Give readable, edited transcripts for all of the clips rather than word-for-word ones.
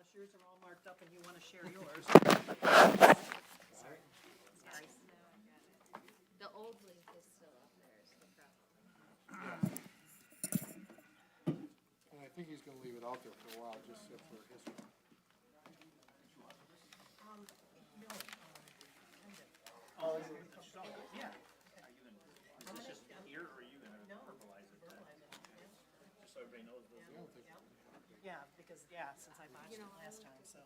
unless yours are all marked up and you want to share yours. Sorry. The old link is still up there, is the problem. And I think he's gonna leave it out there for a while, just for history. Yeah. Is this just here, or are you gonna verbalize it? Just so everybody knows. Yeah, because, since I botched it last time, so.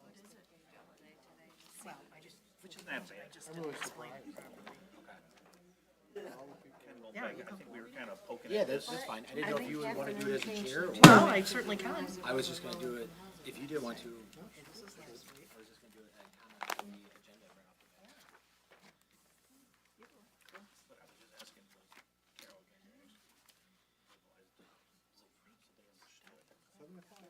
Well, which is, I just I'm didn't really explain surprised. it. Yeah, you I think we were kind of poking. Yeah, that's fine. I didn't know if you would want to do it as a chair, or Well, I certainly can. I was just gonna do it, if you did want to, Okay, this is last week. I was just gonna do it at comment on the agenda right off the bat. But I was just asking Carol again. 7 o'clock?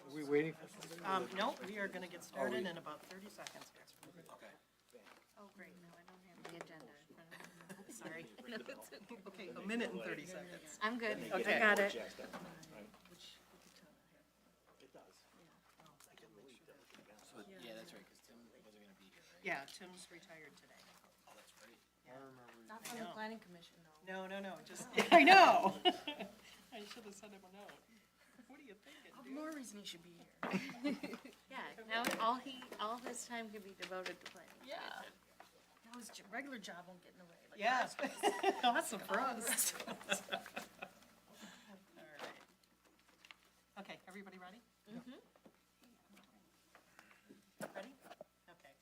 Are we waiting for somebody? No, we are gonna get started in about 30 seconds. Okay. Oh, great, no, I don't have the agenda in front of me. Sorry. Okay, a minute and 30 seconds. I'm good, Okay. I got it. It does. So, yeah, that's right, because Tim wasn't gonna be here, right? Yeah, Tim's retired today. Oh, that's great. Not from the planning commission, though. No, just, I know. I should have sent him a note. What are you thinking, dude? More reason he should be here. Yeah, now all his time can be devoted to planning. Yeah. Now his regular job won't get in the way. like Yeah, ours. awesome for us. All right. Okay, everybody ready? Ready? Okay.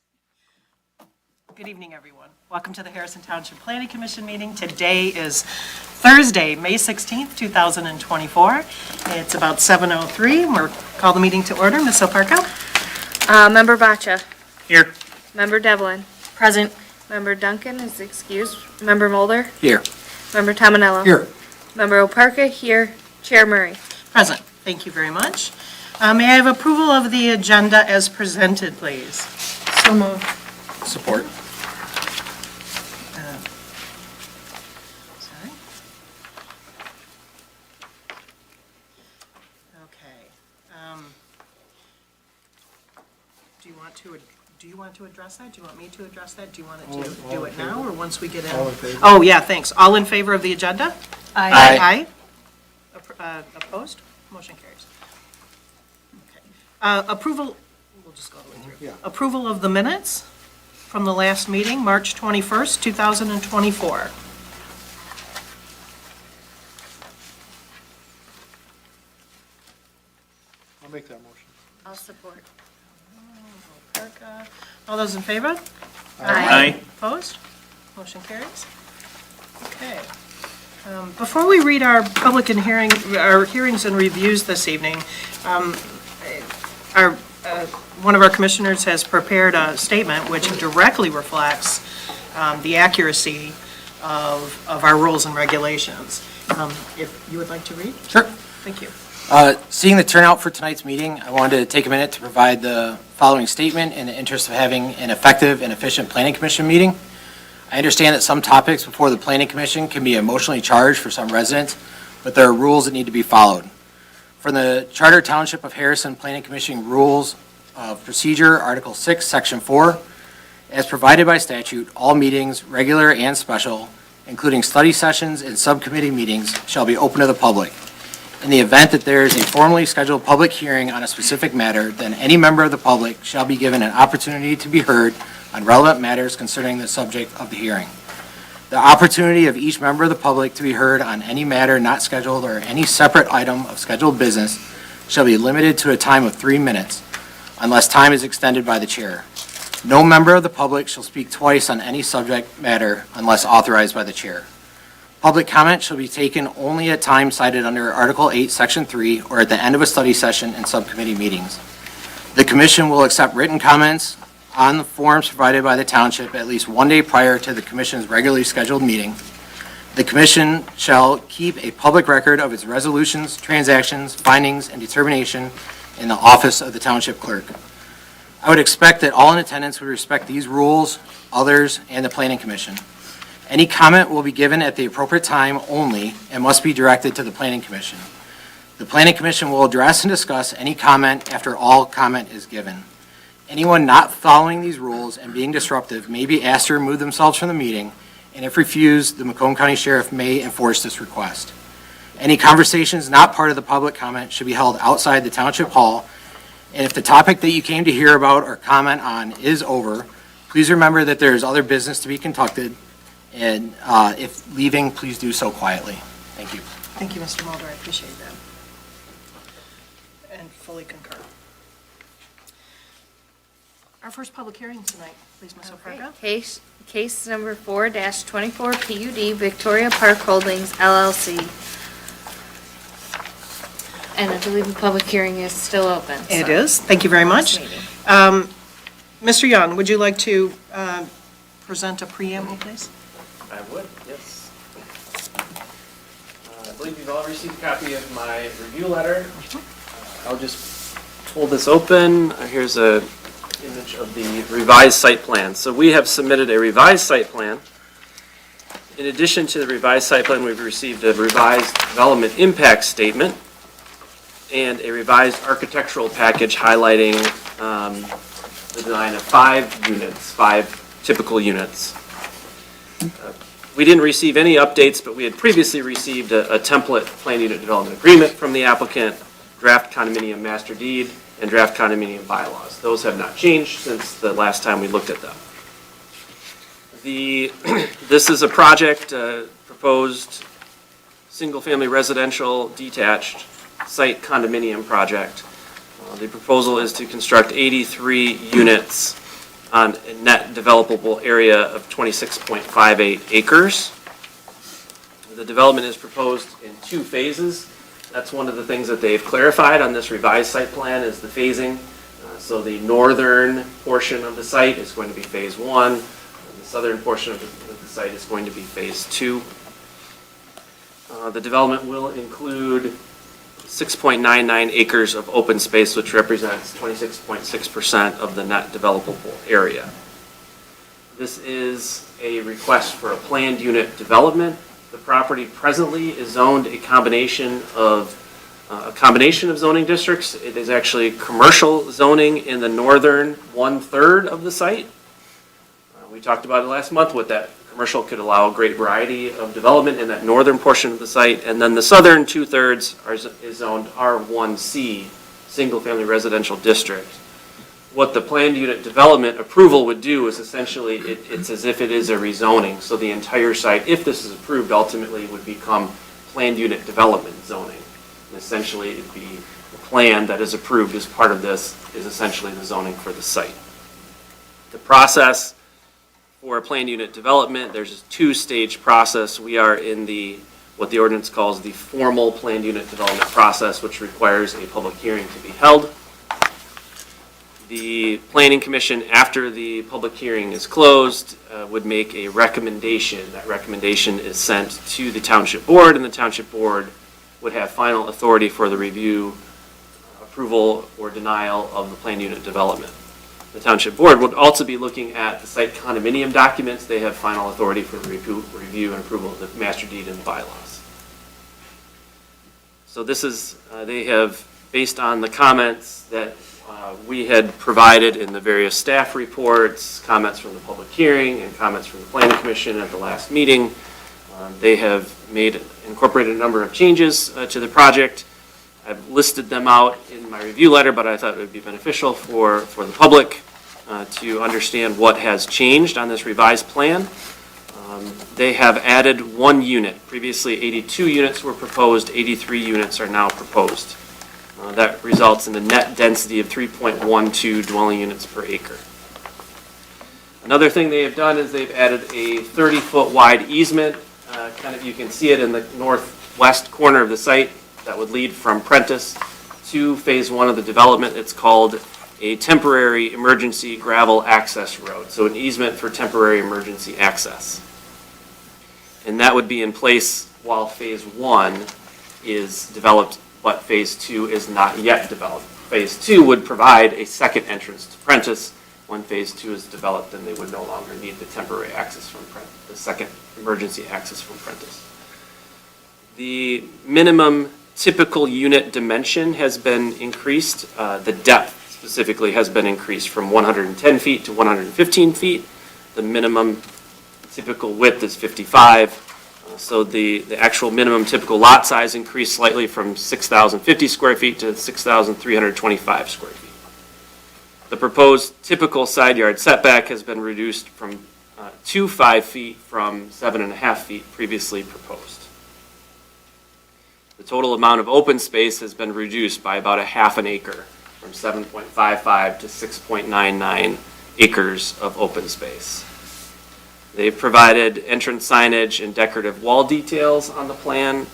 Good evening, everyone. Welcome to the Harrison Township Planning Commission meeting. Today is Thursday, May 16th, 2024. It's about 7:03. We'll call the meeting to order. Ms. Oparko? Member Baccia. Here. Member Devlin. Present. Member Duncan is excused. Member Mulder. Here. Member Tominello. Here. Member Oparka here. Chair Murray. Present. Thank you very much. May I have approval of the agenda as presented, please? So moved. Support. Sorry. Okay. Do you want to address that? Do you want me to address that? Do you want to do it now or once we get in? All in favor? Oh, yeah, thanks. All in favor of the agenda? Aye. Opposed? Motion carries. Okay. Approval, we'll just go the way through. Yeah. Approval of the minutes from the last meeting, March 21st, 2024. I'll make that motion. I'll support. All those in favor? Aye. Opposed? Motion carries. Okay. Before we read our public and our hearings and reviews this evening, one of our commissioners has prepared a statement which directly reflects the accuracy of our rules and regulations. If you would like to read? Sure. Thank you. Seeing the turnout for tonight's meeting, I wanted to take a minute to provide the following statement in the interest of having an effective and efficient planning commission meeting. I understand that some topics before the planning commission can be emotionally charged for some residents, but there are rules that need to be followed. From the Charter Township of Harrison Planning Commission Rules of Procedure, Article 6, Section 4, as provided by statute, all meetings, regular and special, including study sessions and subcommittee meetings, shall be open to the public. In the event that there is a formally scheduled public hearing on a specific matter, then any member of the public shall be given an opportunity to be heard on relevant matters concerning the subject of the hearing. The opportunity of each member of the public to be heard on any matter not scheduled or any separate item of scheduled business shall be limited to a time of 3 minutes, unless time is extended by the chair. No member of the public shall speak twice on any subject matter unless authorized by the chair. Public comment shall be taken only at times cited under Article 8, Section 3, or at the end of a study session and subcommittee meetings. The commission will accept written comments on the forms provided by the township at least 1 day prior to the commission's regularly scheduled meeting. The commission shall keep a public record of its resolutions, transactions, findings, and determination in the office of the township clerk. I would expect that all in attendance would respect these rules, others, and the planning commission. Any comment will be given at the appropriate time only and must be directed to the planning commission. The Planning Commission will address and discuss any comment after all comment is given. Anyone not following these rules and being disruptive may be asked to remove themselves from the meeting, and if refused, the Macomb County Sheriff may enforce this request. Any conversations not part of the public comment should be held outside the Township Hall, and if the topic that you came to hear about or comment on is over, please remember that there is other business to be conducted, and if leaving, please do so quietly. Thank you. Thank you, Mr. Mulder, I appreciate that. And fully concur. Our first public hearing tonight, please, Ms. Ophirka. Case number 4-24 PUD Victoria Park Holdings LLC. And I believe the public hearing is still open. It so is, thank you very much. this meeting. Mr. Young, would you like to present a preamble, please? I would, yes. I believe you've all received a copy of my review letter. I'll just pull this open. Here's a image of the revised site plan. So we have submitted a revised site plan. In addition to the revised site plan, we've received a revised development impact statement and a revised architectural package highlighting the design of 5 units, 5 typical units. We didn't receive any updates, but we had previously received a template plan unit development agreement from the applicant, draft condominium master deed, and draft condominium bylaws. Those have not changed since the last time we looked at them. This is a project, proposed single-family residential detached site condominium project. The proposal is to construct 83 units on a net developable area of 26.58 acres. The development is proposed in 2 phases. That's one of the things that they've clarified on this revised site plan is the phasing. So the northern portion of the site is going to be phase 1. And the southern portion of the site is going to be phase 2. The development will include 6.99 acres of open space, which represents 26.6% of the net developable area. This is a request for a planned unit development. The property presently is zoned a combination of zoning districts. It is actually commercial zoning in the northern 1/3 of the site. We talked about it last month with that. Commercial could allow a great variety of development in that northern portion of the site, and then the southern 2/3 is zoned R1C, single-family residential district. What the planned unit development approval would do is essentially, it's as if it is a rezoning. So the entire site, if this is approved, ultimately would become planned unit development zoning. And essentially, it'd be the plan that is approved as part of this is essentially the zoning for the site. The process for a planned unit development, there's a 2-stage process. We are in what the ordinance calls the formal planned unit development process, which requires a public hearing to be held. The Planning Commission, after the public hearing is closed, would make a recommendation. That recommendation is sent to the Township Board, and the Township Board would have final authority for the review, approval, or denial of the planned unit development. The Township Board would also be looking at the site condominium documents. They have final authority for review and approval of the master deed and the bylaws. So this is, they have, based on the comments that we had provided in the various staff reports, comments from the public hearing, and comments from the Planning Commission at the last meeting, they have incorporated a number of changes to the project. I've listed them out in my review letter, but I thought it would be beneficial for the public to understand what has changed on this revised plan. They have added 1 unit. Previously, 82 units were proposed, 83 units are now proposed. That results in a net density of 3.12 dwelling units per acre. Another thing they have done is they've added a 30-foot wide easement. You can see it in the northwest corner of the site that would lead from Prentice to phase 1 of the development. It's called a temporary emergency gravel access road. So an easement for temporary emergency access. And that would be in place while phase 1 is developed, but phase 2 is not yet developed. Phase 2 would provide a second entrance to Prentice. When phase 2 is developed, then they would no longer need the temporary access from Prentice, the second emergency access from Prentice. The minimum typical unit dimension has been increased. The depth specifically has been increased from 110 feet to 115 feet. The minimum typical width is 55. So the actual minimum typical lot size increased slightly from 6,050 square feet to 6,325 square feet. The proposed typical side yard setback has been reduced to 5 feet from 7.5 feet previously proposed. The total amount of open space has been reduced by about a half an acre, from 7.55 to 6.99 acres of open space. They've provided entrance signage and decorative wall details on the plan.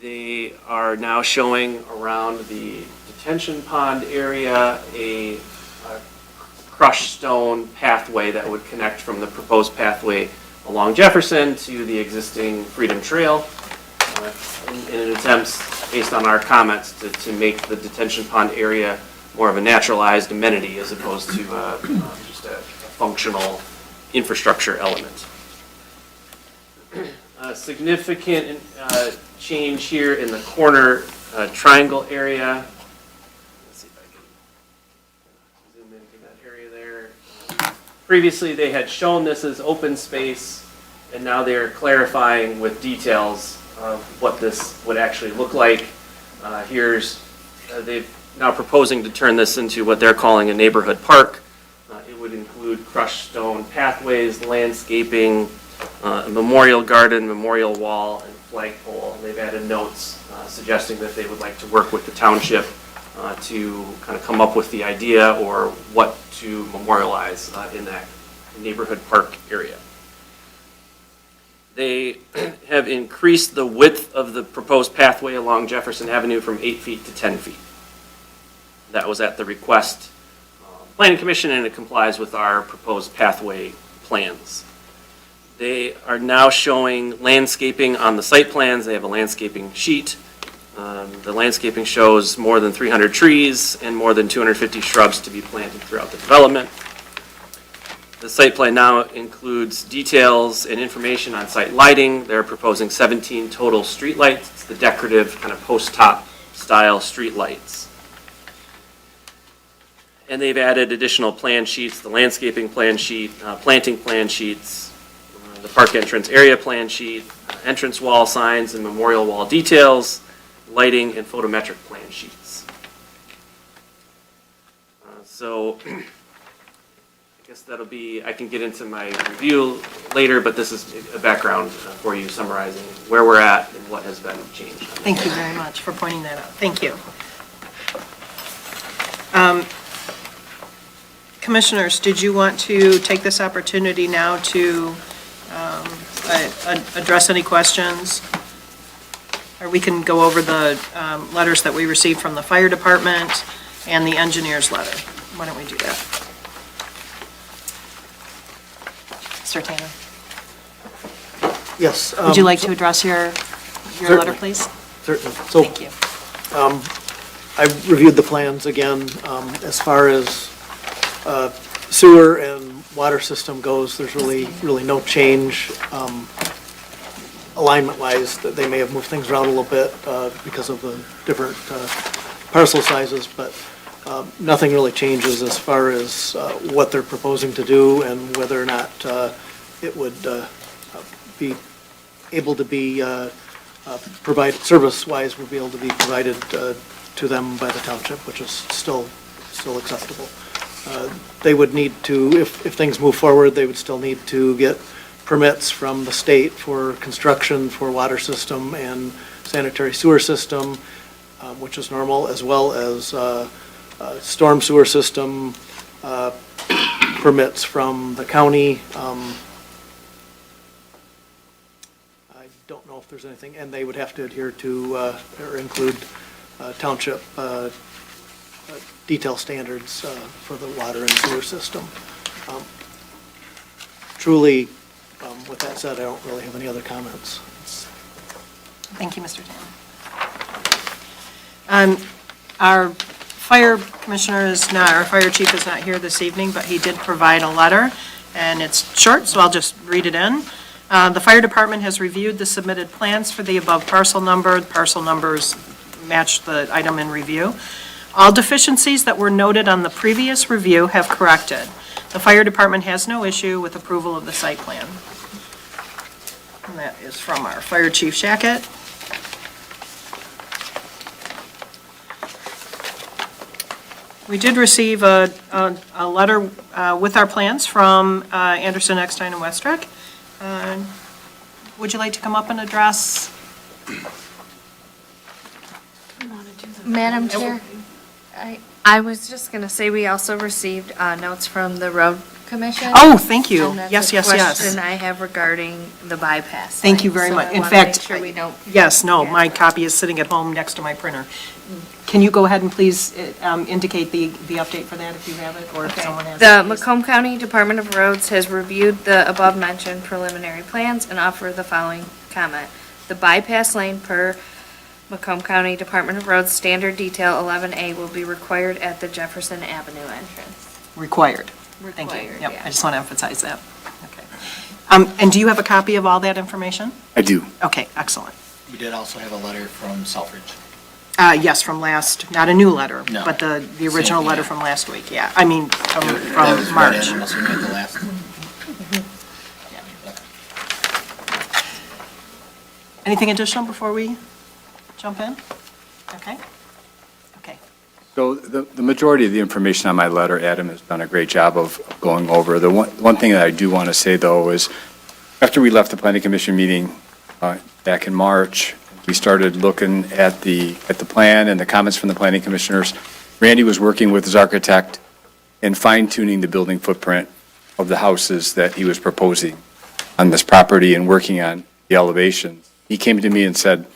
They are now showing around the detention pond area a crushed stone pathway that would connect from the proposed pathway along Jefferson to the existing Freedom Trail, in an attempt, based on our comments, to make the detention pond area more of a naturalized amenity as opposed to just a functional infrastructure element. A significant change here in the corner triangle area. Let's see if I can zoom into that area there. Previously, they had shown this as open space, and now they're clarifying with details of what this would actually look like. They're now proposing to turn this into what they're calling a neighborhood park. It would include crushed stone pathways, landscaping, a memorial garden, memorial wall, and flagpole. They've added notes suggesting that they would like to work with the township to kind of come up with the idea or what to memorialize in that neighborhood park area. They have increased the width of the proposed pathway along Jefferson Avenue from 8 feet to 10 feet. That was at the request Planning Commission, and it complies with our proposed pathway plans. They are now showing landscaping on the site plans. They have a landscaping sheet. The landscaping shows more than 300 trees and more than 250 shrubs to be planted throughout the development. The site plan now includes details and information on site lighting. They're proposing 17 total street lights. It's the decorative kind of post-top style street lights. And they've added additional plan sheets, the landscaping plan sheet, planting plan sheets, the park entrance area plan sheet, entrance wall signs and memorial wall details, lighting, and photometric plan sheets. So I guess that'll be, I can get into my review later, but this is a background for you summarizing where we're at and what has been changed. Thank you very much for pointing that out. Thank you. Commissioners, did you want to take this opportunity now to address any questions? Or we can go over the letters that we received from the fire department and the engineer's letter. Why don't we do that? Sir Tanner, Yes. would you like to address your letter, please? Certainly. So Thank you. I reviewed the plans again. As far as sewer and water system goes, there's really no change. Alignment-wise, that they may have moved things around a little bit because of the different parcel sizes, but nothing really changes as far as what they're proposing to do and whether or not it would be able to be provided, service-wise, would be able to be provided to them by the township, which is still acceptable. They would need to, if things move forward, they would still need to get permits from the state for construction for water system and sanitary sewer system, which is normal, as well as storm sewer system permits from the county. I don't know if there's anything, and they would have to adhere to or include township detail standards for the water and sewer system. Truly, with that said, I don't really have any other comments. Thank you, Mr. Tanner. Our fire commissioner is not, our fire chief is not here this evening, but he did provide a letter, and it's short, so I'll just read it in. The fire department has reviewed the submitted plans for the above parcel number. Parcel numbers match the item in review. All deficiencies that were noted on the previous review have corrected. The fire department has no issue with approval of the site plan. And that is from our Fire Chief Shackett. We did receive a letter with our plans from Anderson, Eckstein, and Westrick. Would you like to come up and address? Madam Chair, I was just gonna say, we also received notes from the road commission. Oh, thank you. And that's Yes, a yes, yes. question I have regarding the bypass. Thank you lane, very so much. I In wanna make fact, sure we don't. Yes, no, Yeah. my copy is sitting at home next to my printer. Can you go ahead and please indicate the update for that if you have it, or if Okay. someone has it? The please? Macomb County Department of Roads has reviewed the above-mentioned preliminary plans and offer the following comment. The bypass lane per Macomb County Department of Roads Standard Detail 11A will be required at the Jefferson Avenue entrance. Required. Thank you. Required, Yep, yeah. I just want to emphasize that. Okay. And do you have a copy of all that information? I do. Okay, excellent. We did also have a letter from Selfridge. Yes, from last, not a new letter, No. but the original Same, letter yeah. from last week, yeah. I mean, That was from read in March. unless we made the last. Anything additional before we jump in? Okay. Okay. So the majority of the information on my letter, Adam has done a great job of going over. The one thing that I do want to say, though, is after we left the planning commission meeting back in March, we started looking at the plan and the comments from the planning commissioners. Randy was working with his architect and fine-tuning the building footprint of the houses that he was proposing on this property and working on the elevations. He came to me and said,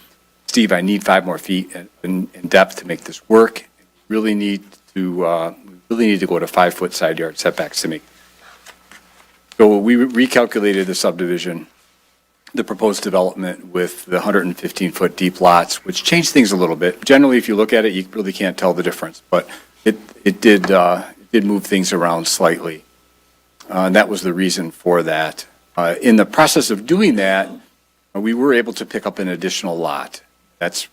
Steve, I need 5 more feet in depth to make this work. Really need to go to 5-foot side yard setbacks to make. So we recalculated the subdivision, the proposed development with the 115-foot deep lots, which changed things a little bit. Generally, if you look at it, you really can't tell the difference, but it did move things around slightly. And that was the reason for that. In the process of doing that, we were able to pick up an additional lot. That's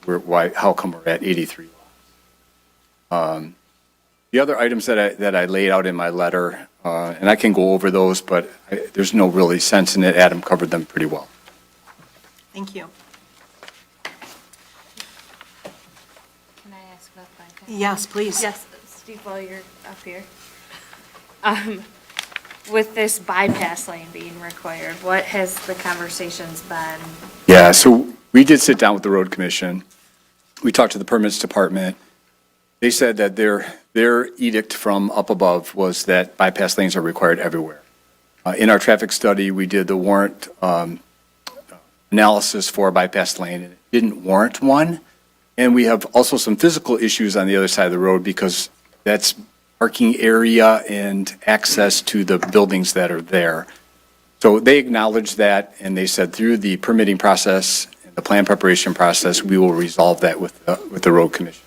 how come we're at 83 lots. The other items that I laid out in my letter, and I can go over those, but there's no really sense in it. Adam covered them pretty well. Thank you. Can I ask about bypass? Yes, please. Yes, Steve, while you're up here. With this bypass lane being required, what has the conversations been? Yeah, so we did sit down with the road commission. We talked to the permits department. They said that their edict from up above was that bypass lanes are required everywhere. In our traffic study, we did the warrant analysis for a bypass lane, and it didn't warrant one. And we have also some physical issues on the other side of the road because that's parking area and access to the buildings that are there. So they acknowledged that, and they said through the permitting process, and the plan preparation process, we will resolve that with the road commission.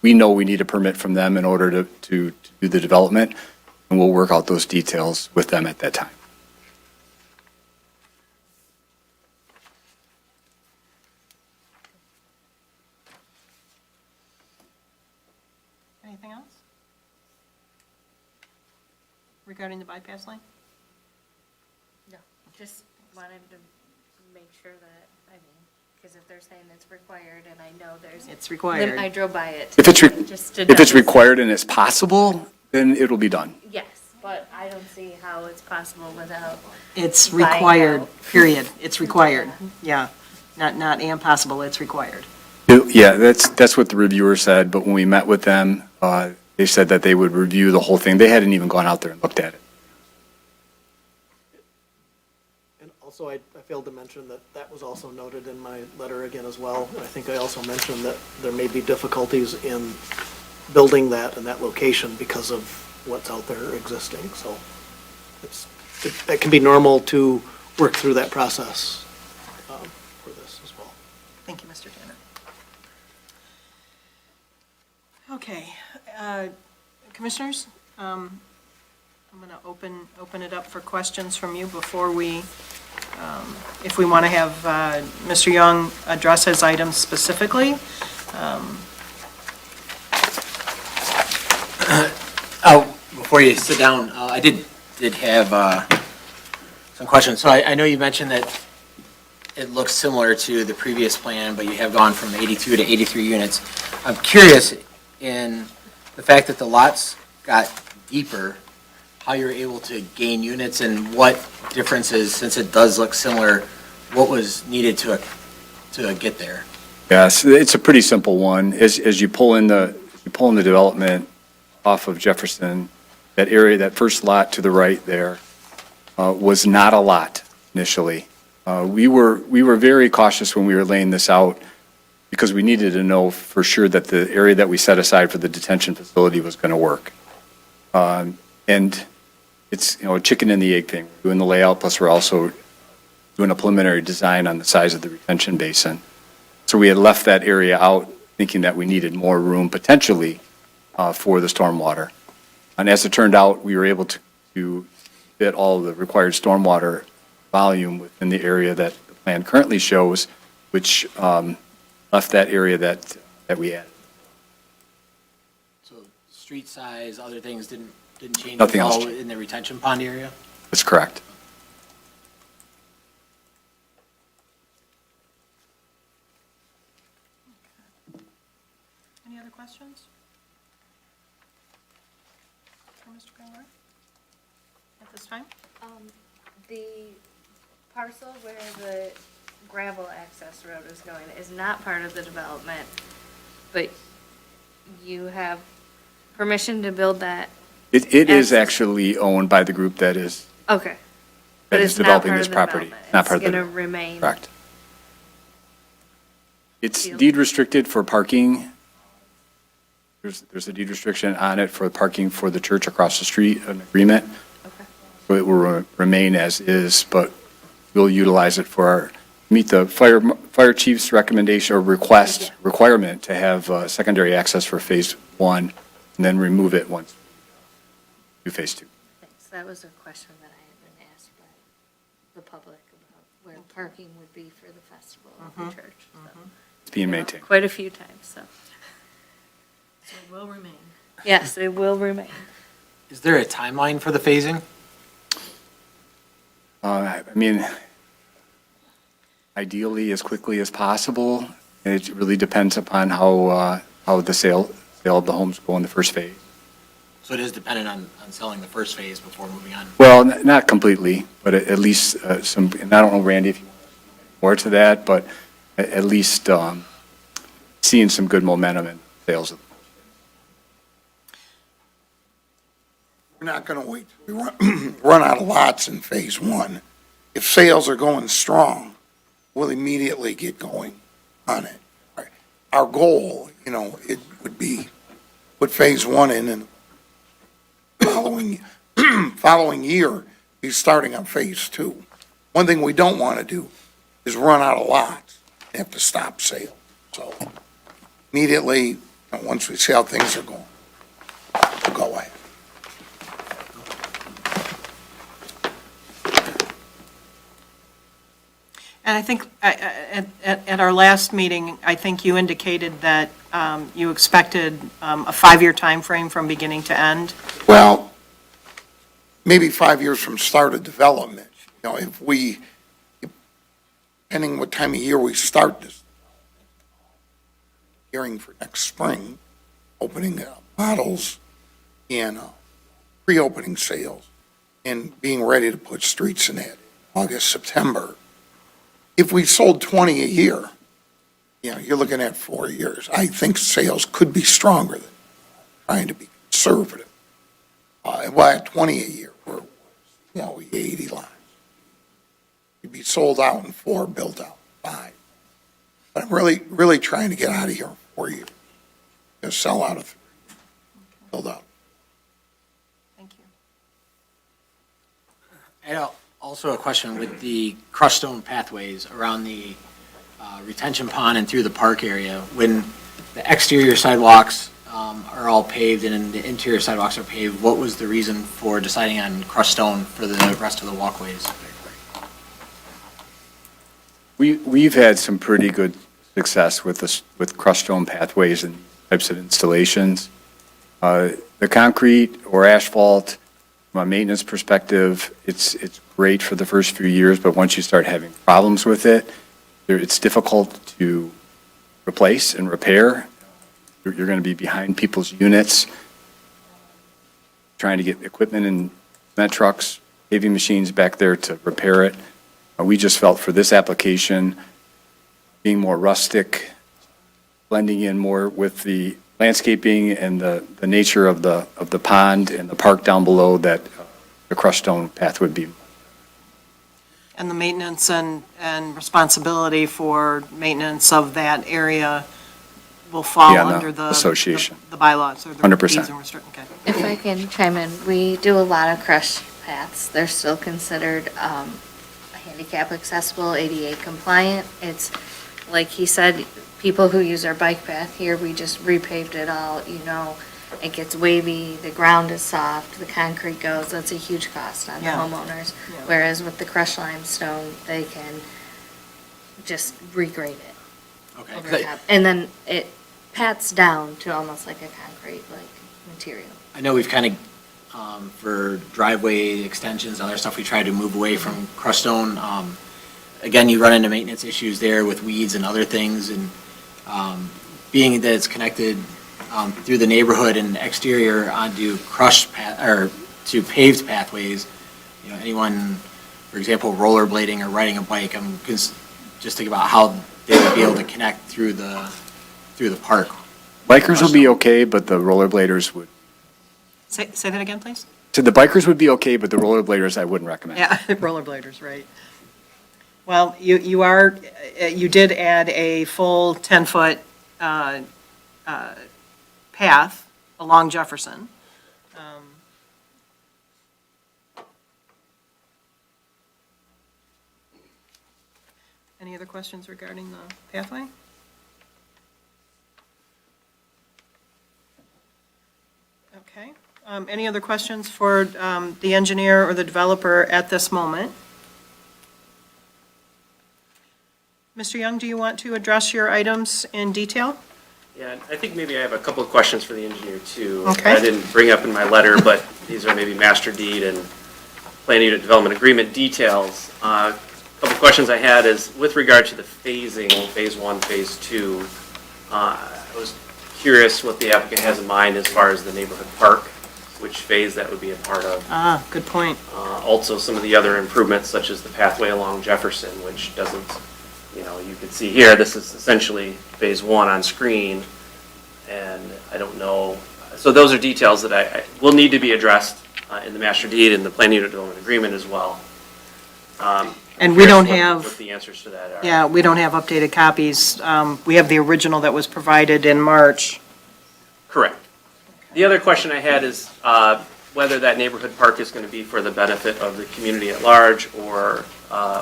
We know we need a permit from them in order to do the development, and we'll work out those details with them at that time. Anything else? Regarding the bypass lane? No, just wanted to make sure that, I mean, because if they're saying it's required, and I know there's. It's required. I drove by it. If it's just to If it's double- required and it's possible, then it'll be done. Yes, but I don't see how it's possible without. It's Buying required, out. period. It's required, yeah. Not impossible, it's required. Yeah, that's what the reviewer said, but when we met with them, they said that they would review the whole thing. They hadn't even gone out there and looked at it. And also, I failed to mention that that was also noted in my letter again as well. And I think I also mentioned that there may be difficulties in building that in that location because of what's out there existing. So it can be normal to work through that process for this as well. Thank you, Mr. Tanner. Okay, Commissioners, I'm going to open it up for questions from you before we if we want to have Mr. Young address his items specifically. Before you sit down, I did have some questions. So I know you mentioned that it looks similar to the previous plan, but you have gone from 82 to 83 units. I'm curious in the fact that the lots got deeper, how you're able to gain units and what differences, since it does look similar, what was needed to get there? Yes, it's a pretty simple one. As you pull in the development off of Jefferson, that area, that first lot to the right there, was not a lot initially. We were very cautious when we were laying this out because we needed to know for sure that the area that we set aside for the detention facility was going to work. And it's, a chicken and the egg thing. We're doing the layout, plus we're also doing a preliminary design on the size of the retention basin. So we had left that area out thinking that we needed more room potentially for the stormwater. And as it turned out, we were able to fit all of the required stormwater volume within the area that the plan currently shows, which left that area that we added. So street size, other things didn't change Nothing at else all changed. in the retention pond area? That's correct. Any other questions? For Mr. Gangler? At this time? The parcel where the gravel access road is going is not part of the development, but you have permission to build that? It is Access. actually owned by the group that is Okay. But is it's not developing part this of the property. development. Not part of It's the going to remain. correct. It's Field. deed restricted for parking. There's a deed restriction on it for parking for the church across the street, an agreement. Okay. So it will remain as is, but we'll utilize it meet the fire chief's recommendation or requirement to have secondary access for phase 1 and then remove it once we do phase 2. Thanks. That was a question that I had been asked by the public about where parking would be for the festival of the church. So, It's being you know, maintained. quite a few times, so. So it will remain. Yes, it will remain. Is there a timeline for the phasing? I mean, ideally as quickly as possible. It really depends upon how the sale of the homes go in the first phase. So it is dependent on selling the first phase before moving on? Well, not completely, but at least some, and I don't know, Randy, if you want more to that, but at least seeing some good momentum in sales of. We're not going to wait till we run out of lots in phase 1. If sales are going strong, we'll immediately get going on it. Our goal, it would be put phase 1 in and following year, be starting on phase 2. One thing we don't want to do is run out of lots, have to stop sale. So immediately, once we see how things are going, we'll go ahead. And I think at our last meeting, I think you indicated that you expected a 5-year timeframe from beginning to end. Well, maybe 5 years from start of development. Depending what time of year we start this, hearing for next spring, opening models and pre-opening sales and being ready to put streets in that August, September. If we sold 20 a year, you're looking at 4 years. I think sales could be stronger than trying to be conservative. Well, at 20 a year, we're 80 lots. You'd be sold out in 4, built out in 5. But I'm really trying to get out of here in 4 years. Just sell out of 3, build out. Thank you. And also a question with the crushed stone pathways around the retention pond and through the park area. When the exterior sidewalks are all paved and the interior sidewalks are paved, what was the reason for deciding on crushed stone for the rest of the walkways? We've had some pretty good success with this, with crushed stone pathways and types of installations. The concrete or asphalt, from a maintenance perspective, it's great for the first few years, but once you start having problems with it, it's difficult to replace and repair. You're going to be behind people's units, trying to get equipment and cement trucks, paving machines back there to repair it. We just felt for this application, being more rustic, blending in more with the landscaping and the nature of the pond and the park down below, that the crushed stone path would be. And the maintenance and responsibility for maintenance of that area will fall Yeah, the under the association. the bylaws or the 100%. fees and restrict, okay. If I can chime in, we do a lot of crush paths. They're still considered handicap accessible, ADA compliant. It's, like he said, people who use our bike path here, we just repaved it all, it gets wavy, the ground is soft, the concrete goes, that's a huge cost on the Yeah. homeowners. Yeah. Whereas with the crushed limestone, they can just regrade it over Okay. top. And then it pats down to almost like a concrete-like material. I know we've kind of, for driveway extensions and other stuff, we tried to move away from crushed stone. Again, you run into maintenance issues there with weeds and other things, and being that it's connected through the neighborhood and exterior onto or to paved pathways, anyone, for example, rollerblading or riding a bike, I'm just thinking about how they would be able to connect through the park. Bikers would be okay, but the rollerbladers would. Say that again, please? So the bikers would be okay, but the rollerbladers I wouldn't recommend. Yeah, rollerbladers, right. Well, you did add a full 10-foot path along Jefferson. Any other questions regarding the pathway? Okay. Any other questions for the engineer or the developer at this moment? Mr. Young, do you want to address your items in detail? Yeah, I think maybe I have a couple of questions for the engineer, too. Okay. I didn't bring up in my letter, but these are maybe master deed and plan unit development agreement details. A couple of questions I had is, with regard to the phasing, phase one, phase two, I was curious what the applicant has in mind as far as the neighborhood park, which phase that would be a part of. Ah, good point. Also, some of the other improvements, such as the pathway along Jefferson, which doesn't, you can see here, this is essentially phase one on screen, and I don't know. So those are details that I will need to be addressed in the master deed and the plan unit development agreement as well. And we don't Curious have, what the answers to that are. yeah, we don't have updated copies. We have the original that was provided in March. Correct. The other question I had is whether that neighborhood park is going to be for the benefit of the community at large or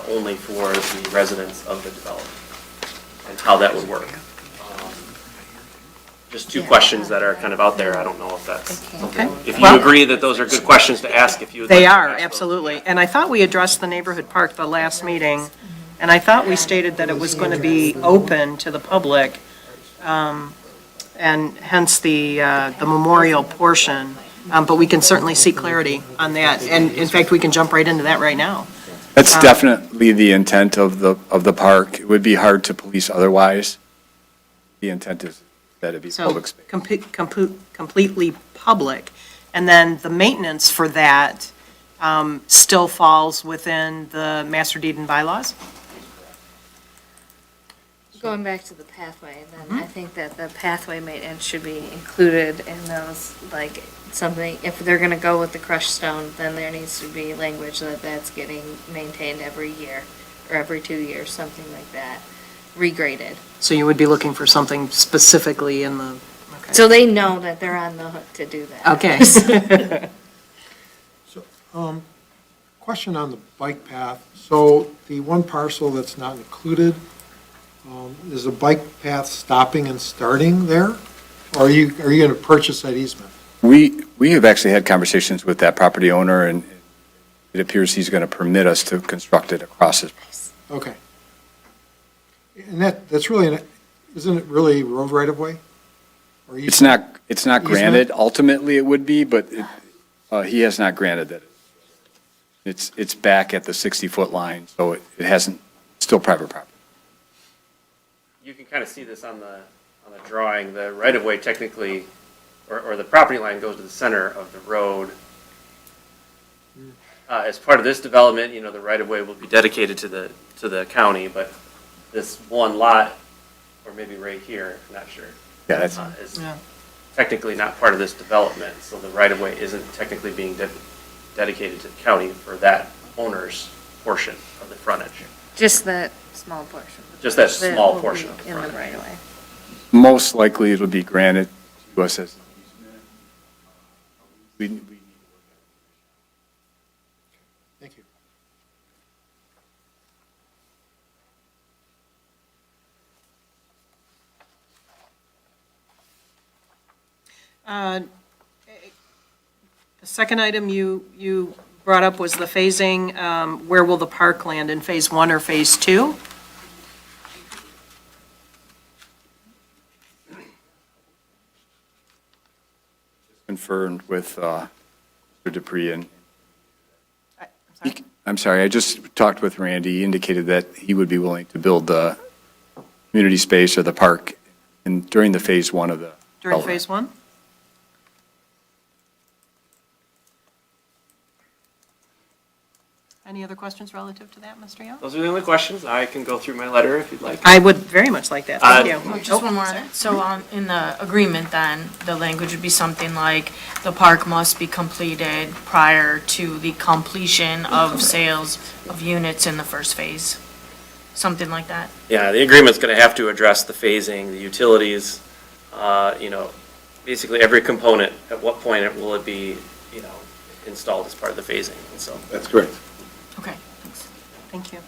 only for the residents of the development, and how that would work. Just two questions that are kind of out there. I don't know if that's, Okay. if you Well, agree that those are good questions to ask, if you would like they to are, ask those. absolutely. And I thought we addressed the neighborhood park the last meeting, and I thought we stated that it was going to be open to the public, and hence the memorial portion. But we can certainly seek clarity on that. And in fact, we can jump right into that right now. That's definitely the intent of the park. It would be hard to police otherwise. The intent is that it be So public space. completely public. And then the maintenance for that still falls within the master deed and bylaws? Going back to the pathway, then I think that the pathway maintenance should be included in those, like, something, if they're gonna go with the crushed stone, then there needs to be language that that's getting maintained every year, or every 2 years, something like that, regraded. So you would be looking for something specifically in the, okay. So they know that they're on the hook to do that. Okay. Question on the bike path. So the one parcel that's not included, is the bike path stopping and starting there? Or are you going to purchase that easement? We have actually had conversations with that property owner, and it appears he's going to permit us to construct it across his. Okay. And that's really, isn't it really road right-of-way? Or you- It's not Easement? granted. Ultimately, it would be, but he has not granted that. It's back at the 60-foot line, so it hasn't, still private property. You can kind of see this on the drawing. The right-of-way technically, or the property line goes to the center of the road. As part of this development, the right-of-way will be dedicated to the county, but this one lot, or maybe right here, I'm not sure, Yeah, that's, is Yeah. technically not part of this development, so the right-of-way isn't technically being dedicated to the county for that owner's portion of the frontage. Just that small portion. Just that small will portion be of the in the frontage. right of way. most likely it'll be granted to us as. We Thank you. The second item you brought up was the phasing. Where will the park land, in Phase 1 or Phase 2? confirmed with Mr. Dupree and I'm sorry? I'm sorry, I just talked with Randy. He indicated that he would be willing to build the community space or the park during the Phase 1 of the. During development. Phase 1? Any other questions relative to that, Mr. Young? Those are the only questions. I can go through my letter if you'd like. I would very much like that, thank you. Oh, just one more. So, in the agreement then, the language would be something like, the park must be completed prior to the completion of sales of units in the first phase. Something like that. Yeah, the agreement's going to have to address the phasing, the utilities, basically every component. At what point will it be, installed as part of the phasing, and so. That's correct. Okay, thanks. Thank you.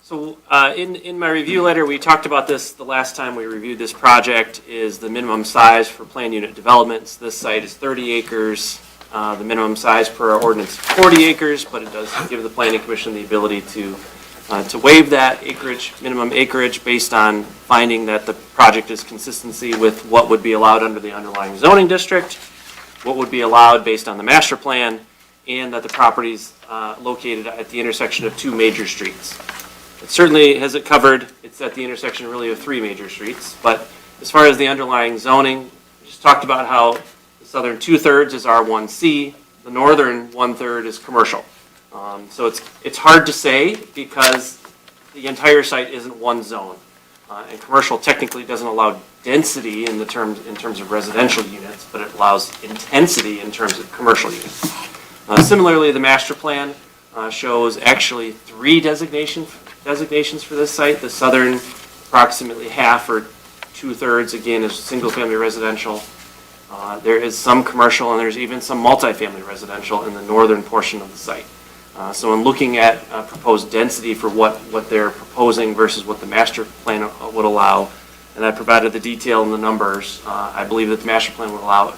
So in my review letter, we talked about this the last time we reviewed this project, is the minimum size for planned unit developments. This site is 30 acres. The minimum size per our ordinance is 40 acres, but it does give the planning commission the ability to waive that minimum acreage based on finding that the project is consistency with what would be allowed under the underlying zoning district, what would be allowed based on the master plan, and that the property's located at the intersection of two major streets. It certainly has it covered. It's at the intersection really of three major streets. But as far as the underlying zoning, we just talked about how the southern 2/3 is R1C, the northern 1/3 is commercial. So it's hard to say because the entire site isn't one zone. And commercial technically doesn't allow density in terms of residential units, but it allows intensity in terms of commercial units. Similarly, the master plan shows actually three designations for this site. The southern, approximately half or 2/3, again, is single-family residential. There is some commercial, and there's even some multifamily residential in the northern portion of the site. So in looking at proposed density for what they're proposing versus what the master plan would allow, and I provided the detail and the numbers, I believe that the master plan would allow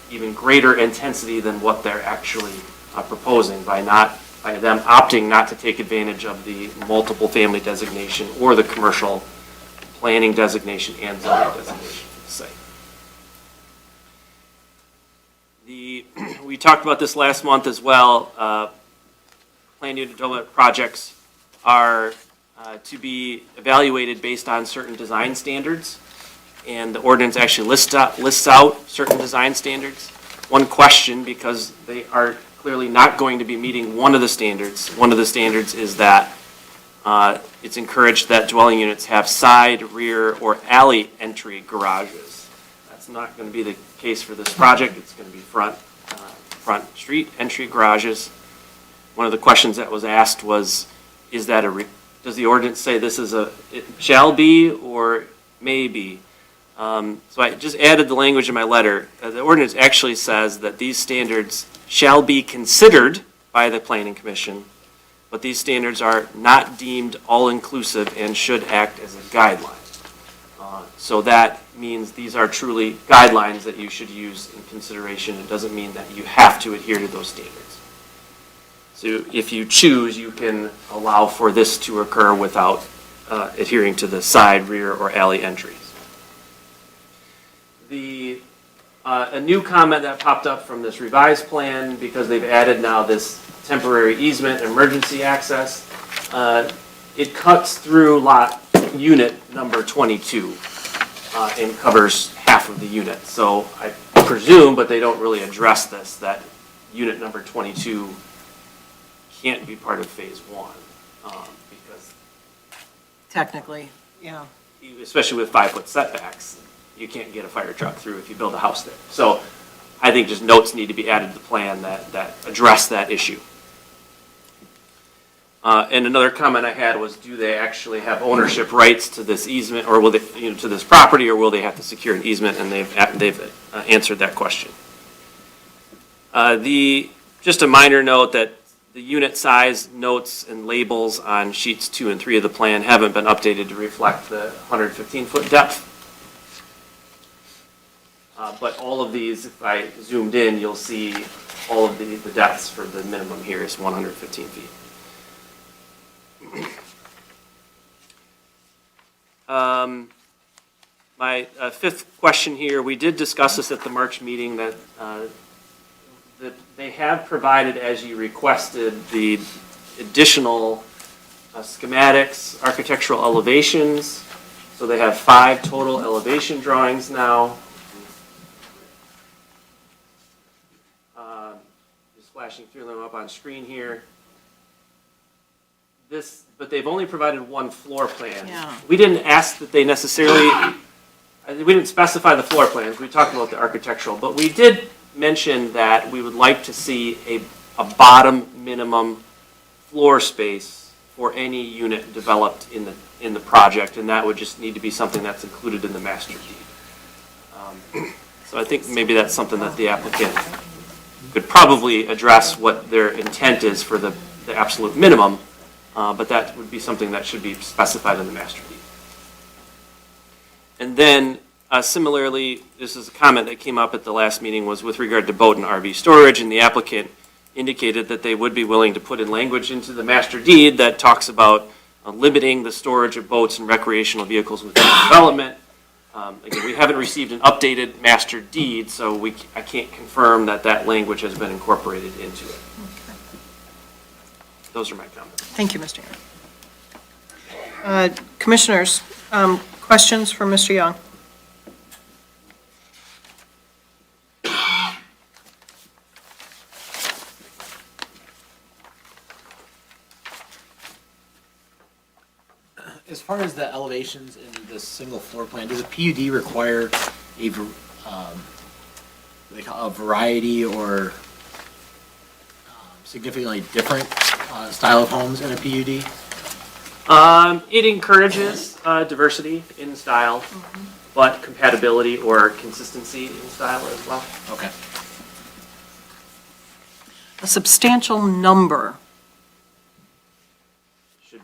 even greater intensity than what they're actually proposing by them opting not to take advantage of the multiple family designation or the commercial planning designation and zoning designation for the site. We talked about this last month as well. Planned unit development projects are to be evaluated based on certain design standards, and the ordinance actually lists out certain design standards. One question, because they are clearly not going to be meeting one of the standards. One of the standards is that it's encouraged that dwelling units have side, rear, or alley entry garages. That's not going to be the case for this project. It's going to be front street entry garages. One of the questions that was asked was, does the ordinance say this is it shall be or may be? So I just added the language in my letter. The ordinance actually says that these standards shall be considered by the planning commission, but these standards are not deemed all-inclusive and should act as a guideline. So that means these are truly guidelines that you should use in consideration. It doesn't mean that you have to adhere to those standards. So if you choose, you can allow for this to occur without adhering to the side, rear, or alley entries. A new comment that popped up from this revised plan, because they've added now this temporary easement, emergency access, it cuts through unit number 22 and covers half of the unit. So I presume, but they don't really address this, that unit number 22 can't be part of phase one, because Technically, yeah. especially with 5-foot setbacks, you can't get a fire truck through if you build a house there. So I think just notes need to be added to the plan that address that issue. And another comment I had was, do they actually have ownership rights to this easement, or will they, to this property, or will they have to secure an easement? And they've answered that question. Just a minor note that the unit size notes and labels on sheets 2 and 3 of the plan haven't been updated to reflect the 115-foot depth. But all of these, if I zoomed in, you'll see all of the depths for the minimum here is 115 feet. My fifth question here, we did discuss this at the March meeting, that they have provided, as you requested, the additional schematics, architectural elevations. So they have 5 total elevation drawings now. Just flashing through them up on screen here. But they've only provided 1 floor plan. Yeah. We didn't ask that they necessarily, we didn't specify the floor plans, we talked about the architectural, but we did mention that we would like to see a bottom minimum floor space for any unit developed in the project, and that would just need to be something that's included in the master deed. So I think maybe that's something that the applicant could probably address, what their intent is for the absolute minimum, but that would be something that should be specified in the master deed. And then similarly, this is a comment that came up at the last meeting, was with regard to boat and RV storage, and the applicant indicated that they would be willing to put in language into the master deed that talks about limiting the storage of boats and recreational vehicles within the development. Again, we haven't received an updated master deed, so I can't confirm that language has been incorporated into it. Those are my comments. Thank you, Mr. Young. Commissioners, questions for Mr. Young? As far as the elevations in the single floor plan, does a PUD require a variety or significantly different style of homes in a PUD? It encourages diversity in style, but compatibility or consistency in style as well. Okay. A substantial number. Should,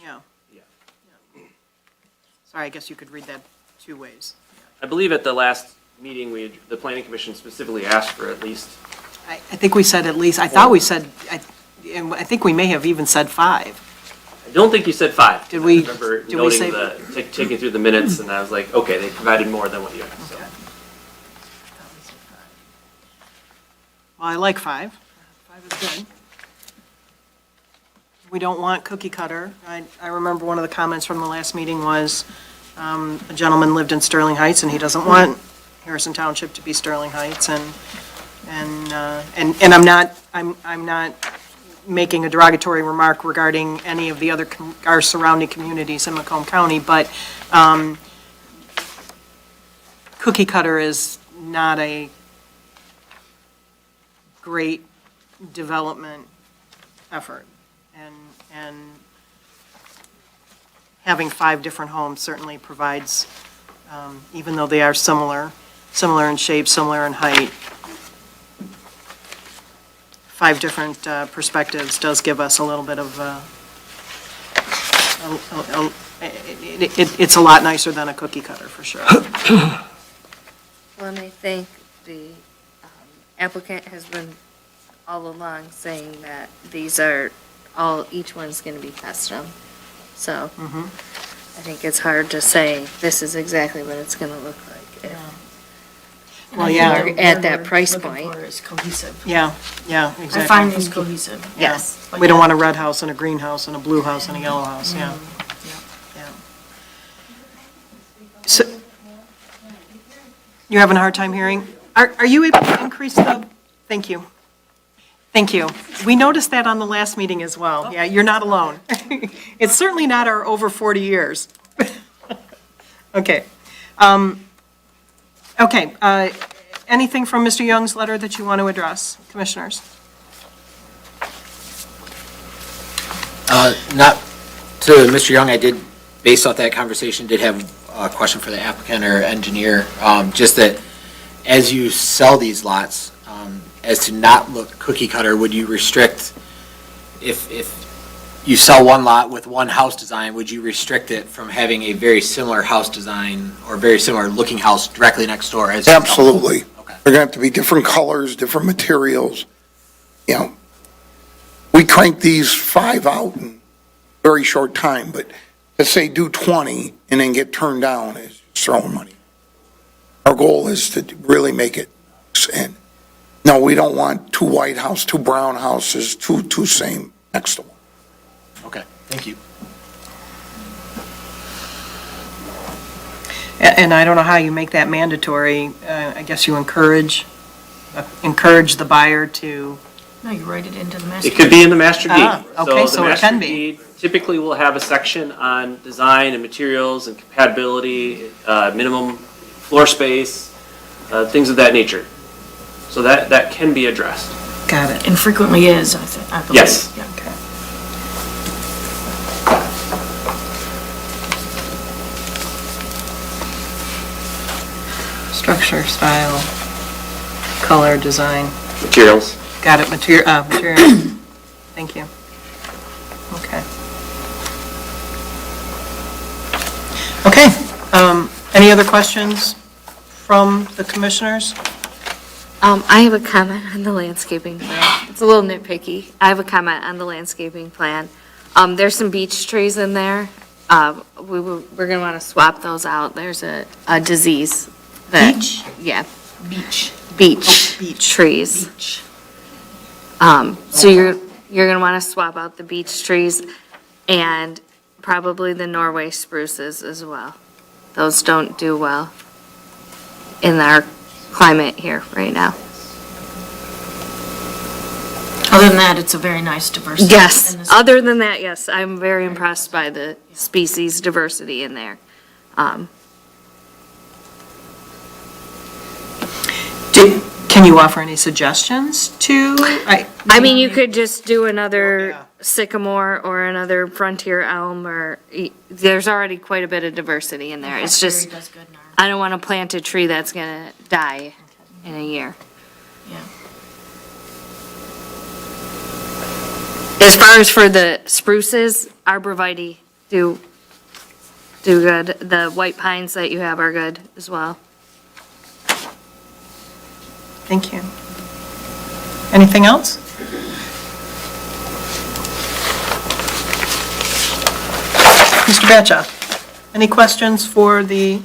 Yeah. yeah. Sorry, I guess you could read that 2 ways. I believe at the last meeting, the planning commission specifically asked for at least, I think we said at least, I thought we said, and I think we may have even said 5. I don't think you said 5. Did we- I remember did we say- noting taking through the minutes, and I was like, okay, they provided more than what you asked, so. Okay. Well, I like 5. 5 is good. We don't want cookie cutter. I remember one of the comments from the last meeting was, a gentleman lived in Sterling Heights, and he doesn't want Harrison Township to be Sterling Heights, and I'm not making a derogatory remark regarding any of the other, our surrounding communities in Macomb County, but cookie cutter is not a great development effort. And having 5 different homes certainly provides, even though they are similar in shape, similar in height, 5 different perspectives does give us a little bit of, it's a lot nicer than a cookie cutter, for sure. Well, and I think the applicant has been all along saying that these are all, each one's gonna be custom. So I think it's hard to say this is exactly what it's gonna look like. And Well, I think yeah. the At word that we're price looking point. for is cohesive. Yeah, exactly. I find these cohesive. Yes. But We don't yeah. want a red house and a green house and a blue house and a yellow house, yeah. Yeah. So, you're having a hard time hearing? Are you able to increase the, thank you. Thank you. We noticed that on the last meeting as well. Yeah, you're not alone. It's certainly not our over 40 years. Okay. Okay, anything from Mr. Young's letter that you want to address, commissioners? Not to Mr. Young, I did, based off that conversation, did have a question for the applicant or engineer. Just that as you sell these lots, as to not look cookie cutter, would you restrict, if you sell one lot with one house design, would you restrict it from having a very similar house design or very similar looking house directly next door as? Absolutely. Okay. They're going to have to be different colors, different materials. You know, we cranked these 5 out in a very short time, but to say do 20 and then get turned down is just throwing money. Our goal is to really make it, and no, we don't want 2 white houses, 2 brown houses, two same next to one. Okay, thank you. And I don't know how you make that mandatory. I guess you encourage the buyer to, No, you write it into the master. It could be in the master deed. Okay, so the it can master be. deed typically will have a section on design and materials and compatibility, minimum floor space, things of that nature. So that can be addressed. got it. And frequently is, I believe. Yes. Yeah. Okay. Structure, style, color, design. Materials. Got it, material. Thank you. Okay. Okay, any other questions from the commissioners? I have a comment on the landscaping plan. It's a little nitpicky. I have a comment on the landscaping plan. There's some beech trees in there. We're gonna wanna swap those out. There's a disease that. Beech? Yeah, Beach. beech. beech. Trees. Beach. So you're gonna wanna swap out the beech trees and probably the Norway spruces as well. Those don't do well in our climate here right now. Other than that, it's a very nice diversity. Yes, in this- other than that, yes, I'm very impressed by the species diversity in there. Can you offer any suggestions to? I mean, you could just do Yeah. another sycamore or another frontier elm or, there's already quite a bit of diversity in there. It's just, Blackberry does good in our- I don't want to plant a tree that's gonna die in a year. Yeah. As far as for the spruces, arborvitae do good. The white pines that you have are good as well. Thank you. Anything else? Mr. Batcha, any questions for the,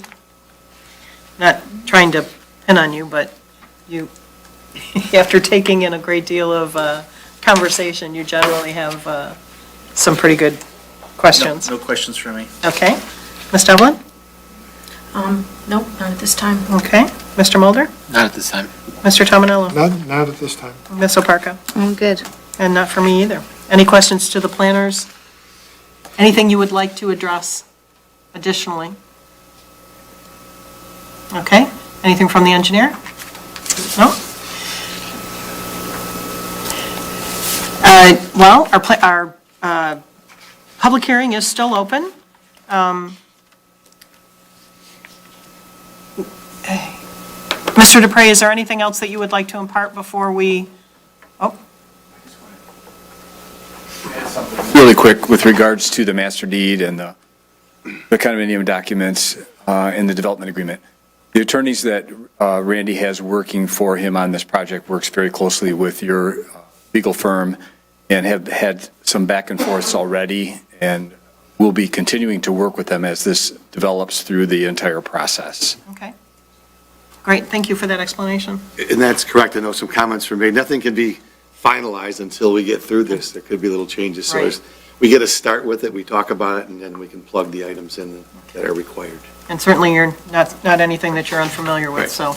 not trying to pin on you, but you, after taking in a great deal of conversation, you generally have some pretty good questions. No questions for me. Okay. Ms. Devlin? Nope, not at this time. Okay. Mr. Mulder? Not at this time. Mr. Tominello? Not at this time. Ms. Oparka? I'm good. And not for me either. Any questions to the planners? Anything you would like to address additionally? Okay, anything from the engineer? No? Well, our public hearing is still open. Mr. Dupre, is there anything else that you would like to impart before we, Really quick, with regards to the master deed and the condominium documents and the development agreement, the attorneys that Randy has working for him on this project works very closely with your legal firm and have had some back and forths already, and we'll be continuing to work with them as this develops through the entire process. Okay. Great, thank you for that explanation. And that's correct. I know some comments were made. Nothing can be finalized until we get through this. There could be little changes. So Right. as we get a start with it, we talk about it, and then we can plug the items in that are required. And certainly you're not anything that you're unfamiliar with, Right. so.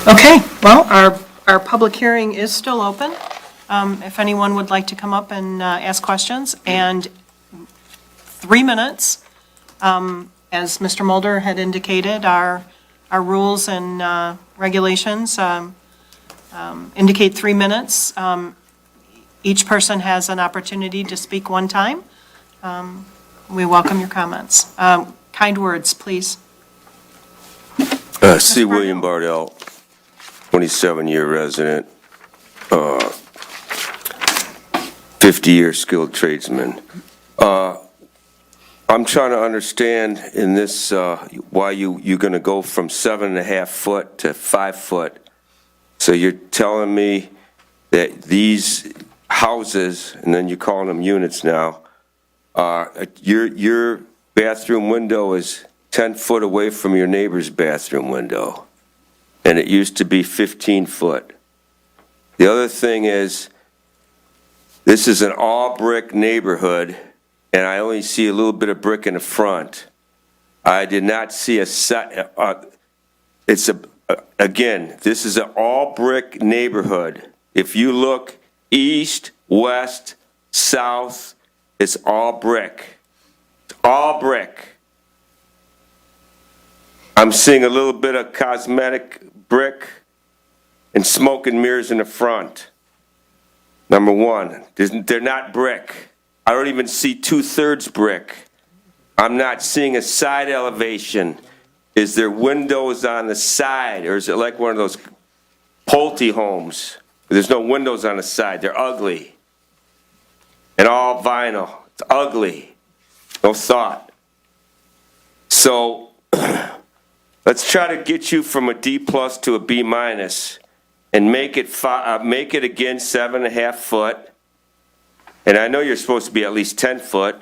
Okay, well, our public hearing is still open. If anyone would like to come up and ask questions, and 3 minutes, as Mr. Mulder had indicated, our rules and regulations indicate 3 minutes. Each person has an opportunity to speak one time. We welcome your comments. Kind words, please. C. William Bardell, 27-year resident, 50-year skilled tradesman. I'm trying to understand in this, why you're going to go from 7.5 foot to 5 foot. So you're telling me that these houses, and then you're calling them units now, your bathroom window is 10 foot away from your neighbor's bathroom window, and it used to be 15 foot. The other thing is, this is an all-brick neighborhood, and I only see a little bit of brick in the front. I did not see again, this is an all-brick neighborhood. If you look east, west, south, it's all brick. It's all brick. I'm seeing a little bit of cosmetic brick and smoke and mirrors in the front. Number one, they're not brick. I don't even see 2/3 brick. I'm not seeing a side elevation. Is there windows on the side, or is it like one of those Pulte homes? There's no windows on the side. They're ugly. And all vinyl. It's ugly. No thought. So let's try to get you from a D+ to a B- and make it again 7.5 foot. And I know you're supposed to be at least 10 foot.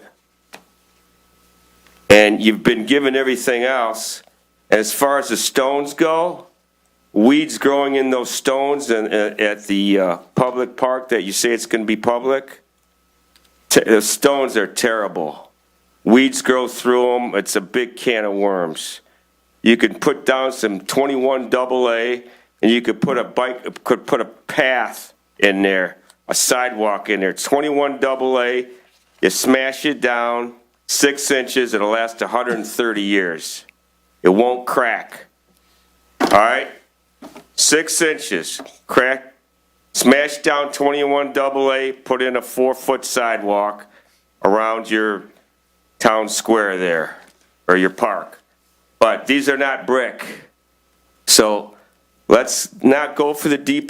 And you've been given everything else. As far as the stones go, weeds growing in those stones and at the public park that you say it's going to be public, the stones are terrible. Weeds grow through them. It's a big can of worms. You could put down some 21 AA, and you could put a path in there, a sidewalk in there. 21 AA, you smash it down 6 inches, it'll last 130 years. It won't crack. All right? 6 inches, crack, smash down 21 AA, put in a 4-foot sidewalk around your town square there, or your park. But these are not brick. So let's not go for the D+.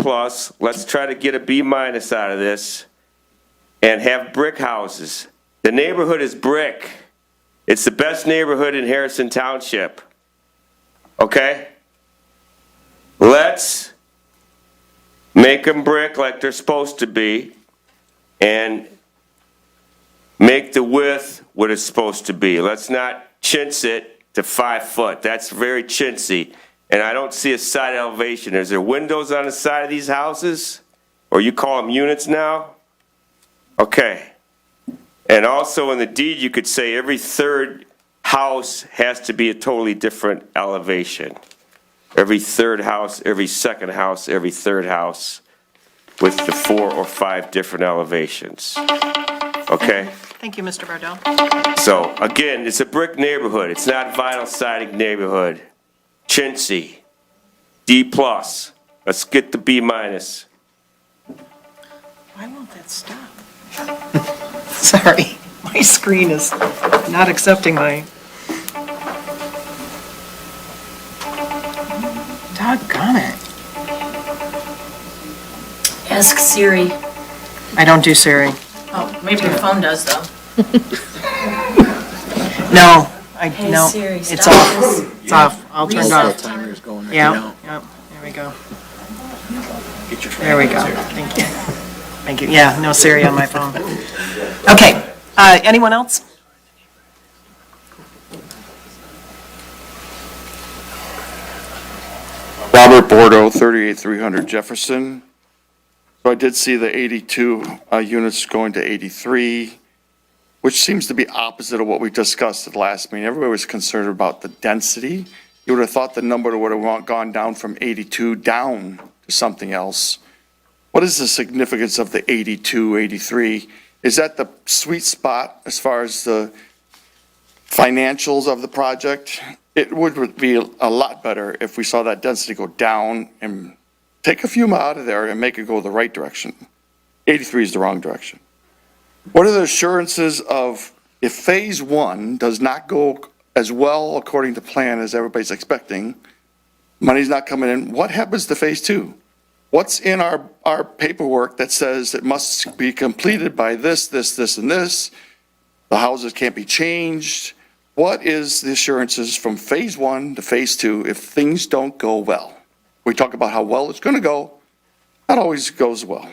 Let's try to get a B- out of this and have brick houses. The neighborhood is brick. It's the best neighborhood in Harrison Township. Okay? Let's make them brick like they're supposed to be and make the width what it's supposed to be. Let's not chintz it to 5 foot. That's very chintzy. And I don't see a side elevation. Is there windows on the side of these houses? Or you call them units now? Okay. And also in the deed, you could say every third house has to be a totally different elevation. Every third house, every second house, every third house with the 4 or 5 different elevations. Okay? Thank you, Mr. Bardell. So, again, it's a brick neighborhood. It's not vinyl siding neighborhood. Chintzy. D+. Let's get the B-. Why won't that stop? Sorry, my screen is not accepting my. Doggone it. Ask Siri. I don't do Siri. Oh, maybe your phone does, though. No, no, Siri, it's stop off. this. It's off. All turned That off. timer's going right Yeah, now. yep, there we go. Get your There we go. phone. Thank you. Thank you. Yeah, no Siri on my phone. Okay, anyone else? Robert Bordeaux, 38300 Jefferson. So I did see the 82 units going to 83, which seems to be opposite of what we discussed at the last meeting. Everybody was concerned about the density. You would have thought the number would have gone down from 82 down to something else. What is the significance of the 82, 83? Is that the sweet spot as far as the financials of the project? It would be a lot better if we saw that density go down and take a few out of there and make it go the right direction. 83 is the wrong direction. What are the assurances of if phase one does not go as well according to plan as everybody's expecting, money's not coming in, what happens to phase two? What's in our paperwork that says it must be completed by this, and this? The houses can't be changed. What is the assurances from phase one to phase two if things don't go well? We talk about how well it's going to go. Not always goes well.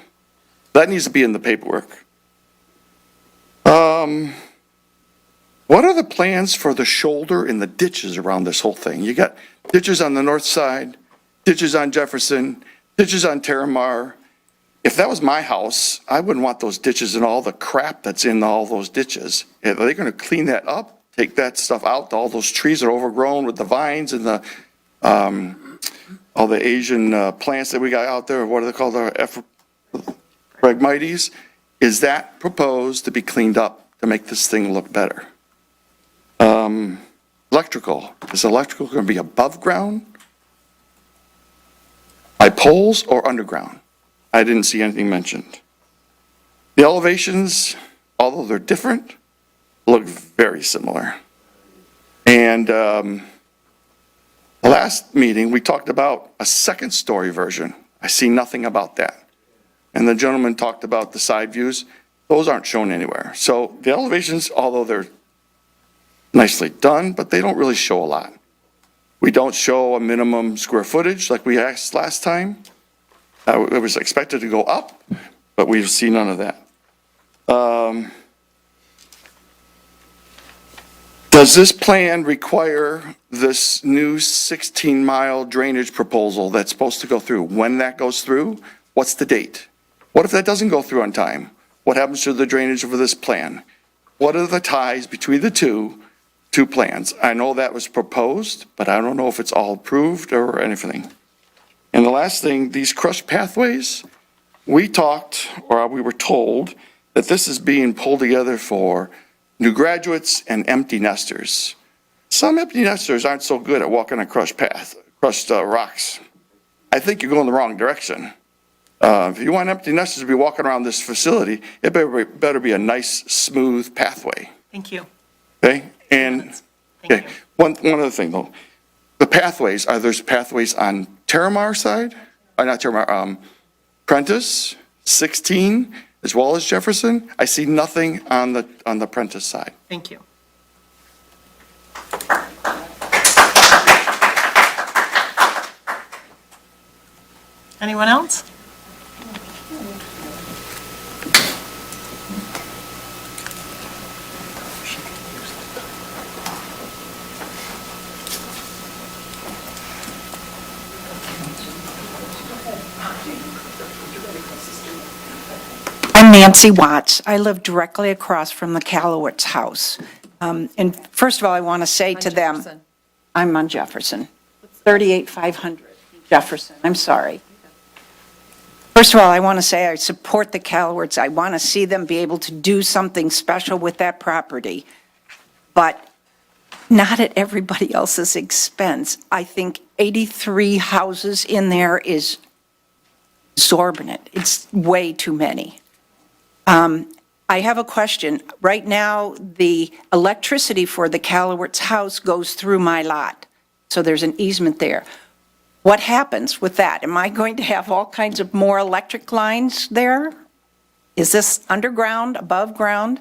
That needs to be in the paperwork. What are the plans for the shoulder and the ditches around this whole thing? You got ditches on the north side, ditches on Jefferson, ditches on Terramar. If that was my house, I wouldn't want those ditches and all the crap that's in all those ditches. Are they going to clean that up? Take that stuff out, all those trees are overgrown with the vines and the, all the Asian plants that we got out there, what are they called, Phragmites? Is that proposed to be cleaned up to make this thing look better? Electrical, is electrical going to be above ground? By poles or underground? I didn't see anything mentioned. The elevations, although they're different, look very similar. And the last meeting, we talked about a second story version. I see nothing about that. And the gentleman talked about the side views. Those aren't shown anywhere. So the elevations, although they're nicely done, but they don't really show a lot. We don't show a minimum square footage like we asked last time. It was expected to go up, but we've seen none of that. Does this plan require this new 16-mile drainage proposal that's supposed to go through? When that goes through, what's the date? What if that doesn't go through on time? What happens to the drainage for this plan? What are the ties between the two plans? I know that was proposed, but I don't know if it's all approved or anything. And the last thing, these crushed pathways, we talked, or we were told, that this is being pulled together for new graduates and empty nesters. Some empty nesters aren't so good at walking on crushed rocks. I think you're going the wrong direction. If you want empty nesters to be walking around this facility, it better be a nice, smooth pathway. Thank you. Okay? And Thank you. one other thing though, the pathways, are there pathways on Terramar side? Not Terramar, Prentice, 16, as well as Jefferson? I see nothing on the Prentice side. Thank you. Anyone else? I'm Nancy Watts. I live directly across from the Callowitz house. And first of all, I want to say to them, I'm on Jefferson, 38500 Jefferson, I'm sorry. First of all, I want to say I support the Callowitz. I want to see them be able to do something special with that property, but not at everybody else's expense. I think 83 houses in there is exorbitant. It's way too many. I have a question. Right now, the electricity for the Callowitz house goes through my lot, so there's an easement there. What happens with that? Am I going to have all kinds of more electric lines there? Is this underground, above ground?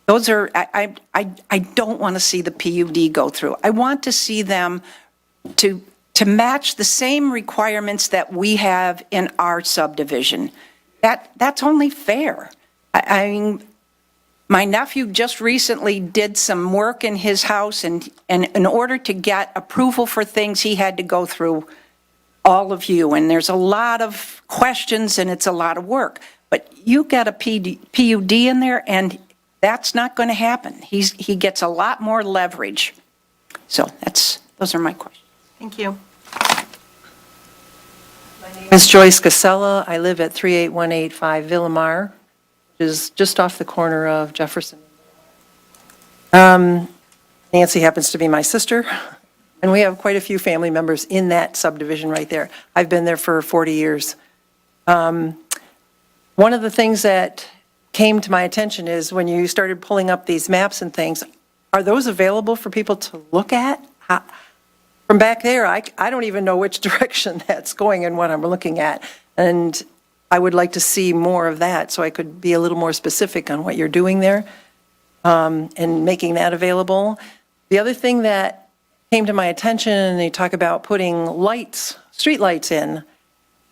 Those are, I don't want to see the PUD go through. I want to see them to match the same requirements that we have in our subdivision. That's only fair. I mean, my nephew just recently did some work in his house, and in order to get approval for things, he had to go through all of you, and there's a lot of questions, and it's a lot of work. But you got a PUD in there, and that's not going to happen. He gets a lot more leverage. So those are my questions. Thank you. Ms. Joyce Casella, I live at 38185 Villamar, which is just off the corner of Jefferson. Nancy happens to be my sister, and we have quite a few family members in that subdivision right there. I've been there for 40 years. One of the things that came to my attention is when you started pulling up these maps and things, are those available for people to look at? From back there, I don't even know which direction that's going and what I'm looking at. And I would like to see more of that so I could be a little more specific on what you're doing there and making that available. The other thing that came to my attention, and they talk about putting lights, street lights in.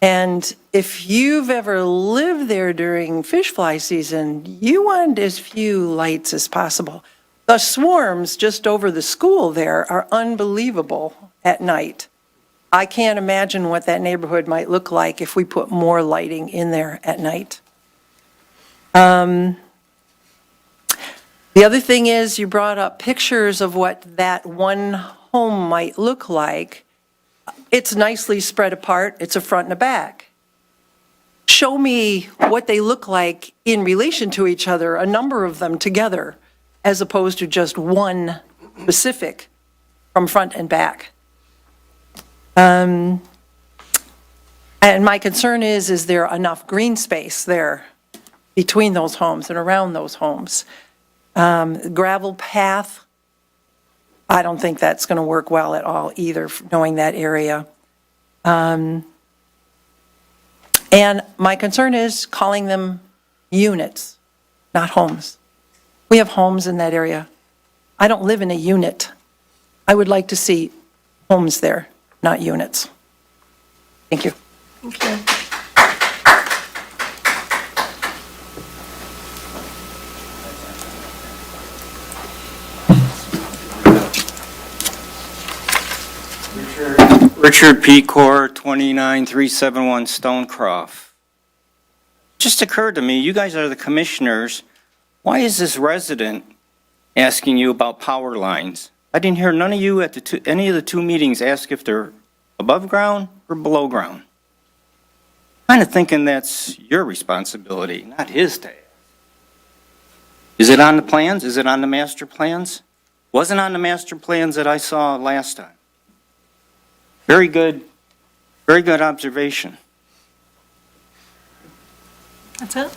And if you've ever lived there during fish fly season, you want as few lights as possible. The swarms just over the school there are unbelievable at night. I can't imagine what that neighborhood might look like if we put more lighting in there at night. The other thing is you brought up pictures of what that one home might look like. It's nicely spread apart. It's a front and a back. Show me what they look like in relation to each other, a number of them together, as opposed to just one specific from front and back. And my concern is there enough green space there between those homes and around those homes? Gravel path, I don't think that's going to work well at all either, knowing that area. And my concern is calling them units, not homes. We have homes in that area. I don't live in a unit. I would like to see homes there, not units. Thank you. Thank you. Richard P. Core, 29371 Stonecroft. Just occurred to me, you guys are the commissioners. Why is this resident asking you about power lines? I didn't hear none of you at any of the two meetings ask if they're above ground or below ground. Kind of thinking that's your responsibility, not his task. Is it on the plans? Is it on the master plans? Wasn't on the master plans that I saw last time. Very good observation. That's it?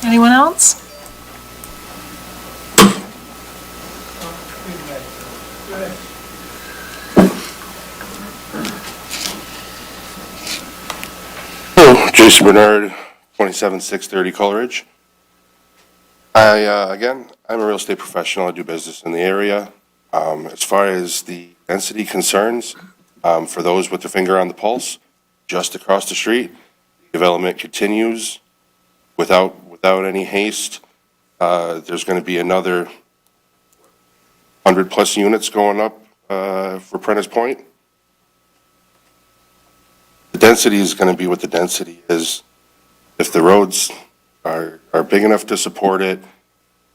Anyone else? Hello, Jason Bernard, 27630 Coleridge. I'm a real estate professional. I do business in the area. As far as the density concerns, for those with their finger on the pulse, just across the street, development continues without any haste. There's going to be another 100+ units going up for Prentice Point. The density is going to be what the density is. If the roads are big enough to support it,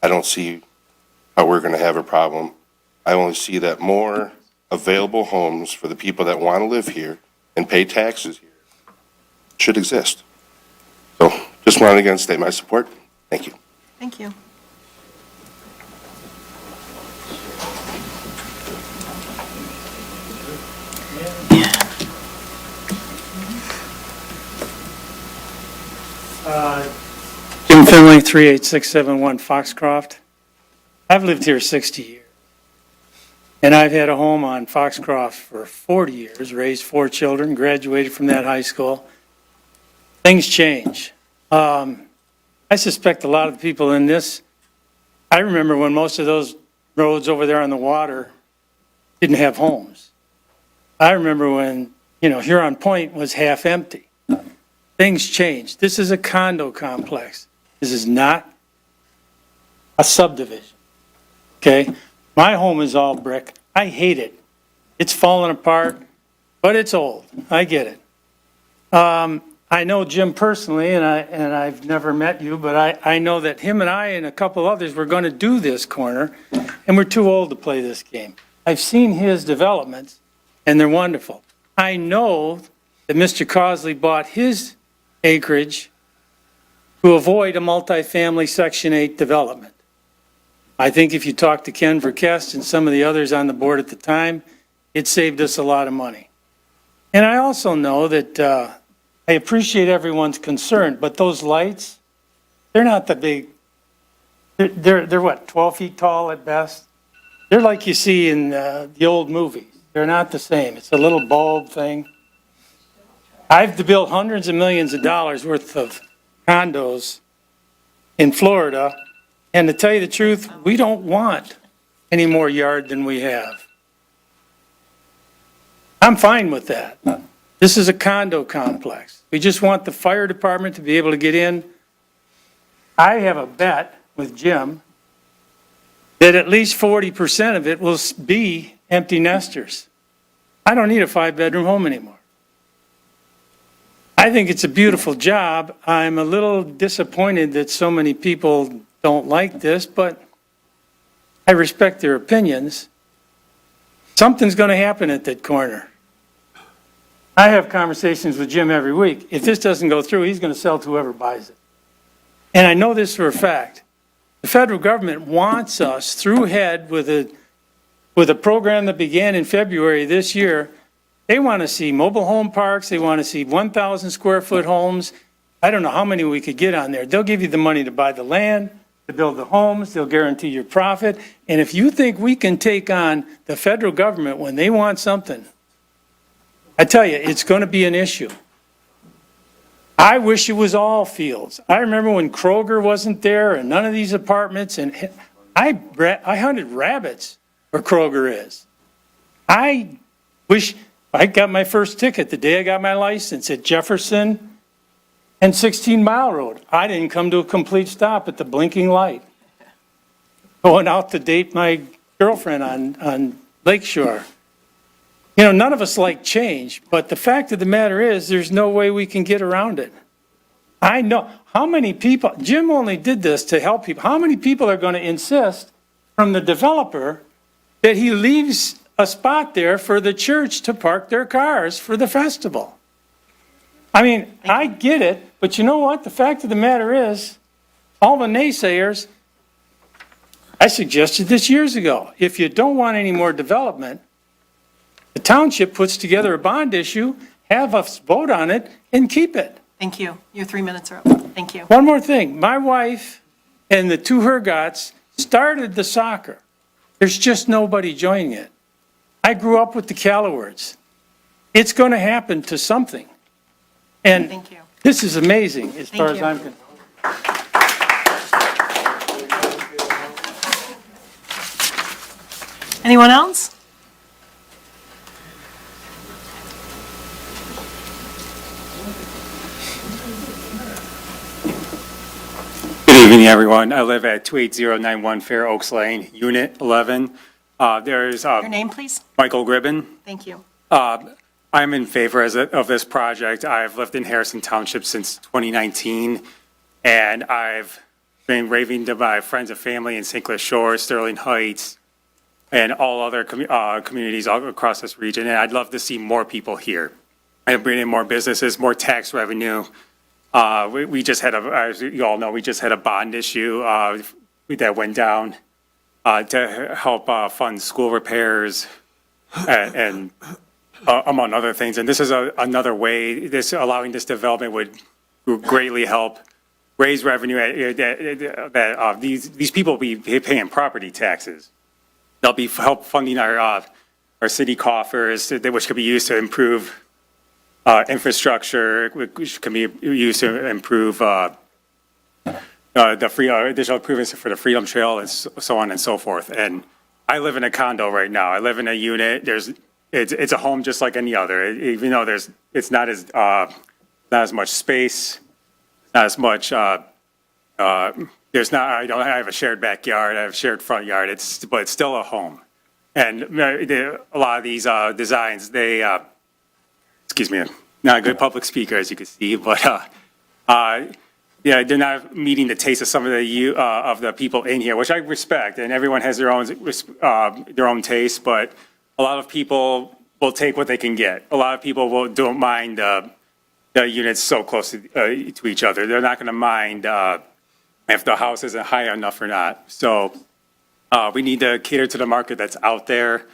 I don't see how we're going to have a problem. I only see that more available homes for the people that want to live here and pay taxes here should exist. So just wanted to again state my support. Thank you. Thank you. Jim Finley, 38671 Foxcroft. I've lived here 60 years. And I've had a home on Foxcroft for 40 years, raised 4 children, graduated from that high school. Things change. I suspect a lot of the people in this, I remember when most of those roads over there on the water didn't have homes. I remember when, Huron Point was half empty. Things changed. This is a condo complex. This is not a subdivision, okay? My home is all brick. I hate it. It's falling apart, but it's old. I get it. I know Jim personally, and I've never met you, but I know that him and I and a couple others were going to do this corner, and we're too old to play this game. I've seen his developments, and they're wonderful. I know that Mr. Cosley bought his acreage to avoid a multifamily Section 8 development. I think if you talk to Ken Verkest and some of the others on the board at the time, it saved us a lot of money. And I also know that I appreciate everyone's concern, but those lights, they're not that big. They're what, 12 feet tall at best? They're like you see in the old movies. They're not the same. It's a little bulb thing. I've built hundreds of millions of dollars worth of condos in Florida, and to tell you the truth, we don't want any more yard than we have. I'm fine with that. This is a condo complex. We just want the fire department to be able to get in. I have a bet with Jim that at least 40% of it will be empty nesters. I don't need a 5-bedroom home anymore. I think it's a beautiful job. I'm a little disappointed that so many people don't like this, but I respect their opinions. Something's going to happen at that corner. I have conversations with Jim every week. If this doesn't go through, he's going to sell to whoever buys it. And I know this for a fact. The federal government wants us through HED with a program that began in February this year. They want to see mobile home parks. They want to see 1,000 square foot homes. I don't know how many we could get on there. They'll give you the money to buy the land, to build the homes. They'll guarantee your profit. And if you think we can take on the federal government when they want something, I tell you, it's going to be an issue. I wish it was all fields. I remember when Kroger wasn't there and none of these apartments, and I hunted rabbits where Kroger is. I wish I got my first ticket the day I got my license at Jefferson and 16 Mile Road. I didn't come to a complete stop at the blinking light. Going out to date my girlfriend on Lakeshore. None of us like change, but the fact of the matter is there's no way we can get around it. I know how many people, Jim only did this to help people. How many people are going to insist from the developer that he leaves a spot there for the church to park their cars for the festival? I mean, I get it, but you know what? The fact of the matter is, all the naysayers, I suggested this years ago. If you don't want any more development, the township puts together a bond issue, have us vote on it, and keep it. Thank you. Your 3 minutes are up. Thank you. One more thing. My wife and the two Hergots started the soccer. There's just nobody joining it. I grew up with the Callowards. It's going to happen to something. And Thank you. this is amazing as far as you. I'm concerned. Anyone else? Good evening, everyone. I live at 28091 Fair Oaks Lane, Unit 11. There's Your name, please? Michael Gribben. Thank you. I'm in favor of this project. I've lived in Harrison Township since 2019, and I've been raving to my friends and family in St. Clair Shores, Sterling Heights, and all other communities all across this region. And I'd love to see more people here and bring in more businesses, more tax revenue. We just had as you all know, we just had a bond issue that went down to help fund school repairs and among other things. And this is another way, allowing this development would greatly help raise revenue that these people will be paying property taxes. They'll be help funding our city coffers, which could be used to improve infrastructure, which can be used to improve the free, additional improvements for the Freedom Trail and so on and so forth. And I live in a condo right now. I live in a unit. It's a home just like any other, even though it's not as much space, not as much, I have a shared backyard, I have a shared front yard, but it's still a home. And a lot of these designs, excuse me, I'm not a good public speaker, as you can see, but yeah, they're not meeting the taste of some of the people in here, which I respect, and everyone has their own taste, but a lot of people will take what they can get. A lot of people don't mind the units so close to each other. They're not going to mind if the house isn't high enough or not. So we need to cater to the market that's out there.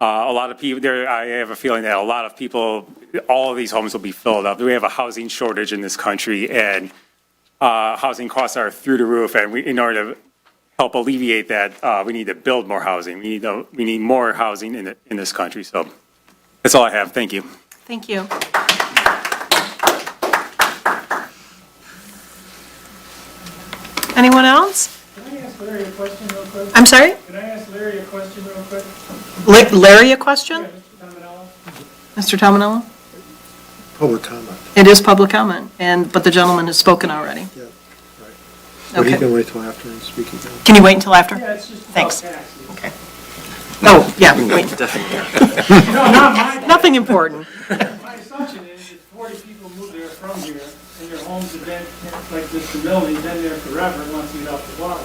A lot of people, I have a feeling that a lot of people, all of these homes will be filled up. We have a housing shortage in this country, and housing costs are through the roof. And in order to help alleviate that, we need to build more housing. We need more housing in this country. So that's all I have. Thank you. Thank you. Anyone else? Can I ask Larry a question real quick? I'm sorry? Can I ask Larry a question real quick? Larry, a question? Yeah, Mr. Tominello? Mr. Tominello? Public comment. It is public comment, but the gentleman has spoken already. Yeah, right. But he Okay. can wait till after and speak again. Can you wait until after? Yeah, it's just about Thanks. taxes. Okay. Oh, yeah, wait. No, not mine. Nothing important. My assumption is that 40 people moved there from here, and their homes have been, like Mr. Milne, been there forever and wants to get off the water.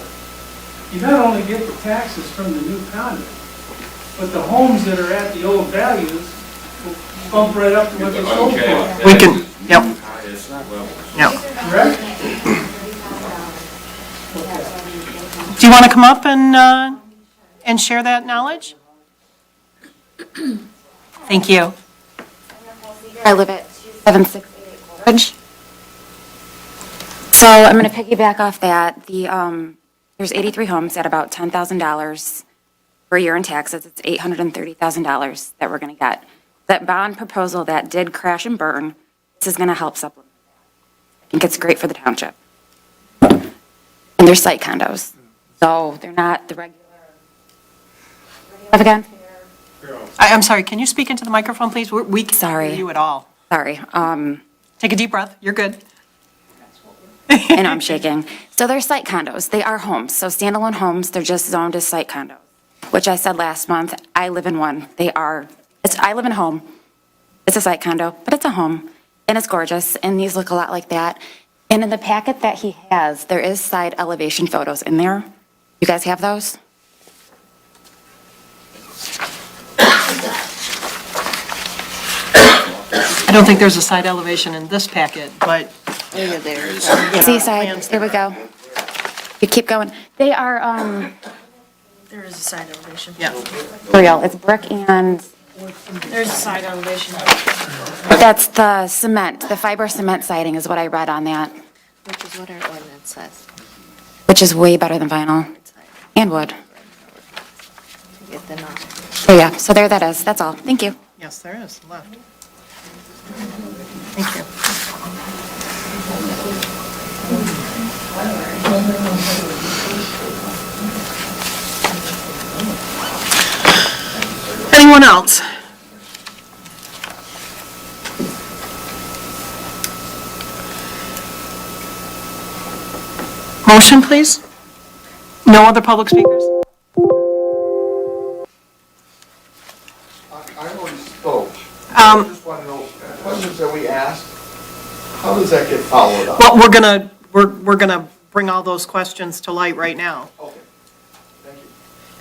You not only get the taxes from the new condo, but the homes that are at the old values will bump right up to what they sold for. We can, yep. Yep. Correct? Do you want to come up and share that knowledge? Thank you. I live at 768 Coolidge. So I'm going to piggyback off that. There's 83 homes at about $10,000 per year in taxes. It's $830,000 that we're going to get. That bond proposal that did crash and burn, this is going to help supplement. I think it's great for the township. And they're site condos. So they're not the regular. Again? I'm sorry, can you speak into the microphone, please? We can't hear you at all. Sorry. Take a deep breath. You're good. I know I'm shaking. So they're site condos. They are homes. So standalone homes, they're just zoned as site condos, which I said last month. I live in one. I live in a home. It's a site condo, but it's a home, and it's gorgeous, and these look a lot like that. And in the packet that he has, there is side elevation photos in there. You guys have those? I don't think there's a side elevation in this packet, but. See side, there we go. You keep going. They are, There is a side elevation. Yeah. real. It's brick and, There's a side elevation. that's the cement, the fiber cement siding is what I read on that, Which is what our ordinance says. which is way better than vinyl and wood. To get the number. So yeah, so there that is. That's all. Thank you. Yes, there is, left. Thank you. Anyone else? Motion, please? No other public speakers? I already spoke. I just want to know, questions that we asked, how does that get followed up? Well, we're gonna bring all those questions to light right now. Okay, thank you.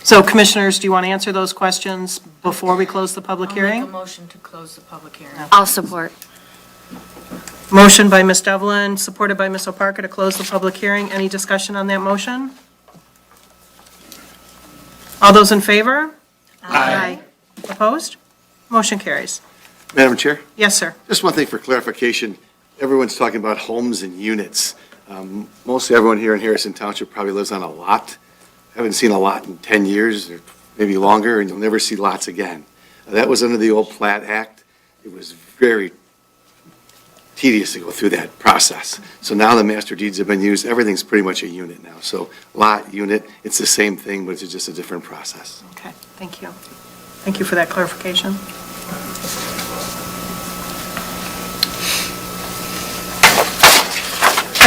So commissioners, do you want to answer those questions before we close the public I'll make a hearing? motion to close the public hearing. I'll support. Motion by Ms. Devlin, supported by Ms. O'Parker to close the public hearing. Any discussion on that motion? All those in favor? Aye. Opposed? Motion carries. Madam Chair, Yes, sir. just one thing for clarification. Everyone's talking about homes and units. Mostly everyone here in Harrison Township probably lives on a lot. Haven't seen a lot in 10 years, or maybe longer, and you'll never see lots again. That was under the old Plat Act. It was very tedious to go through that process. So now the master deeds have been used, everything's pretty much a unit now. So lot, unit, it's the same thing, but it's just a different process. Okay, thank you. Thank you for that clarification.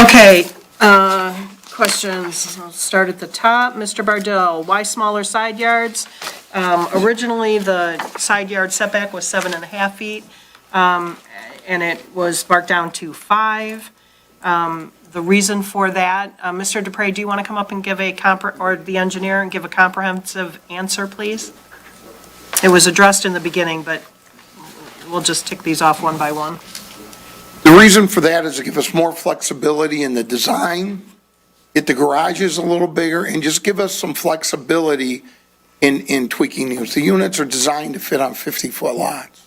Okay, questions. I'll start at the top. Mr. Bardell, why smaller side yards? Originally, the side yard setback was 7.5 feet, and it was marked down to 5. The reason for that, Mr. Dupre, do you want to come up and give or the engineer, and give a comprehensive answer, please? It was addressed in the beginning, but we'll just tick these off one by one. The reason for that is to give us more flexibility in the design, get the garages a little bigger, and just give us some flexibility in tweaking units. The units are designed to fit on 50-foot lots.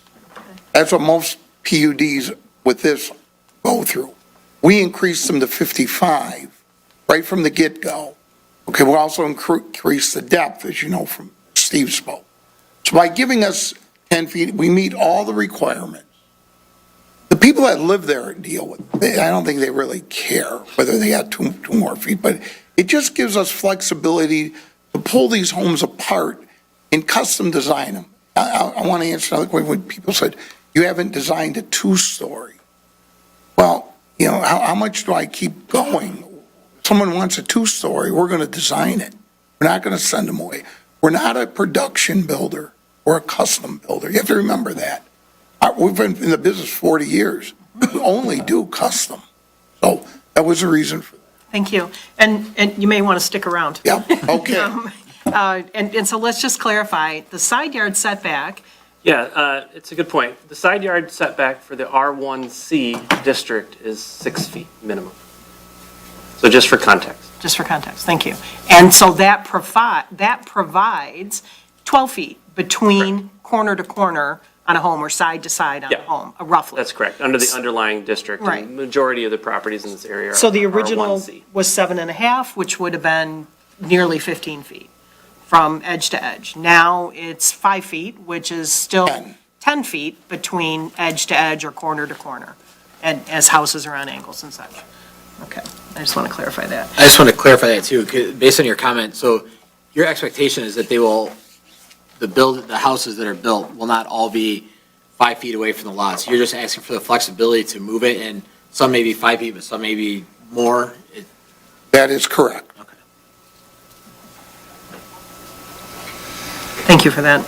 That's what most PUDs with this go through. We increased them to 55 right from the get-go. Okay, we also increased the depth, as you know from Steve spoke. So by giving us 10 feet, we meet all the requirements. The people that live there deal with it. I don't think they really care whether they got two more feet, but it just gives us flexibility to pull these homes apart and custom design them. I want to answer another question when people said, you haven't designed a 2-story. Well, you know, how much do I keep going? If someone wants a 2-story, we're going to design it. We're not going to send them away. We're not a production builder. We're a custom builder. You have to remember that. We've been in the business 40 years. We only do custom. So that was the reason for that. Thank you. And you may want to stick around. Yeah, okay. And so let's just clarify, the side yard setback. Yeah, it's a good point. The side yard setback for the R1C district is 6 feet minimum. So just for context. Just for context, thank you. And so that provides 12 feet between corner to corner on a home or side to side on a home, roughly. That's correct, under the underlying district. Right. And majority of the properties in this area are So the original R1C. was 7.5, which would have been nearly 15 feet from edge to edge. Now it's 5 feet, which is still 10 feet between edge to edge or corner to corner, and as houses are on angles and such. Okay, I just want to clarify that. I just want to clarify that too, 'cause based on your comment, so your expectation is that the houses that are built will not all be 5 feet away from the lots. You're just asking for the flexibility to move it, and some may be 5 feet, but some may be more. That is correct. Okay. Thank you for that.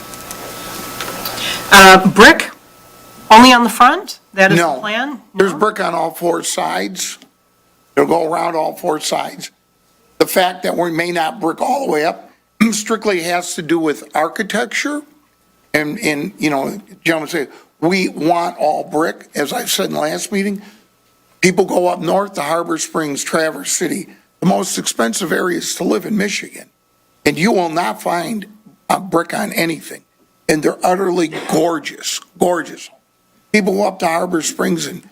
Brick, only on the front? That is the No. plan? There's brick on all 4 sides. It'll go around all 4 sides. The fact that we may not brick all the way up strictly has to do with architecture. And, you know, gentlemen say, we want all brick. As I said in the last meeting, people go up north to Harbor Springs, Traverse City, the most expensive areas to live in Michigan. And you will not find a brick on anything. And they're utterly gorgeous, gorgeous. People go up to Harbor Springs and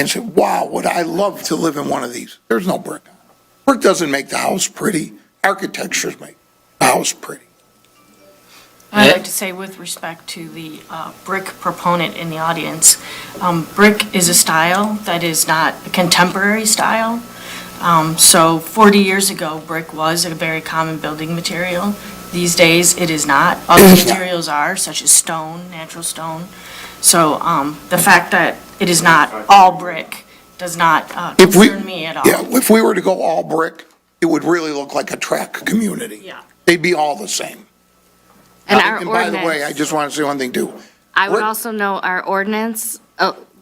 say, wow, would I love to live in one of these? There's no brick on it. Brick doesn't make the house pretty. Architectures make the house pretty. I'd like to say with respect to the brick proponent in the audience, brick is a style that is not a contemporary style. So 40 years ago, brick was a very common building material. These days, it is not. Other materials are, such as stone, natural stone. So the fact that it is not all brick does not concern me at all. Yeah, if we were to go all brick, it would really look like a tract community. Yeah. They'd be all the same. And our And by the way, ordinance- I just want to say one thing too. I would Brick- also note our ordinance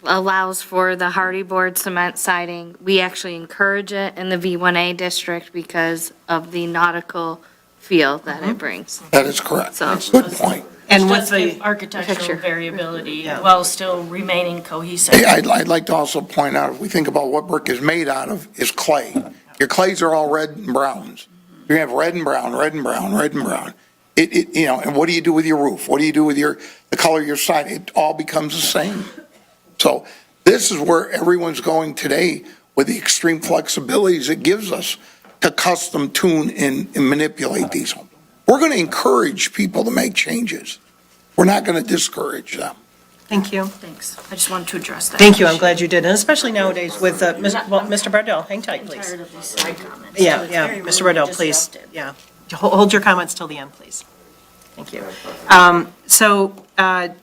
allows for the hardy board cement siding. We actually encourage it in the V1A district because of the nautical feel that it brings. That is correct. So- Good point. And Which with does the give architectural picture. variability Yeah. while still remaining cohesive. Hey, I'd like to also point out, if we think about what brick is made out of, is clay. Your clays are all red and browns. You have red and brown, red and brown, red and brown. You know, and what do you do with your roof? What do you do with the color of your siding? It all becomes the same. So this is where everyone's going today with the extreme flexibilities it gives us to custom tune and manipulate these homes. We're going to encourage people to make changes. We're not going to discourage them. Thank you. Thanks. I just wanted to address that. Thank you, I'm glad you did, and especially nowadays with, Mr. Bardell, hang tight, I'm please. tired of these side comments. Yeah, too. It's yeah, very Mr. rude Bardell, and please, disruptive. yeah. Hold your comments till the end, please. Thank you.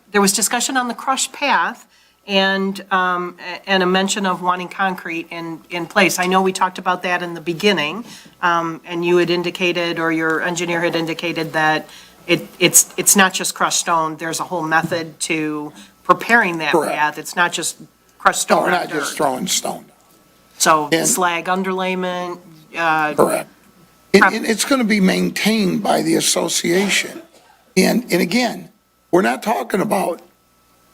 There was discussion on the crushed path and a mention of wanting concrete in place. I know we talked about that in the beginning, and you had indicated, or your engineer had indicated that it's not just crushed stone, there's a whole method to preparing that Correct. path. It's not just crushed No, stone we're on not just dirt. throwing stone. So And- slag underlayment, Correct. And it's going to be maintained by the association. And again, we're not talking about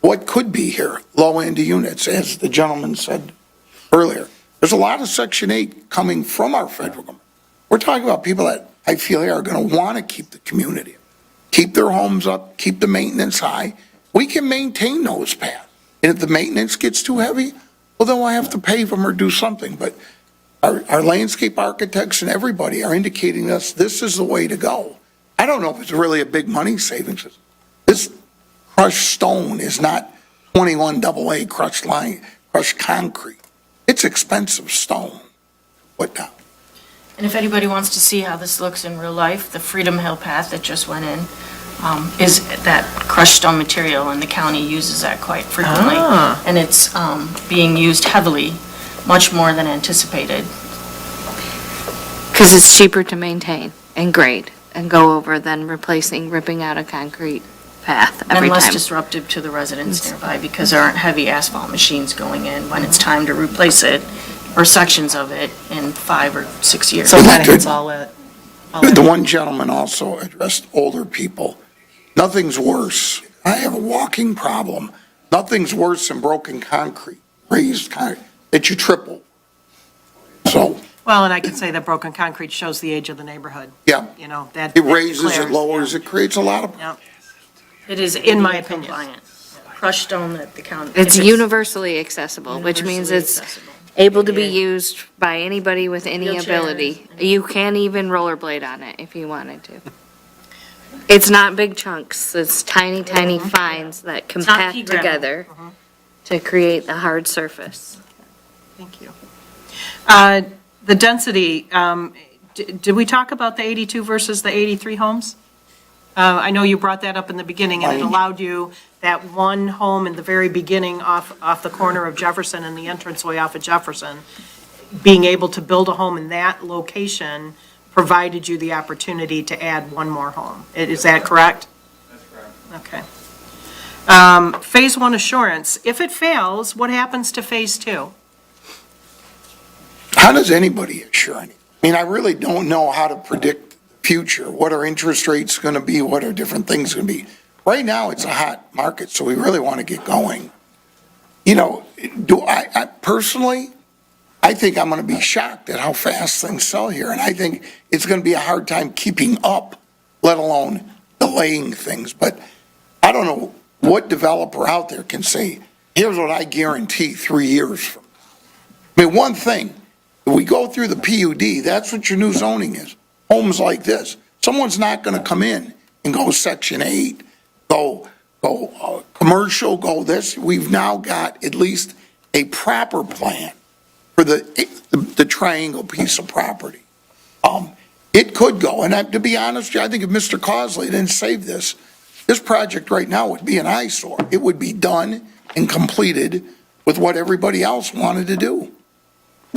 what could be here, low-end units, as the gentleman said earlier. There's a lot of Section 8 coming from our federal government. We're talking about people that I feel are going to want to keep the community, keep their homes up, keep the maintenance high. We can maintain those paths. And if the maintenance gets too heavy, well, then we'll have to pave them or do something. But our landscape architects and everybody are indicating us this is the way to go. I don't know if it's really a big money savings. This crushed stone is not 21 AA crushed concrete. It's expensive stone. Put down. And if anybody wants to see how this looks in real life, the Freedom Hill path that just went in is that crushed stone material, and the county uses that quite frequently. And it's being used heavily, much more than anticipated. Because it's cheaper to maintain and grade and go over than ripping out a concrete path every And less time. disruptive to the residents nearby because there aren't heavy asphalt machines going in when it's time to replace it or sections of it in 5 or 6 years. so it kind of hits all at. The one gentleman also addressed older people. Nothing's worse. I have a walking problem. Nothing's worse than broken concrete, raised concrete, that you triple. So, Well, and I can say that broken concrete shows the age of the neighborhood. yeah, You know, that. it raises, it declares, lowers, it creates a lot of, Yeah. It is In my ADA opinion. compliant. Crushed stone that the county. It's if universally accessible, which means universally it's accessible. able to be used by anybody with any Wheelchairs. ability. You can even rollerblade on it if you wanted to. It's not big chunks, it's tiny, tiny fines that not pea compact gravel. together to create the hard surface. Thank you. The density, did we talk about the 82 versus the 83 homes? I know you brought that up in the beginning, and it allowed you that one home in the very beginning off the corner of Jefferson and the entranceway off of Jefferson, being able to build a home in that location provided you the opportunity to add one more home. Is that correct? That's correct. Okay. Phase 1 assurance, if it fails, what happens to Phase 2? how does anybody assure anything? I mean, I really don't know how to predict the future, what our interest rate's going to be, what our different things going to be. Right now, it's a hot market, so we really want to get going. You know, I personally, I think I'm going to be shocked at how fast things sell here, and I think it's going to be a hard time keeping up, let alone delaying things. But I don't know what developer out there can say, here's what I guarantee 3 years from now. I mean, one thing, if we go through the PUD, that's what your new zoning is, homes like this. Someone's not going to come in and go Section 8, go commercial, go this. We've now got at least a proper plan for the triangle piece of property. It could go, and to be honest with you, I think if Mr. Causey didn't save this project right now would be an eyesore. It would be done and completed with what everybody else wanted to do.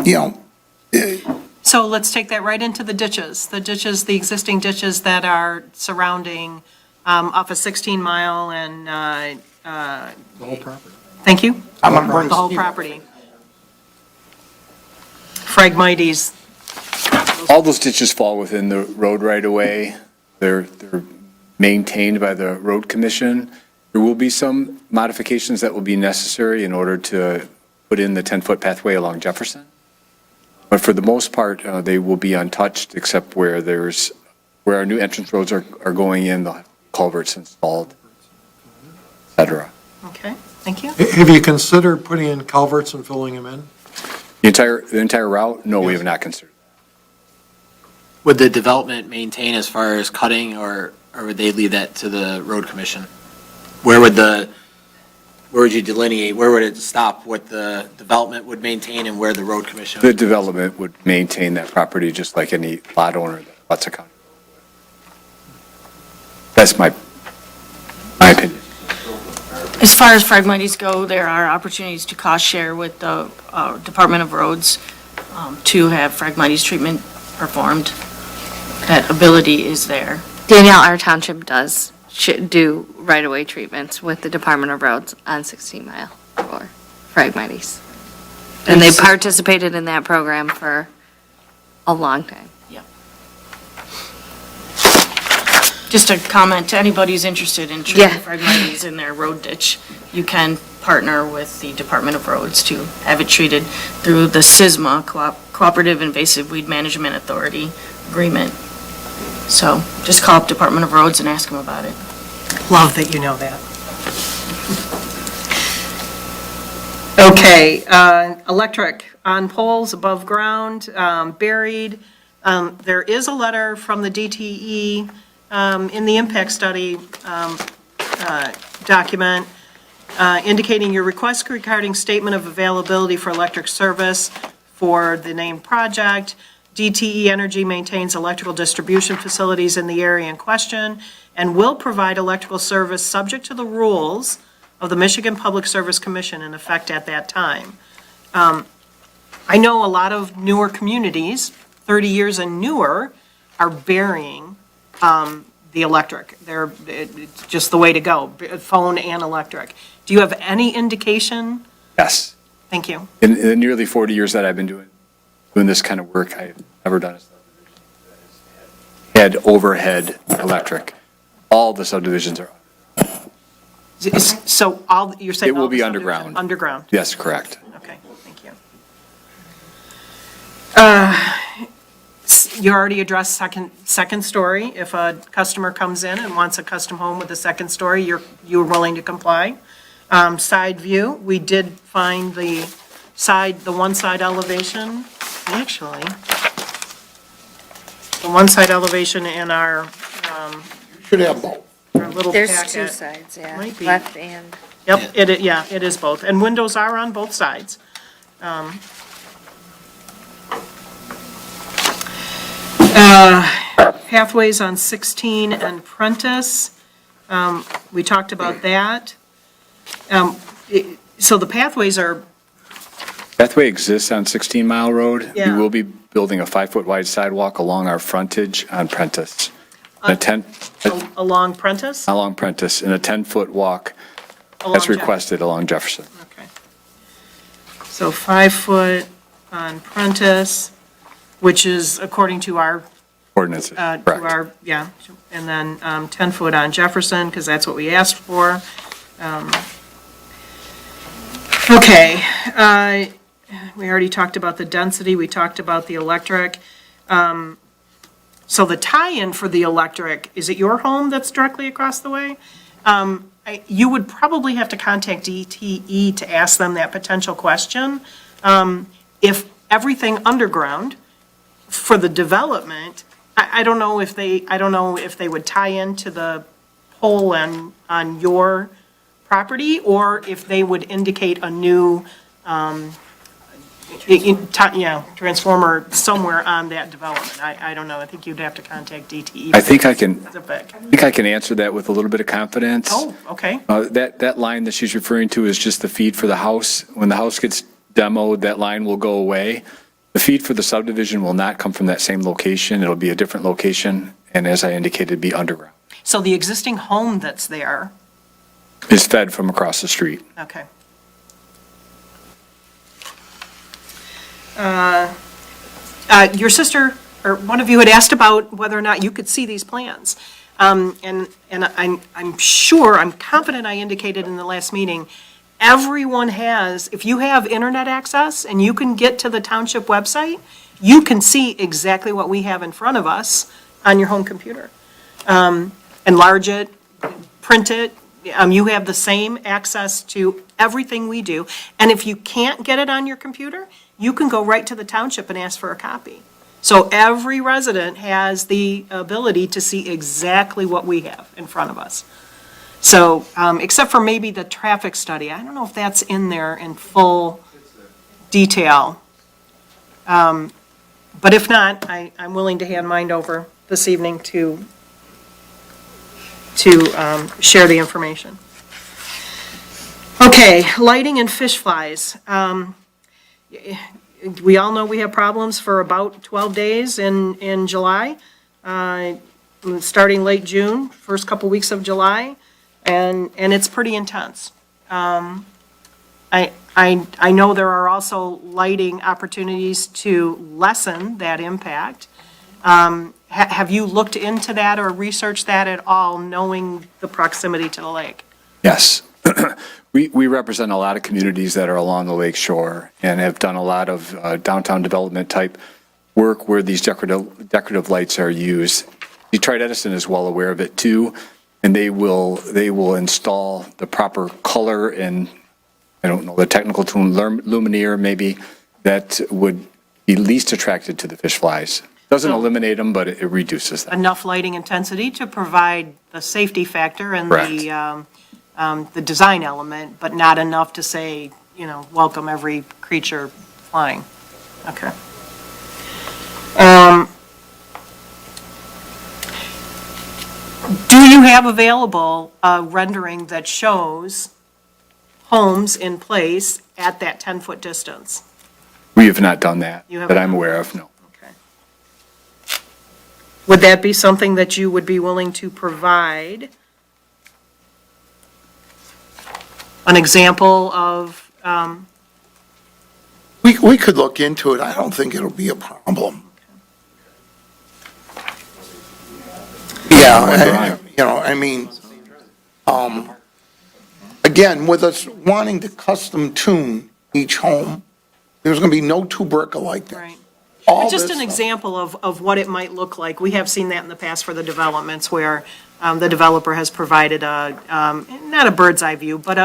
You know, So let's take that right into the ditches, the existing ditches that are surrounding off of 16 Mile and, the whole property. thank you, I'm going to bring the whole property. Phragmites, All those ditches fall within the road right-of-way. They're maintained by the road commission. There will be some modifications that will be necessary in order to put in the 10-foot pathway along Jefferson. But for the most part, they will be untouched except where our new entrance roads are going in, the culverts installed, et cetera. okay, thank you. Have you considered putting in culverts and filling them in? The entire route? No, we have not considered. Would the development maintain as far as cutting, or would they leave that to the road commission? Where would where would you delineate, where would it stop, what the development would maintain and where the road commission? The development would maintain that property just like any lot owner that What's county. That's my opinion. As far as Phragmites go, there are opportunities to cost share with the Department of Roads to have Phragmites treatment performed. That ability is there. Danielle, our township does do right-of-way treatments with the Department of Roads on 16 Mile for Phragmites. And they participated in that program for a long time. Just a comment to anybody who's interested in treating Phragmites in their road ditch, you can partner with the Department of Roads to have it treated through the CISMA, Cooperative Invasive Weed Management Authority Agreement. So just call up Department of Roads and ask them about it. Love that you know that. Okay, electric on poles above ground, buried. There is a letter from the DTE in the impact study document indicating your request regarding statement of availability for electric service for the named project. DTE Energy maintains electrical distribution facilities in the area in question and will provide electrical service subject to the rules of the Michigan Public Service Commission in effect at that time. I know a lot of newer communities, 30 years and newer, are burying the electric. It's just the way to go, phone and electric. Do you have any indication? Yes. Thank you. In the nearly 40 years that I've been doing this kind of work, I've never done a subdivision that has had overhead electric. All the subdivisions are. So you're saying It will all the be subdivisions- underground. Underground. Yes, correct. Okay, thank you. You already addressed second story. If a customer comes in and wants a custom home with a second story, you're willing to comply. Side view, we did find the one side elevation, actually, the one side elevation in our, Should have both. our little packet. There's two sides, yeah, Might be. left and. Yep, it is both. And windows are on both sides. Pathways on 16 and Prentice, we talked about that. So the pathways are, Pathway exists on 16 Mile Road. Yeah. We will be building a 5-foot wide sidewalk along our frontage on Prentice. along Prentice? Along Prentice, and a 10-foot walk Along that's Jeff- requested along Jefferson. Okay. So 5 foot on Prentice, which is according to our Ordinances, to correct. our, yeah, and then 10 foot on Jefferson, because that's what we asked for. Okay, we already talked about the density, we talked about the electric. So the tie-in for the electric, is it your home that's directly across the way? You would probably have to contact DTE to ask them that potential question. If everything underground for the development, I don't know if they would tie into the pole on your property, or if they would indicate a new, transformer somewhere on that development. I don't know. I think you'd have to contact DTE. I think I can Specific. answer that with a little bit of confidence. Oh, okay. That line that she's referring to is just the feed for the house. When the house gets demoed, that line will go away. The feed for the subdivision will not come from that same location. It'll be a different location, and as I indicated, be underground. So the existing home that's there, Is fed from across the street. okay. Your sister, or one of you had asked about whether or not you could see these plans. And I'm sure, I'm confident I indicated in the last meeting, everyone has, if you have internet access and you can get to the township website, you can see exactly what we have in front of us on your home computer. Enlarge it, print it, you have the same access to everything we do. And if you can't get it on your computer, you can go right to the township and ask for a copy. So every resident has the ability to see exactly what we have in front of us. So, except for maybe the traffic study, I don't know if that's in there in full detail. But if not, I'm willing to hand mine over this evening to share the information. Okay, lighting and fish flies. We all know we have problems for about 12 days in July, starting late June, first couple weeks of July, and it's pretty intense. I know there are also lighting opportunities to lessen that impact. Have you looked into that or researched that at all, knowing the proximity to the lake? Yes. We represent a lot of communities that are along the lake shore and have done a lot of downtown development type work where these decorative lights are used. Detroit Edison is well aware of it too, and they will install the proper color and, I don't know the technical term, luminaire maybe, that would be least attracted to the fish flies. Doesn't eliminate them, but it reduces them. Enough lighting intensity to provide the safety factor and the design element, but not enough to say, welcome every creature flying. Okay. Do you have available a rendering that shows homes in place at that 10-foot distance? We have not done that, You have that I'm not? aware of, no. Okay. Would that be something that you would be willing to provide? An example of, We could look into it. I don't think it'll be a problem. Yeah, again, with us wanting to custom tune each home, there's going to be no two brick alike there. right. All Just this an stuff. example of what it might look like. We have seen that in the past for the developments where the developer has provided not a bird's eye view, but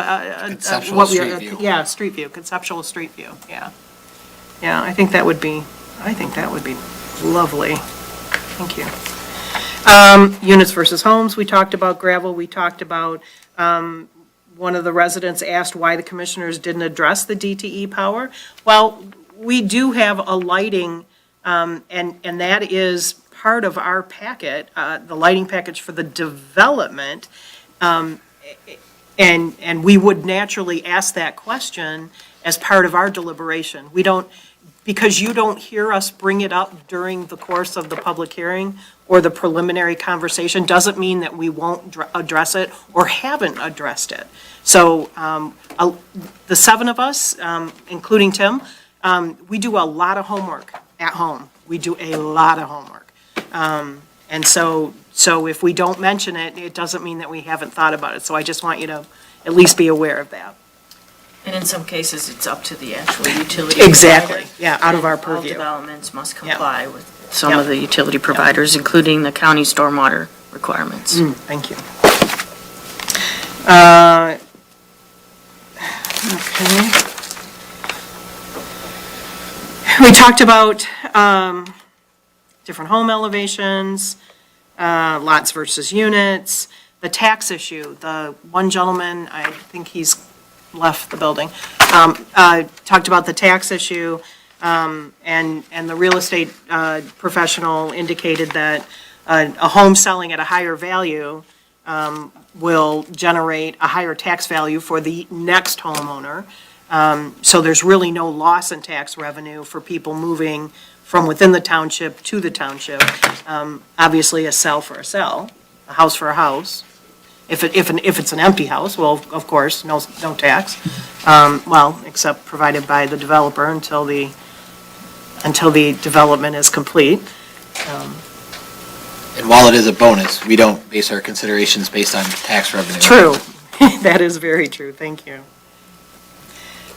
Conceptual street view. Yeah, street view, conceptual street view, yeah. Yeah, I think that would be lovely. Thank you. Units versus homes, we talked about gravel, we talked about, one of the residents asked why the commissioners didn't address the DTE power. Well, we do have a lighting, and that is part of our packet, the lighting package for the development. And we would naturally ask that question as part of our deliberation. We don't, because you don't hear us bring it up during the course of the public hearing or the preliminary conversation, doesn't mean that we won't address it or haven't addressed it. So the seven of us, including Tim, we do a lot of homework at home. We do a lot of homework. And so if we don't mention it, it doesn't mean that we haven't thought about it. So I just want you to at least be aware of that. And in some cases, it's up to the actual utility. Exactly, provider. yeah, out of our All purview. developments must Yeah. comply with some of the utility providers, including the county stormwater requirements. Thank you. Okay. We talked about different home elevations, lots versus units, the tax issue. The one gentleman, I think he's left the building, talked about the tax issue, and the real estate professional indicated that a home selling at a higher value will generate a higher tax value for the next homeowner. So there's really no loss in tax revenue for people moving from within the township to the township. Obviously, a sell for a sell, a house for a house. If it's an empty house, well, of course, no tax. Well, except provided by the developer until the development is complete. And while it is a bonus, we don't base our considerations based on tax revenue. True. That is very true. Thank you.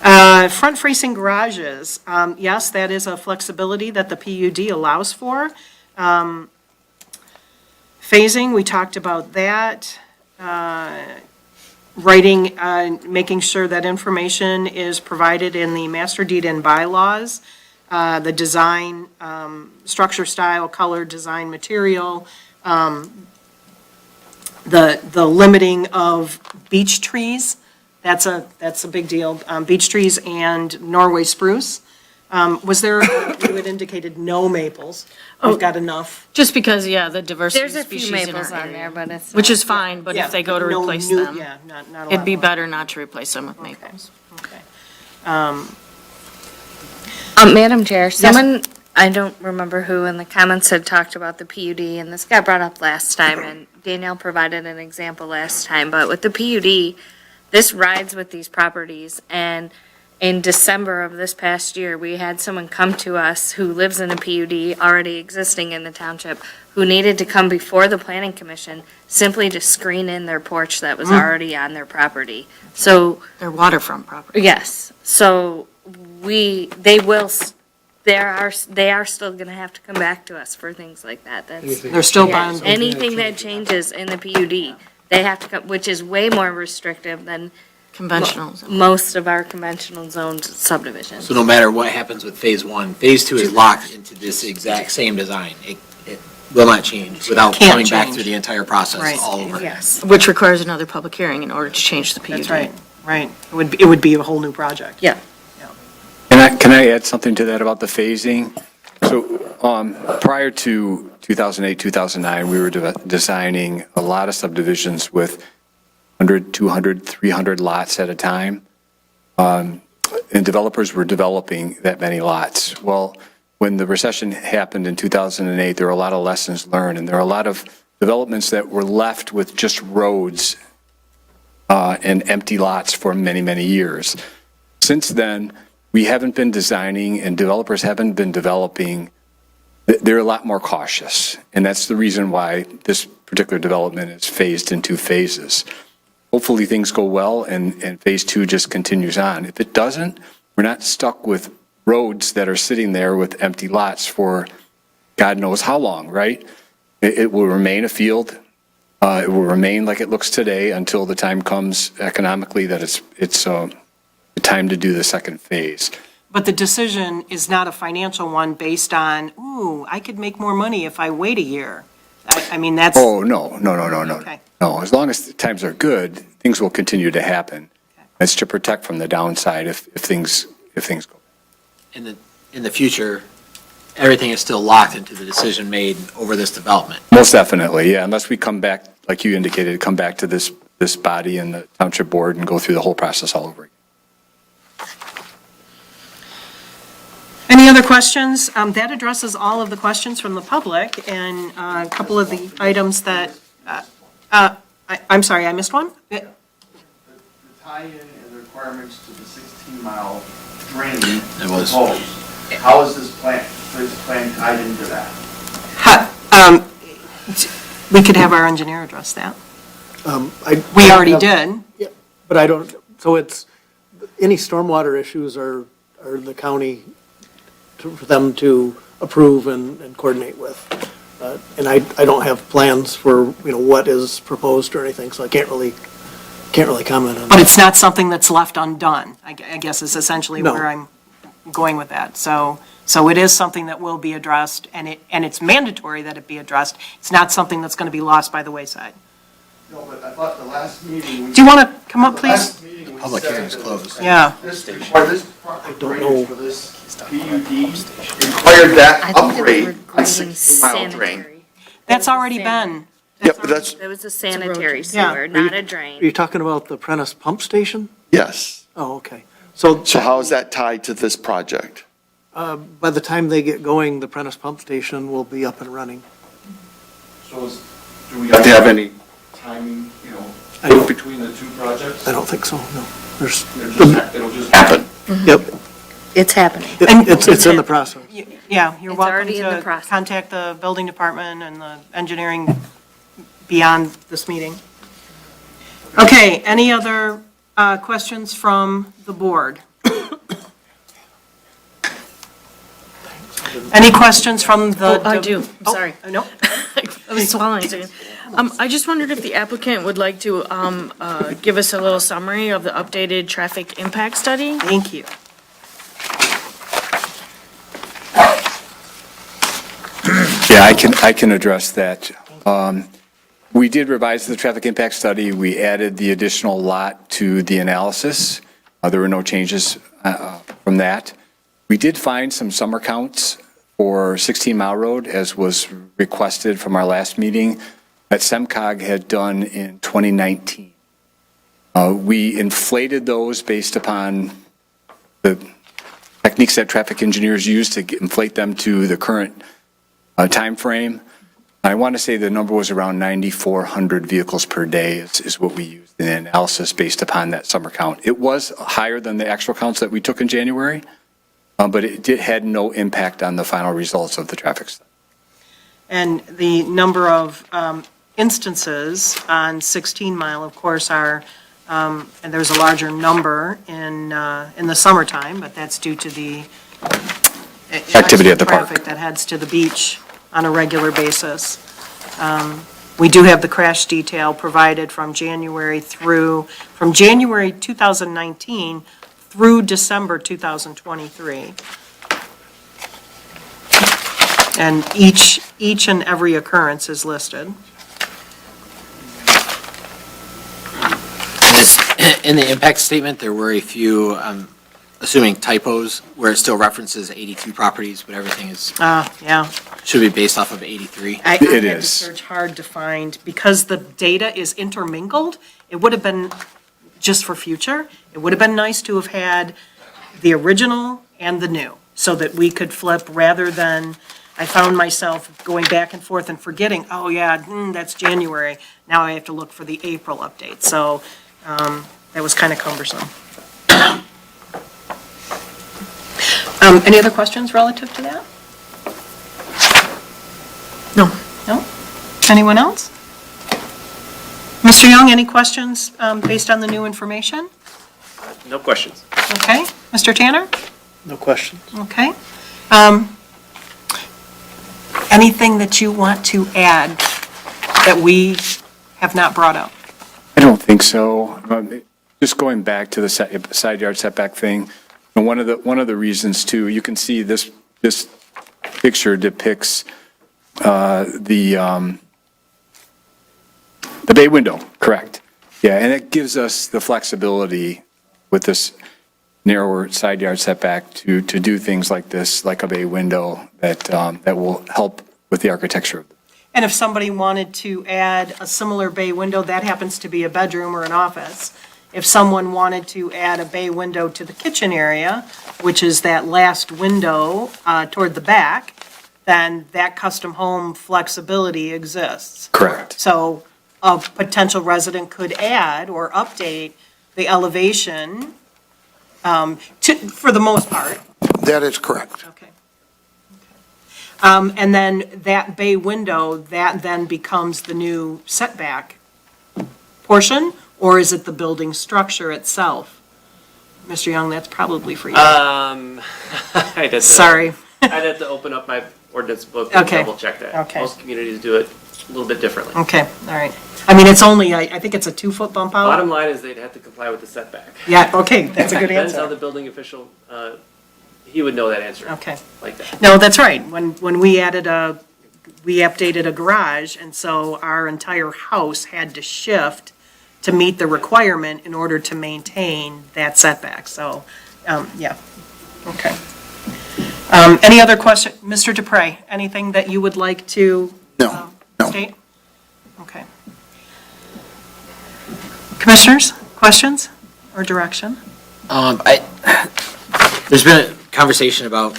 Front-facing garages, yes, that is a flexibility that the PUD allows for. Phasing, we talked about that. Writing, making sure that information is provided in the master deed and bylaws, the design, structure, style, color, design, material, the limiting of beech trees, that's a big deal. Beech trees and Norway spruce. Was there, you had indicated no maples. We've got enough. Just because, yeah, the diversity of There's a few species in our maples on there, area. but it's. Which not- is fine, but Yeah, if they go to no replace new- them, Yeah, not a lot it'd be more. better not to replace them with maples. Okay. Madam Chair, someone, I don't remember who in the comments had talked about the PUD, and this got brought up last time, and Danielle provided an example last time, but with the PUD, this rides with these properties, and in December of this past year, we had someone come to us who lives in a PUD already existing in the township, who needed to come before the planning commission simply to screen in their porch that was already on their property. So, They're waterfront property. yes, so they are still gonna have to come back to us for things like that. That's. They're still Yeah, bound. anything that changes in the PUD, they have to come, which is way more restrictive than Conventional. most of our conventional zoned subdivisions. So no matter what happens with Phase 1, Phase 2 is locked into this exact same design. It will not change without Can't coming back change. through the entire process Right. all over. Yes. Which requires another public hearing in order to change the PUD. That's right, right. It would be a whole new project. Yeah. Can I add something to that about the phasing? So prior to 2008, 2009, we were designing a lot of subdivisions with 100, 200, 300 lots at a time. And developers were developing that many lots. Well, when the recession happened in 2008, there were a lot of lessons learned, and there are a lot of developments that were left with just roads and empty lots for many, many years. Since then, we haven't been designing, and developers haven't been developing. They're a lot more cautious, and that's the reason why this particular development is phased in 2 phases. Hopefully, things go well, and Phase 2 just continues on. If it doesn't, we're not stuck with roads that are sitting there with empty lots for God knows how long, right? It will remain a field. It will remain like it looks today until the time comes economically that it's time to do the second phase. But the decision is not a financial one based on, ooh, I could make more money if I wait a year. I mean, that's. Oh, no. Okay. No, as long as the times are good, things will continue to happen. It's to protect from the downside if things go. In the future, everything is still locked into the decision made over this development. Most definitely, yeah, unless we come back, like you indicated, come back to this body and the township board and go through the whole process all over again. Any other questions? That addresses all of the questions from the public, and a couple of the items that, I'm sorry, I missed one? The tie-in and the requirements to the 16-mile drain It was. proposed, how is this plan tied into that? We could have our engineer address that. We already did. But I don't, so it's, any stormwater issues are the county, for them to approve and coordinate with. And I don't have plans for, what is proposed or anything, so I can't really comment on that. But it's not something that's left undone, I guess is essentially No. where I'm going with that. So it is something that will be addressed, and it's mandatory that it be addressed. It's not something that's going to be lost by the wayside. No, but I thought the last meeting. Do you want to come up, please? Public hearing's closed. Yeah. This proper drainage for this PUD required that I think it upgrade, was a regrading 16-mile drain. sanitary. That's already been. Yep, but that's, It was a sanitary Yeah. sewer, not a drain. Are you talking about the Prentice Pump Station? yes. Oh, okay. So So how is that tied to this project? by the time they get going, the Prentice Pump Station will be up and running. So do we have to have any timing, I don't- between the 2 projects? I don't think so, no. There's, It'll just happen. yep, It's happening. it's in the process. Yeah, you're It's welcome already in the to process. contact the building department and the engineering beyond this meeting. Okay, any other questions from the board? Any questions from the? Oh, I do. I'm sorry. No? I was swallowing a second. I just wondered if the applicant would like to give us a little summary of the updated traffic impact study? Thank you. Yeah, I can address that. We did revise the traffic impact study. We added the additional lot to the analysis. There were no changes from that. We did find some summer counts for 16 Mile Road, as was requested from our last meeting, that SEMCOG had done in 2019. We inflated those based upon the techniques that traffic engineers use to inflate them to the current time frame. I want to say the number was around 9,400 vehicles per day is what we used in the analysis based upon that summer count. It was higher than the actual counts that we took in January, but it had no impact on the final results of the traffic study. And the number of instances on 16 Mile, of course, are, and there's a larger number in the summertime, but that's due to the Activity at the park. traffic that heads to the beach on a regular basis. We do have the crash detail provided from January 2019 through December 2023. And each and every occurrence is listed. In the impact statement, there were a few, assuming typos, where it still references 82 properties, but everything is, Yeah. should be based off of 83. I had to search hard to find, because the data is intermingled, it would have been, just for future, it would have been nice to have had the original and the new, so that we could flip rather than, I found myself going back and forth and forgetting, oh yeah, that's January. Now I have to look for the April update. So that was kind of cumbersome. Any other questions relative to that? No. No? Anyone else? Mr. Young, any questions based on the new information? No questions. Okay. Mr. Tanner? No questions. Okay. Anything that you want to add that we have not brought up? I don't think so. Just going back to the side yard setback thing, and one of the reasons too, you can see this picture depicts the bay window, correct? Yeah, and it gives us the flexibility with this narrower side yard setback to do things like this, like a bay window, that will help with the architecture. And if somebody wanted to add a similar bay window, that happens to be a bedroom or an office. If someone wanted to add a bay window to the kitchen area, which is that last window toward the back, then that custom home flexibility exists. Correct. So a potential resident could add or update the elevation for the most part. That is correct. Okay. And then that bay window, that then becomes the new setback portion, or is it the building structure itself? Mr. Young, that's probably for you. Sorry. I'd have to open up my ordinance book and Okay. double check that. Okay. Most communities do it a little bit differently. Okay, all right. I mean, it's only, I think it's a 2-foot bump out. Bottom line is they'd have to comply with the setback. Yeah, okay, that's a good Depends how answer. the building official, he would know that answer. Okay. Like that. No, that's right. When we updated a garage, and so our entire house had to shift to meet the requirement in order to maintain that setback. So, yeah, okay. Any other question? Mr. Dupre, anything that you would like to No. state? Okay. Commissioners, questions or direction? There's been a conversation about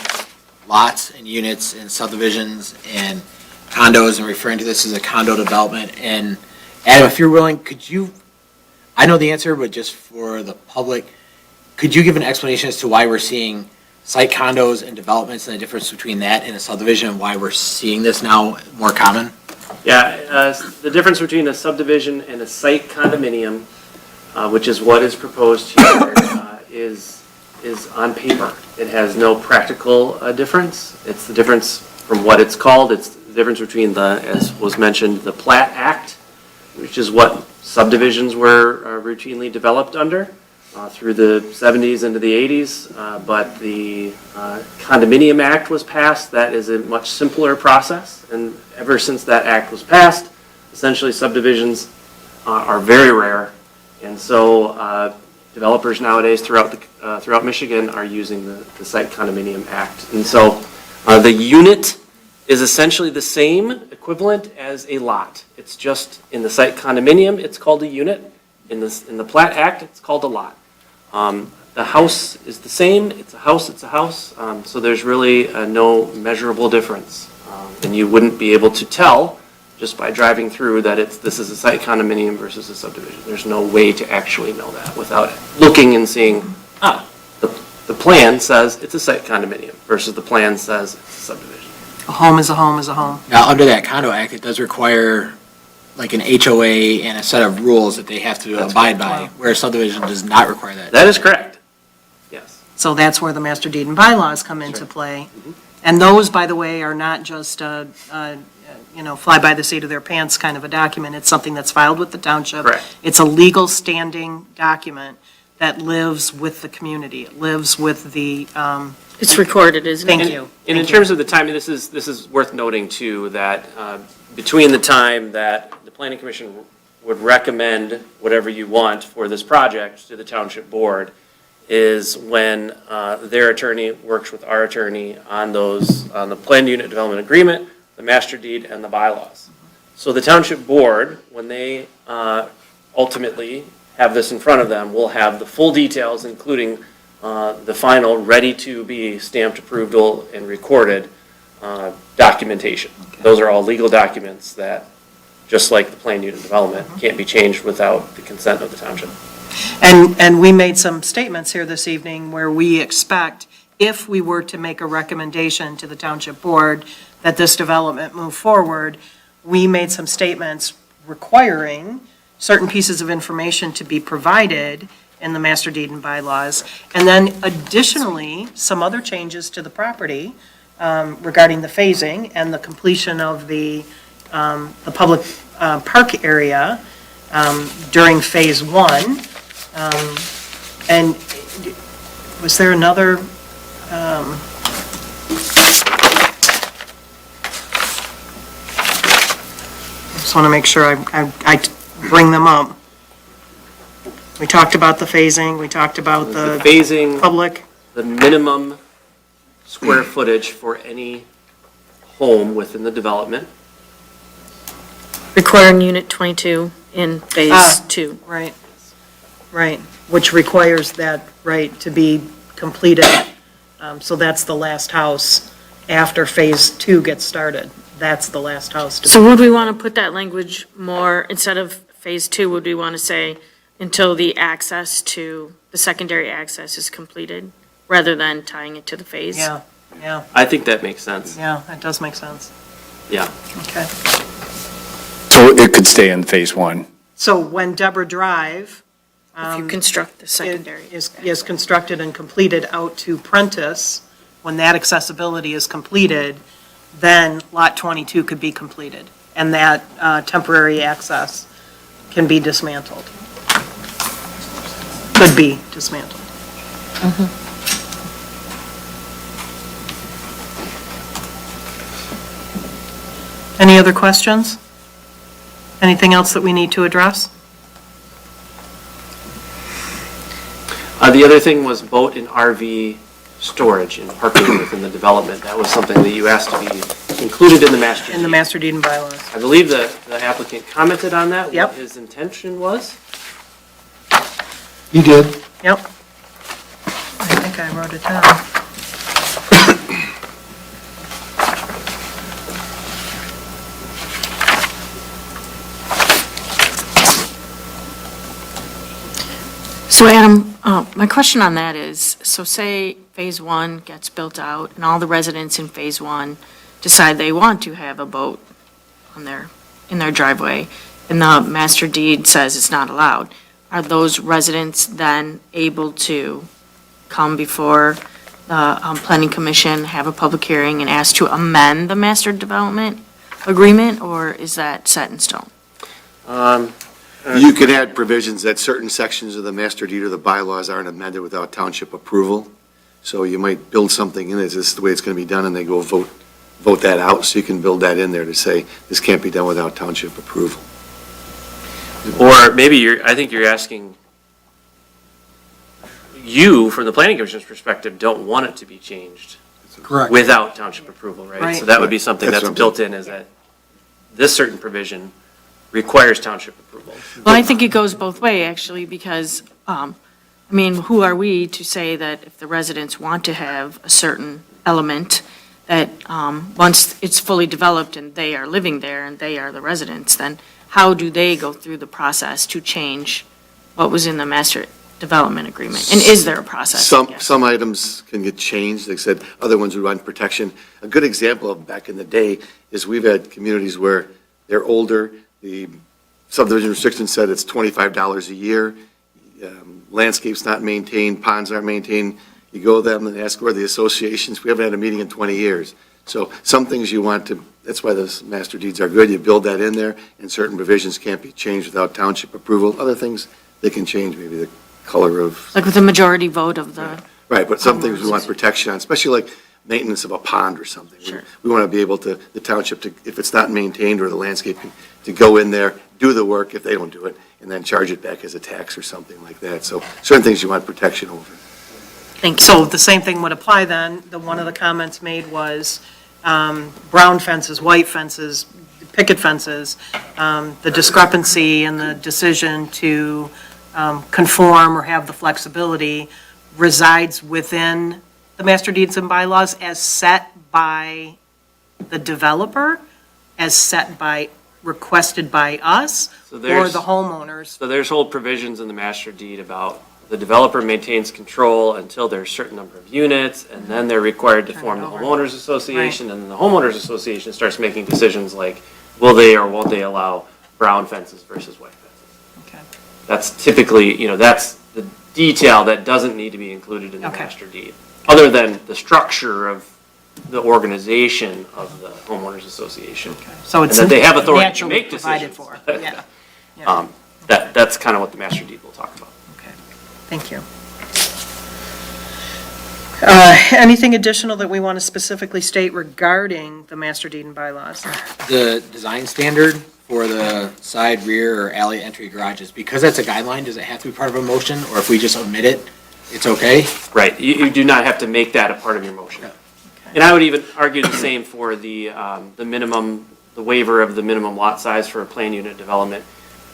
lots and units and subdivisions and condos and referring to this as a condo development. And Adam, if you're willing, could you, I know the answer, but just for the public, could you give an explanation as to why we're seeing site condos and developments and the difference between that and a subdivision and why we're seeing this now more common? Yeah, the difference between a subdivision and a site condominium, which is what is proposed here, is on paper. It has no practical difference. It's the difference from what it's called. It's the difference between the, as was mentioned, the Plat Act, which is what subdivisions were routinely developed under through the 70s into the 80s. But the Condominium Act was passed. That is a much simpler process. And ever since that act was passed, Essentially subdivisions are very rare, and so developers nowadays throughout Michigan are using the Site Condominium Act. And so the unit is essentially the same equivalent as a lot. It's just in the Site Condominium, it's called a unit. In the Plat Act, it's called a lot. The house is the same. It's a house, it's a house. So there's really no measurable difference. And you wouldn't be able to tell just by driving through that this is a site condominium versus a subdivision. There's no way to actually know that without looking and seeing, the plan says it's a site condominium versus the plan says it's a subdivision. A home is a home is a home. Now, under that condo act, it does require like an HOA and a set of rules that they have to abide by, where a subdivision does not require that. That is correct. Yes. So that's where the master deed and bylaws come into play. And those, by the way, are not just fly by the seat of their pants kind of a document. It's something that's filed with the township. Correct. It's a legal standing document that lives with the community. It lives with the, It's recorded, isn't it? thank you. And in terms of the timing, this is worth noting too, that between the time that the planning commission would recommend whatever you want for this project to the township board is when their attorney works with our attorney on the planned unit development agreement, the master deed, and the bylaws. So the township board, when they ultimately have this in front of them, will have the full details, including the final, ready to be stamped, approved, and recorded documentation. Those are all legal documents that, just like the planned unit development, can't be changed without the consent of the township. And we made some statements here this evening where we expect, if we were to make a recommendation to the township board that this development move forward, we made some statements requiring certain pieces of information to be provided in the master deed and bylaws. And then additionally, some other changes to the property regarding the phasing and the completion of the public park area during phase one. And was there another, I just want to make sure I bring them up. We talked about the phasing, we talked about the phasing, public. the minimum square footage for any home within the development. Requiring unit 22 in phase 2. Right, right, which requires that, right, to be completed. So that's the last house after phase 2 gets started. That's the last house to be. So would we want to put that language more, instead of phase 2, would we want to say until the access to, the secondary access is completed, rather than tying it to the phase? Yeah, yeah, I think that makes sense. yeah, that does make sense. Yeah. Okay. So it could stay in phase one. So when Deborah Drive. If you construct the secondary. Is constructed and completed out to Prentice, when that accessibility is completed, then Lot 22 could be completed, and that temporary access can be dismantled. Could be dismantled. Any other questions? Anything else that we need to address? The other thing was boat and RV storage and parking within the development. That was something that you asked to be included in the master deed. In the master deed and bylaws. I believe the applicant commented on that, Yep. what his intention was. You did. Yep. I think I wrote it down. So Adam, my question on that is, so say phase 1 gets built out and all the residents in phase 1 decide they want to have a boat in their driveway, and the master deed says it's not allowed. Are those residents then able to come before the planning commission, have a public hearing, and ask to amend the master development agreement, or is that set in stone? You could add provisions that certain sections of the master deed or the bylaws aren't amended without township approval. So you might build something in it, this is the way it's going to be done, and they go vote vote that out, so you can build that in there to say, this can't be done without township approval. Or maybe I think you're asking, you, from the planning commission's perspective, don't want it to be changed Correct. without township approval, right? Right. So that would be something That's that's what I'm built in, is that this certain provision requires township approval. Well, I think it goes both way, actually, because, I mean, who are we to say that if the residents want to have a certain element, that once it's fully developed and they are living there and they are the residents, then how do they go through the process to change what was in the master development agreement? And is there a process? Some items can get changed, like I said, other ones would want protection. A good example of back in the day is we've had communities where they're older, the subdivision restriction said it's $25 a year, landscape's not maintained, ponds aren't maintained, you go to them and ask where the associations, we haven't had a meeting in 20 years. So some things you want to, that's why those master deeds are good, you build that in there, and certain provisions can't be changed without township approval. Other things, they can change, maybe the color of. Like with the majority vote of the, Right, but some things we want protection on, especially like maintenance of a pond or something. Sure. We want to be able to, the township, to, if it's not maintained or the landscaping, to go in there, do the work if they don't do it, and then charge it back as a tax or something like that. So certain things you want protection over. thank you. So the same thing would apply then. One of the comments made was brown fences, white fences, picket fences, the discrepancy in the decision to conform or have the flexibility resides within the master deeds and bylaws as set by the developer, as set by, requested by us, So or there's- the homeowners. So there's whole provisions in the master deed about the developer maintains control until there's a certain number of units, and then they're required to form the homeowners association, and then the homeowners association starts making decisions like, will they or won't they allow brown fences versus white fences? Okay. That's typically, that's the detail that doesn't need to be included in the Okay. master deed, other than the structure of the organization of the homeowners association. So it's And that they have authority to naturally make provided decisions. for, yeah. That's kind of what the master deed will talk about. Thank you. Anything additional that we want to specifically state regarding the master deed and bylaws? The design standard for the side, rear, or alley entry garages, because that's a guideline, does it have to be part of a motion, or if we just omit it, it's okay? Right, you do not have to make that a part of your motion. And I would even argue the same for the minimum, the waiver of the minimum lot size for a plan unit development.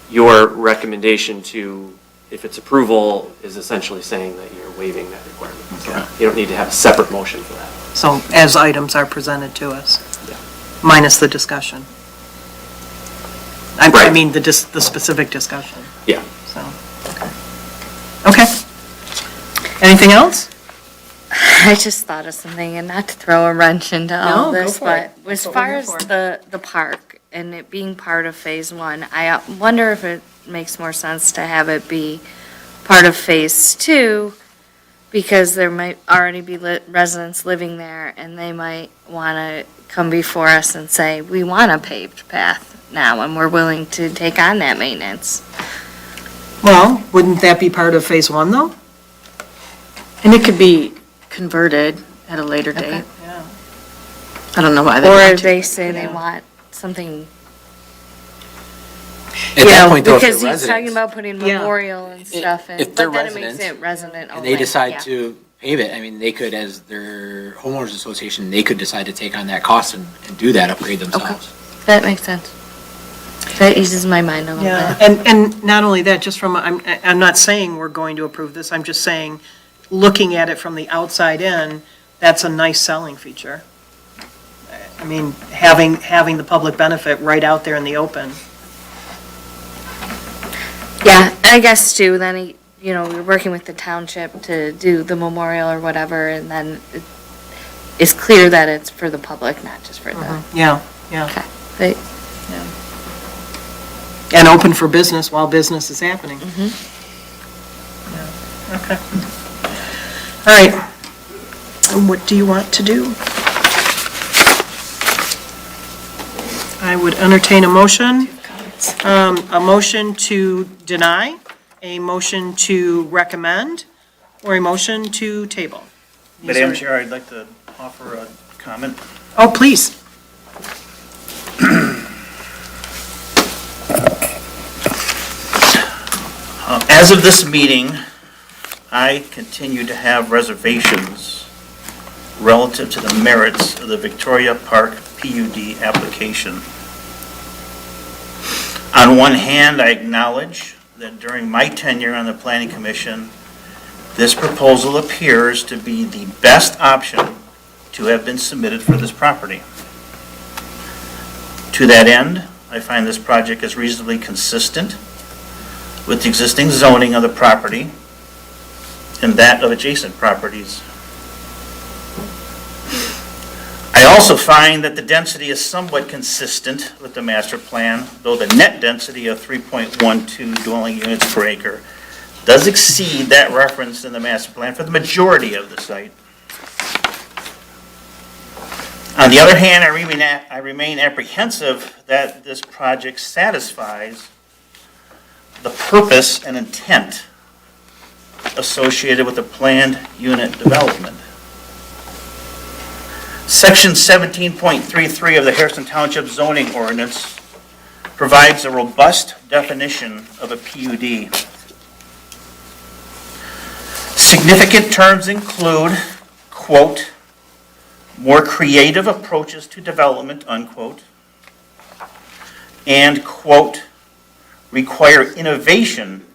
Your recommendation to, if it's approval, is essentially saying that you're waiving that requirement. So you don't need to have a separate motion for that. So as items are presented to us, Yeah. minus the discussion. I Right. mean, the specific discussion, Yeah. so, okay. Anything else? I just thought of something, and not to throw a wrench into all No, go this, for but it. That's as what we're far here as for. the park and it being part of Phase 1, I wonder if it makes more sense to have it be part of Phase 2, because there might already be residents living there, and they might want to come before us and say, we want a paved path now, and we're willing to take on that maintenance. Well, wouldn't that be part of phase 1, though? And it could be converted at a later date. Yeah. I don't know why they Or want to. they say they Yeah. want something, At that point, though, if because they're he's talking residents, about putting Yeah. memorial and stuff, if and, they're but then it makes residents it resident only. and they decide yeah. to pave it, I mean, they could, as their homeowners association, they could decide to take on that cost and do that upgrade themselves. That makes sense. That eases my mind a little Yeah, bit. and not only that, just from, I'm not saying we're going to approve this, I'm just saying, looking at it from the outside in, that's a nice selling feature. I mean, having the public benefit right out there in the open. Yeah, I guess too, then, we're working with the township to do the memorial or whatever, and then it's clear that it's for the public, not just for the, Yeah, yeah. okay. But, And open for business while business is happening. Yeah, okay. All right. And what do you want to do? I would entertain a motion. A motion to deny, a motion to recommend, or a motion to table. These Madam are- Chair, I'd like to offer a comment. Oh, please. As of this meeting, I continue to have reservations relative to the merits of the Victoria Park PUD application. On one hand, I acknowledge that during my tenure on the Planning Commission, this proposal appears to be the best option to have been submitted for this property. To that end, I find this project is reasonably consistent with the existing zoning of the property and that of adjacent properties. I also find that the density is somewhat consistent with the master plan, though the net density of 3.12 dwelling units per acre does exceed that referenced in the master plan for the majority of the site. On the other hand, I remain apprehensive that this project satisfies the purpose and intent associated with the planned unit development. Section 17.33 of the Harrison Township zoning ordinance provides a robust definition of a PUD. Significant terms include, quote, more creative approaches to development, unquote, and, quote, require innovation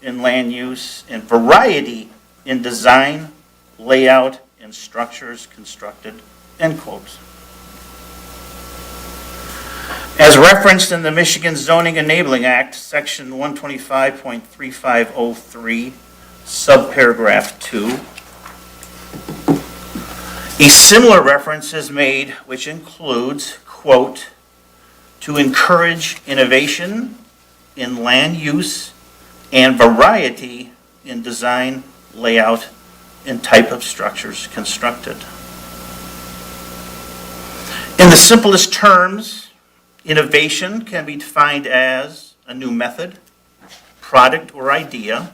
in land use and variety in design, layout, and structures constructed, end quote. As referenced in the Michigan Zoning Enabling Act, Section 125.3503, subparagraph 2, a similar reference is made which includes, quote, to encourage innovation in land use and variety in design, layout, and type of structures constructed. In the simplest terms, innovation can be defined as a new method, product, or idea.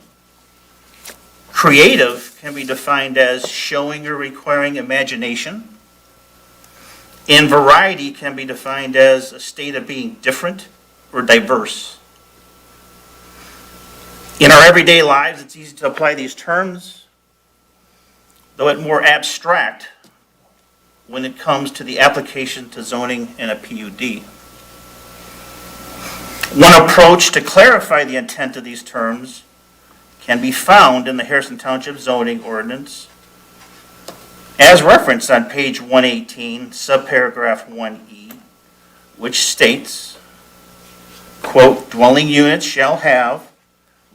Creative can be defined as showing or requiring imagination. And variety can be defined as a state of being different or diverse. In our everyday lives, it's easy to apply these terms, though it's more abstract when it comes to the application to zoning and a PUD. One approach to clarify the intent of these terms can be found in the Harrison Township zoning ordinance, as referenced on page 118, subparagraph 1E, which states, quote, dwelling units shall have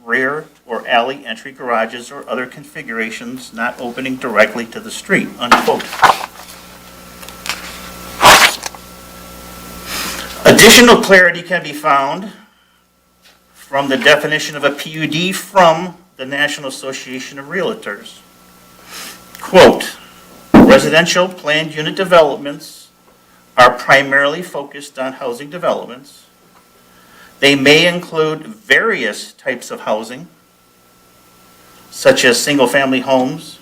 rear or alley entry garages or other configurations not opening directly to the street, unquote. Additional clarity can be found from the definition of a PUD from the National Association of Realtors. Quote, residential planned unit developments are primarily focused on housing developments. They may include various types of housing, such as single-family homes,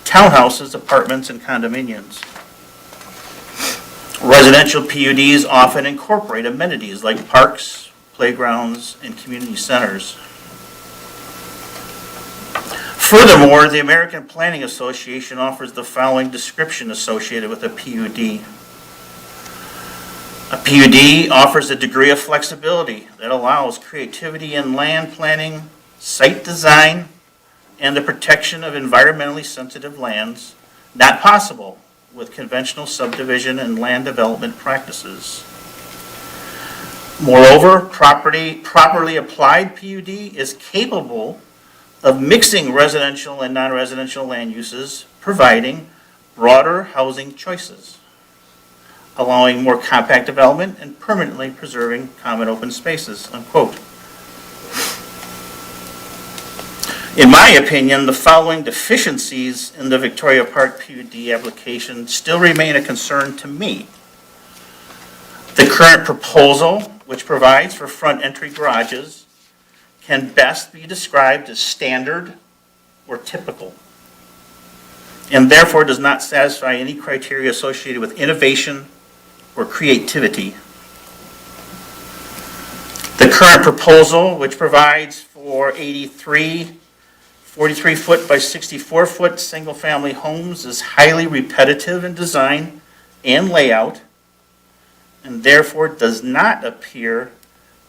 townhouses, apartments, and condominiums. Residential PUDs often incorporate amenities like parks, playgrounds, and community centers. Furthermore, the American Planning Association offers the following description associated with a PUD. A PUD offers a degree of flexibility that allows creativity in land planning, site design, and the protection of environmentally sensitive lands, not possible with conventional subdivision and land development practices. Moreover, properly applied PUD is capable of mixing residential and non-residential land uses, providing broader housing choices, allowing more compact development and permanently preserving common open spaces, unquote. In my opinion, the following deficiencies in the Victoria Park PUD application still remain a concern to me. The current proposal, which provides for front entry garages, can best be described as standard or typical. and therefore does not satisfy any criteria associated with innovation or creativity. The current proposal, which provides for 83 43-foot by 64-foot single-family homes, is highly repetitive in design and layout, and therefore does not appear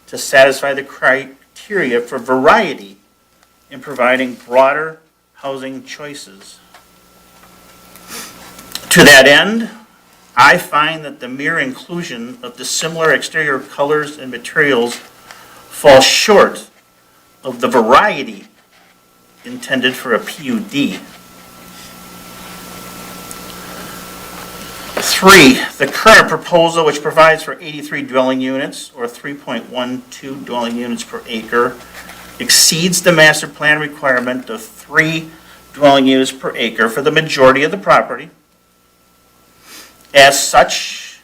to satisfy the criteria for variety in providing broader housing choices. To that end, I find that the mere inclusion of the similar exterior colors and materials falls short of the variety intended for a PUD. 3, the current proposal, which provides for 83 dwelling units or 3.12 dwelling units per acre, exceeds the master plan requirement of 3 dwelling units per acre for the majority of the property. As such,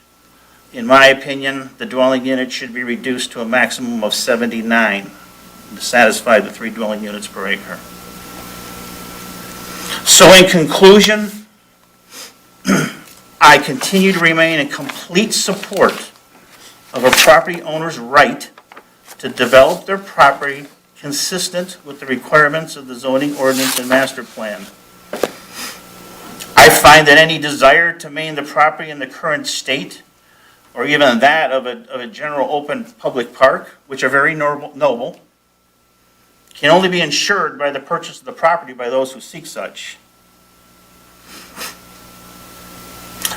in my opinion, the dwelling unit should be reduced to a maximum of 79 to satisfy the 3 dwelling units per acre. So in conclusion, I continue to remain in complete support of a property owner's right to develop their property consistent with the requirements of the zoning ordinance and master plan. I find that any desire to maintain the property in the current state, or even that of a general open public park, which are very noble, can only be ensured by the purchase of the property by those who seek such.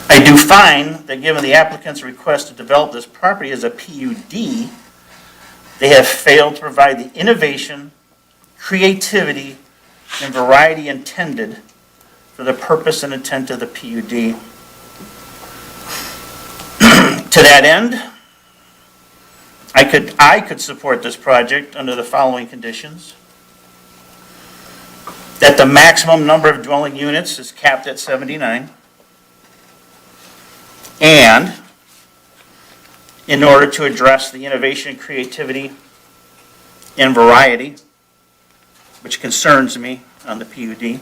I do find that given the applicant's request to develop this property as a PUD, they have failed to provide the innovation, creativity, and variety intended for the purpose and intent of the PUD. To that end, I could support this project under the following conditions: that the maximum number of dwelling units is capped at 79, and in order to address the innovation, creativity, and variety, which concerns me on the PUD,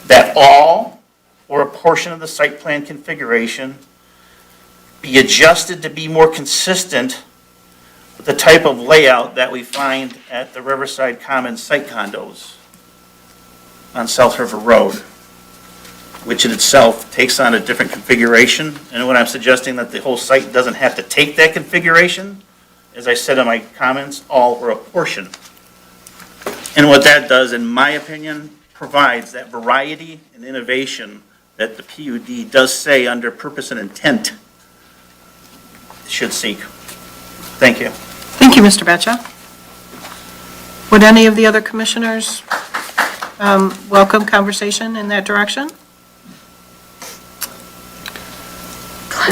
that all or a portion of the site plan configuration be adjusted to be more consistent with the type of layout that we find at the Riverside Commons site condos on South River Road, which in itself takes on a different configuration. And when I'm suggesting that the whole site doesn't have to take that configuration, as I said in my comments, all or a portion. And what that does, in my opinion, provides that variety and innovation that the PUD does say under purpose and intent should seek. Thank you. Thank you, Mr. Betcha. Would any of the other commissioners welcome conversation in that direction?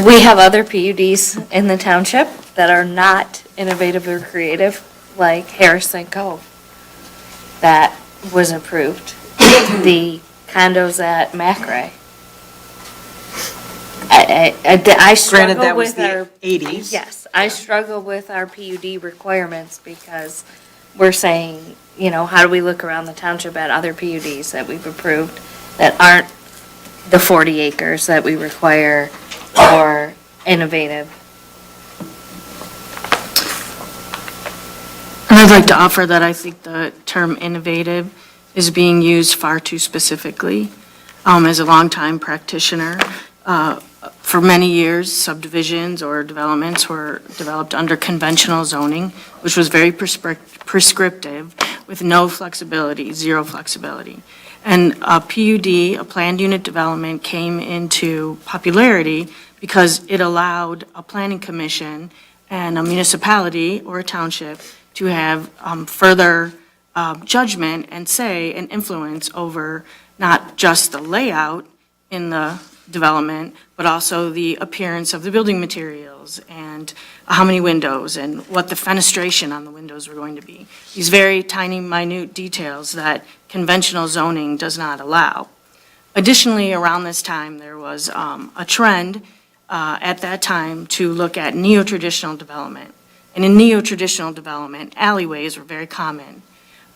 We have other PUDs in the township that are not innovative or creative, like Harrison Cove, that was approved. The condos at Macrae. I struggle Granted, that was with the our 80s. Yes, I struggle with our PUD requirements because we're saying, you know, how do we look around the township at other PUDs that we've approved that aren't the 40 acres that we require or innovative? And I'd like to offer that I think the term innovative is being used far too specifically. As a longtime practitioner, for many years, subdivisions or developments were developed under conventional zoning, which was very prescriptive with no flexibility, zero flexibility. And a PUD, a planned unit development, came into popularity because it allowed a planning commission and a municipality or a township to have further judgment and say and influence over not just the layout in the development, but also the appearance of the building materials and how many windows and what the fenestration on the windows were going to be. These very tiny, minute details that conventional zoning does not allow. Additionally, around this time, there was a trend at that time to look at neo-traditional development. And in neo-traditional development, alleyways were very common.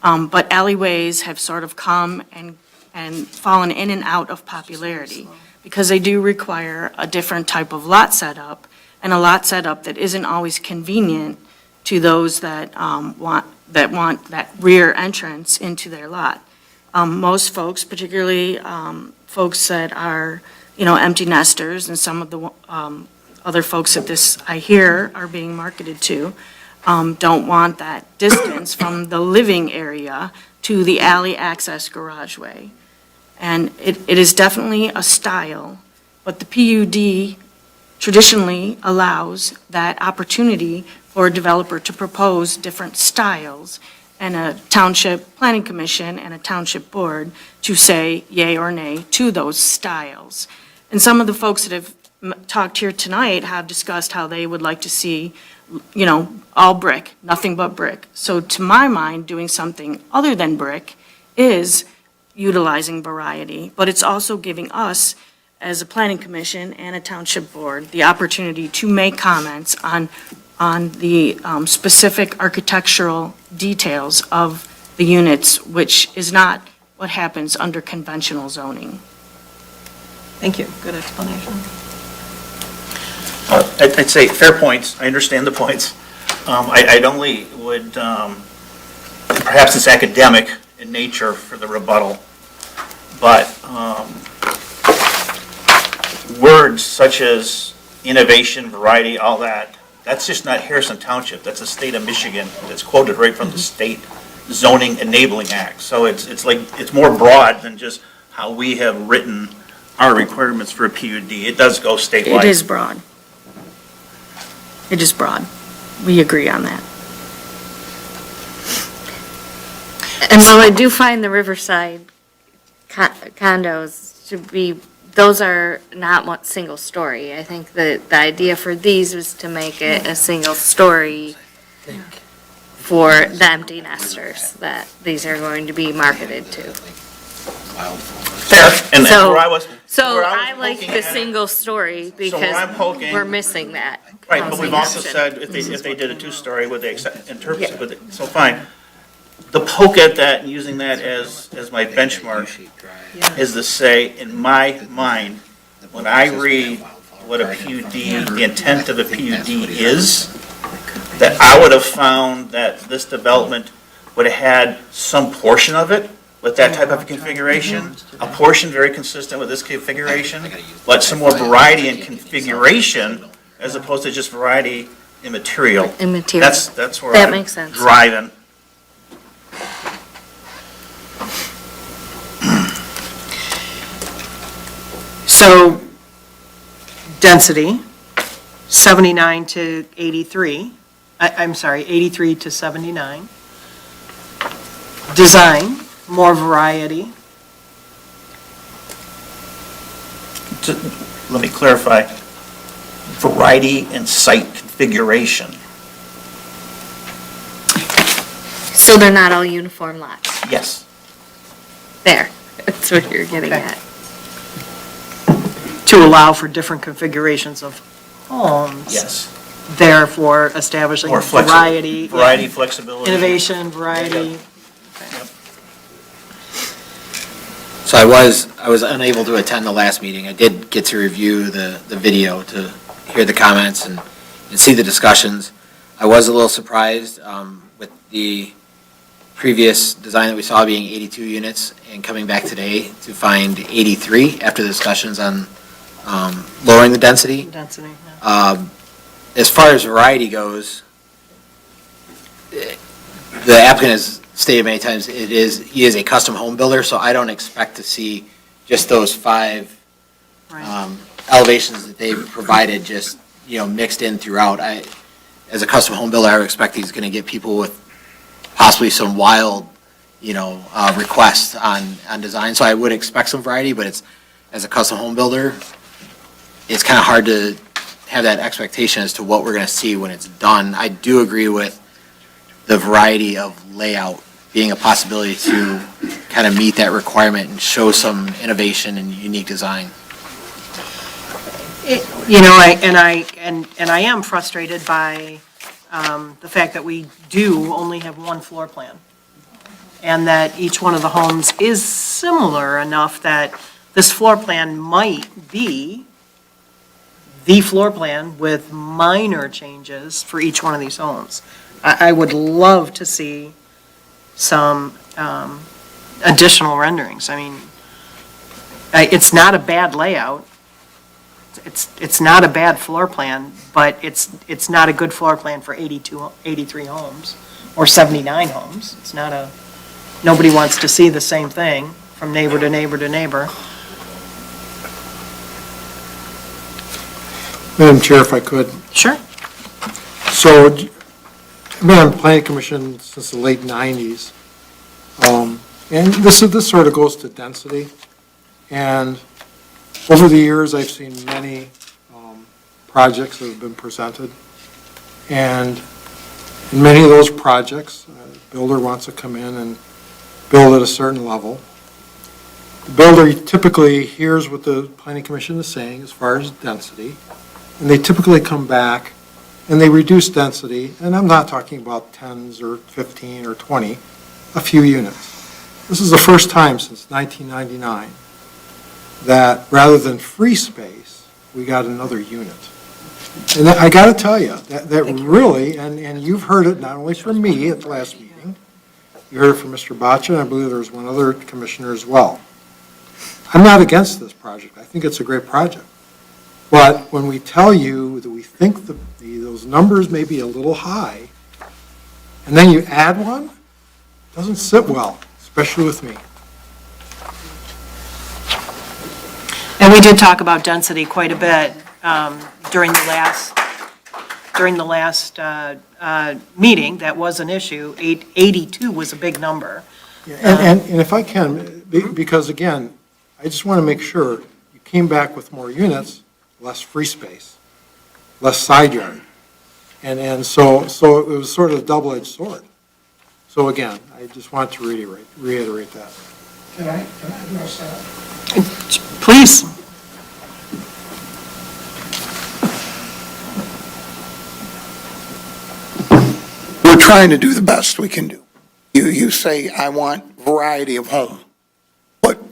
But alleyways have sort of come and and fallen in and out of popularity, because they do require a different type of lot setup, and a lot setup that isn't always convenient to those that want that rear entrance into their lot. Most folks, particularly folks that are, empty nesters, and some of the other folks that this, I hear, are being marketed to, don't want that distance from the living area to the alley access garageway. And it is definitely a style, but the PUD traditionally allows that opportunity for a developer to propose different styles, and a township planning commission and a township board to say yay or nay to those styles. And some of the folks that have talked here tonight have discussed how they would like to see, all brick, nothing but brick. So to my mind, doing something other than brick is utilizing variety, but it's also giving us, as a planning commission and a township board, the opportunity to make comments on the specific architectural details of the units, which is not what happens under conventional zoning. Thank you. Good explanation. I'd say fair points. I understand the points. I'd only would, perhaps it's academic in nature for the rebuttal, but words such as innovation, variety, all that, that's just not Harrison Township. That's the state of Michigan. That's quoted right from the state zoning enabling act. So it's more broad than just how we have written our requirements for a PUD. It does go statewide. It is broad. It is broad. We agree on that. And while I do find the Riverside condos to be, those are not one single story. I think the idea for these was to make it a single story for the empty nesters that these are going to be marketed to. Fair. And So- where I was. So where I was like poking the at- single story because I'm poking- we're missing that. Right, but we've also housing said option. if they did a two-story, would they interpret it? So fine. The poke at that and using that as my benchmark is to say, in my mind, when I read what a PUD, the intent of a PUD is, that I would have found that this development would have had some portion of it with that type of configuration, a portion very consistent with this configuration, but some more variety in configuration as opposed to just variety in material. In material. That's where That I'm makes sense. driving. So, density, 79 to 83, I'm sorry, 83 to 79. Design, more variety. Let me clarify. Variety and site configuration. So they're not all uniform lots. Yes. There, that's what you're getting Okay. at. To allow for different configurations of homes. Yes. Therefore establishing More flexible. variety. Variety, flexibility. Innovation, variety. So I was unable to attend the last meeting. I did get to review the video to hear the comments and see the discussions. I was a little surprised with the previous design that we saw being 82 units and coming back today to find 83 after the discussions on lowering the density. Density, yeah. As far as variety goes, the applicant has stated many times, he is a custom home builder, so I don't expect to see just those 5 elevations that they've provided just, mixed in throughout. As a custom home builder, I would expect he's going to get people with possibly some wild, requests on design. So I would expect some variety, but as a custom home builder, it's kind of hard to have that expectation as to what we're going to see when it's done. I do agree with the variety of layout being a possibility to kind of meet that requirement and show some innovation and unique design. I am frustrated by the fact that we do only have one floor plan. and that each one of the homes is similar enough that this floor plan might be the floor plan with minor changes for each one of these homes. I would love to see some additional renderings. I mean, it's not a bad layout. It's not a bad floor plan, but it's not a good floor plan for 83 homes or 79 homes. It's not a, nobody wants to see the same thing from neighbor to neighbor to neighbor. Madam Chair, if I could. Sure. So, I've been on the Planning Commission since the late 90s. And this sort of goes to density. And over the years, I've seen many projects that have been presented. And in many of those projects, the builder wants to come in and build at a certain level. The builder typically hears what the Planning Commission is saying as far as density. And they typically come back and they reduce density, and I'm not talking about 10s or 15 or 20, a few units. This is the first time since 1999 that rather than free space, we got another unit. And I got to tell you, that really, and you've heard it not only from me at the last meeting, you heard it from Mr. Baccia, and I believe there was one other commissioner as well. I'm not against this project. I think it's a great project. But when we tell you that we think those numbers may be a little high, and then you add one, it doesn't sit well, especially with me. And we did talk about density quite a bit during the last meeting. That was an issue. 82 was a big number. Yeah, and if I can, because again, I just want to make sure you came back with more units, less free space, less side yard. And so it was sort of a double-edged sword. So again, I just want to reiterate that. Can I address that? Please. We're trying to do the best we can do. You say, I want variety of home, but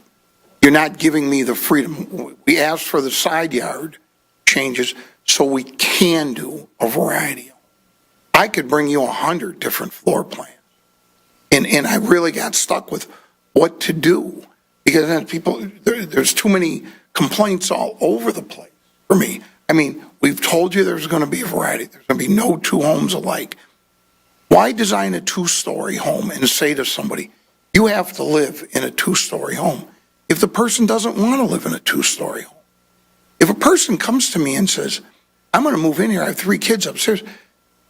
you're not giving me the freedom. We asked for the side yard changes so we can do a variety. I could bring you 100 different floor plans. And I really got stuck with what to do because then there's too many complaints all over the place for me. I mean, we've told you there's going to be a variety. There's going to be no two homes alike. Why design a two-story home and say to somebody, you have to live in a two-story home if the person doesn't want to live in a two-story home? If a person comes to me and says, I'm going to move in here, I have 3 kids upstairs,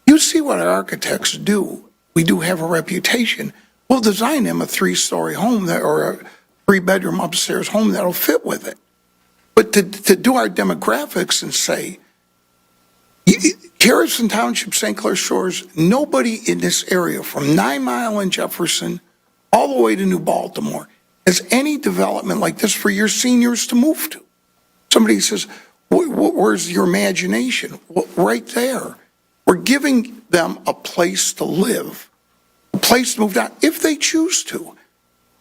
you see what our architects do. We do have a reputation. We'll design them a 3-story home or a 3-bedroom upstairs home that'll fit with it. But to do our demographics and say, Harrison Township, St. Clair Shores, nobody in this area from 9 Mile and Jefferson all the way to New Baltimore has any development like this for your seniors to move to. Somebody says, where's your imagination? Well, right there. We're giving them a place to live, a place to move down if they choose to.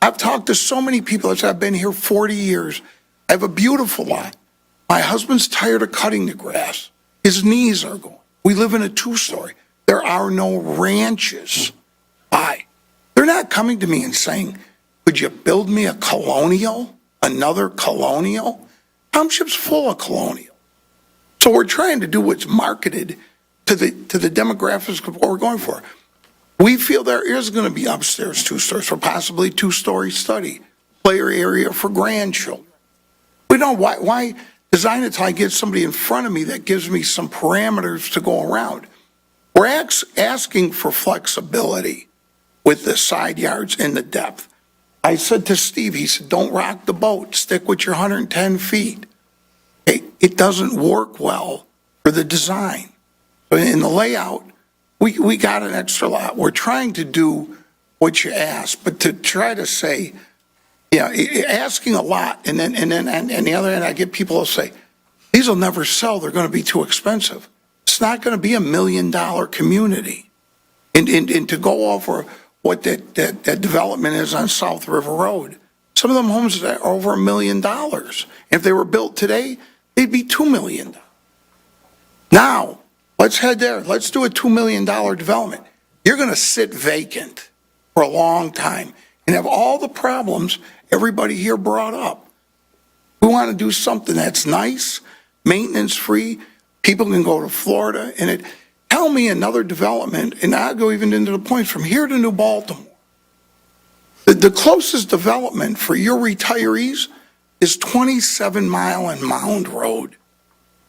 I've talked to so many people as I've been here 40 years. I have a beautiful lot. My husband's tired of cutting the grass. His knees are going. We live in a 2-story. There are no ranches. Why? They're not coming to me and saying, could you build me a colonial, another colonial? Township's full of colonial. So we're trying to do what's marketed to the demographics of what we're going for. We feel there is going to be upstairs 2 stories, or possibly 2-story study, player area for grandchildren. We don't, why design it till I get somebody in front of me that gives me some parameters to go around? We're asking for flexibility with the side yards and the depth. I said to Steve, he said, don't rock the boat, stick with your 110 feet. It doesn't work well for the design. But in the layout, we got an extra lot. We're trying to do what you asked, but to try to say, asking a lot, and then the other end, I get people who say, these will never sell. They're going to be too expensive. It's not going to be $1 million community. And to go over what that development is on South River Road. Some of them homes are over $1 million. If they were built today, they'd be $2 million. Now, let's head there. Let's do a $2 million development. You're going to sit vacant for a long time and have all the problems everybody here brought up. We want to do something that's nice, maintenance-free. People can go to Florida and tell me another development, and I'll go even into the points from here to New Baltimore. The closest development for your retirees is 27 Mile and Mound Road.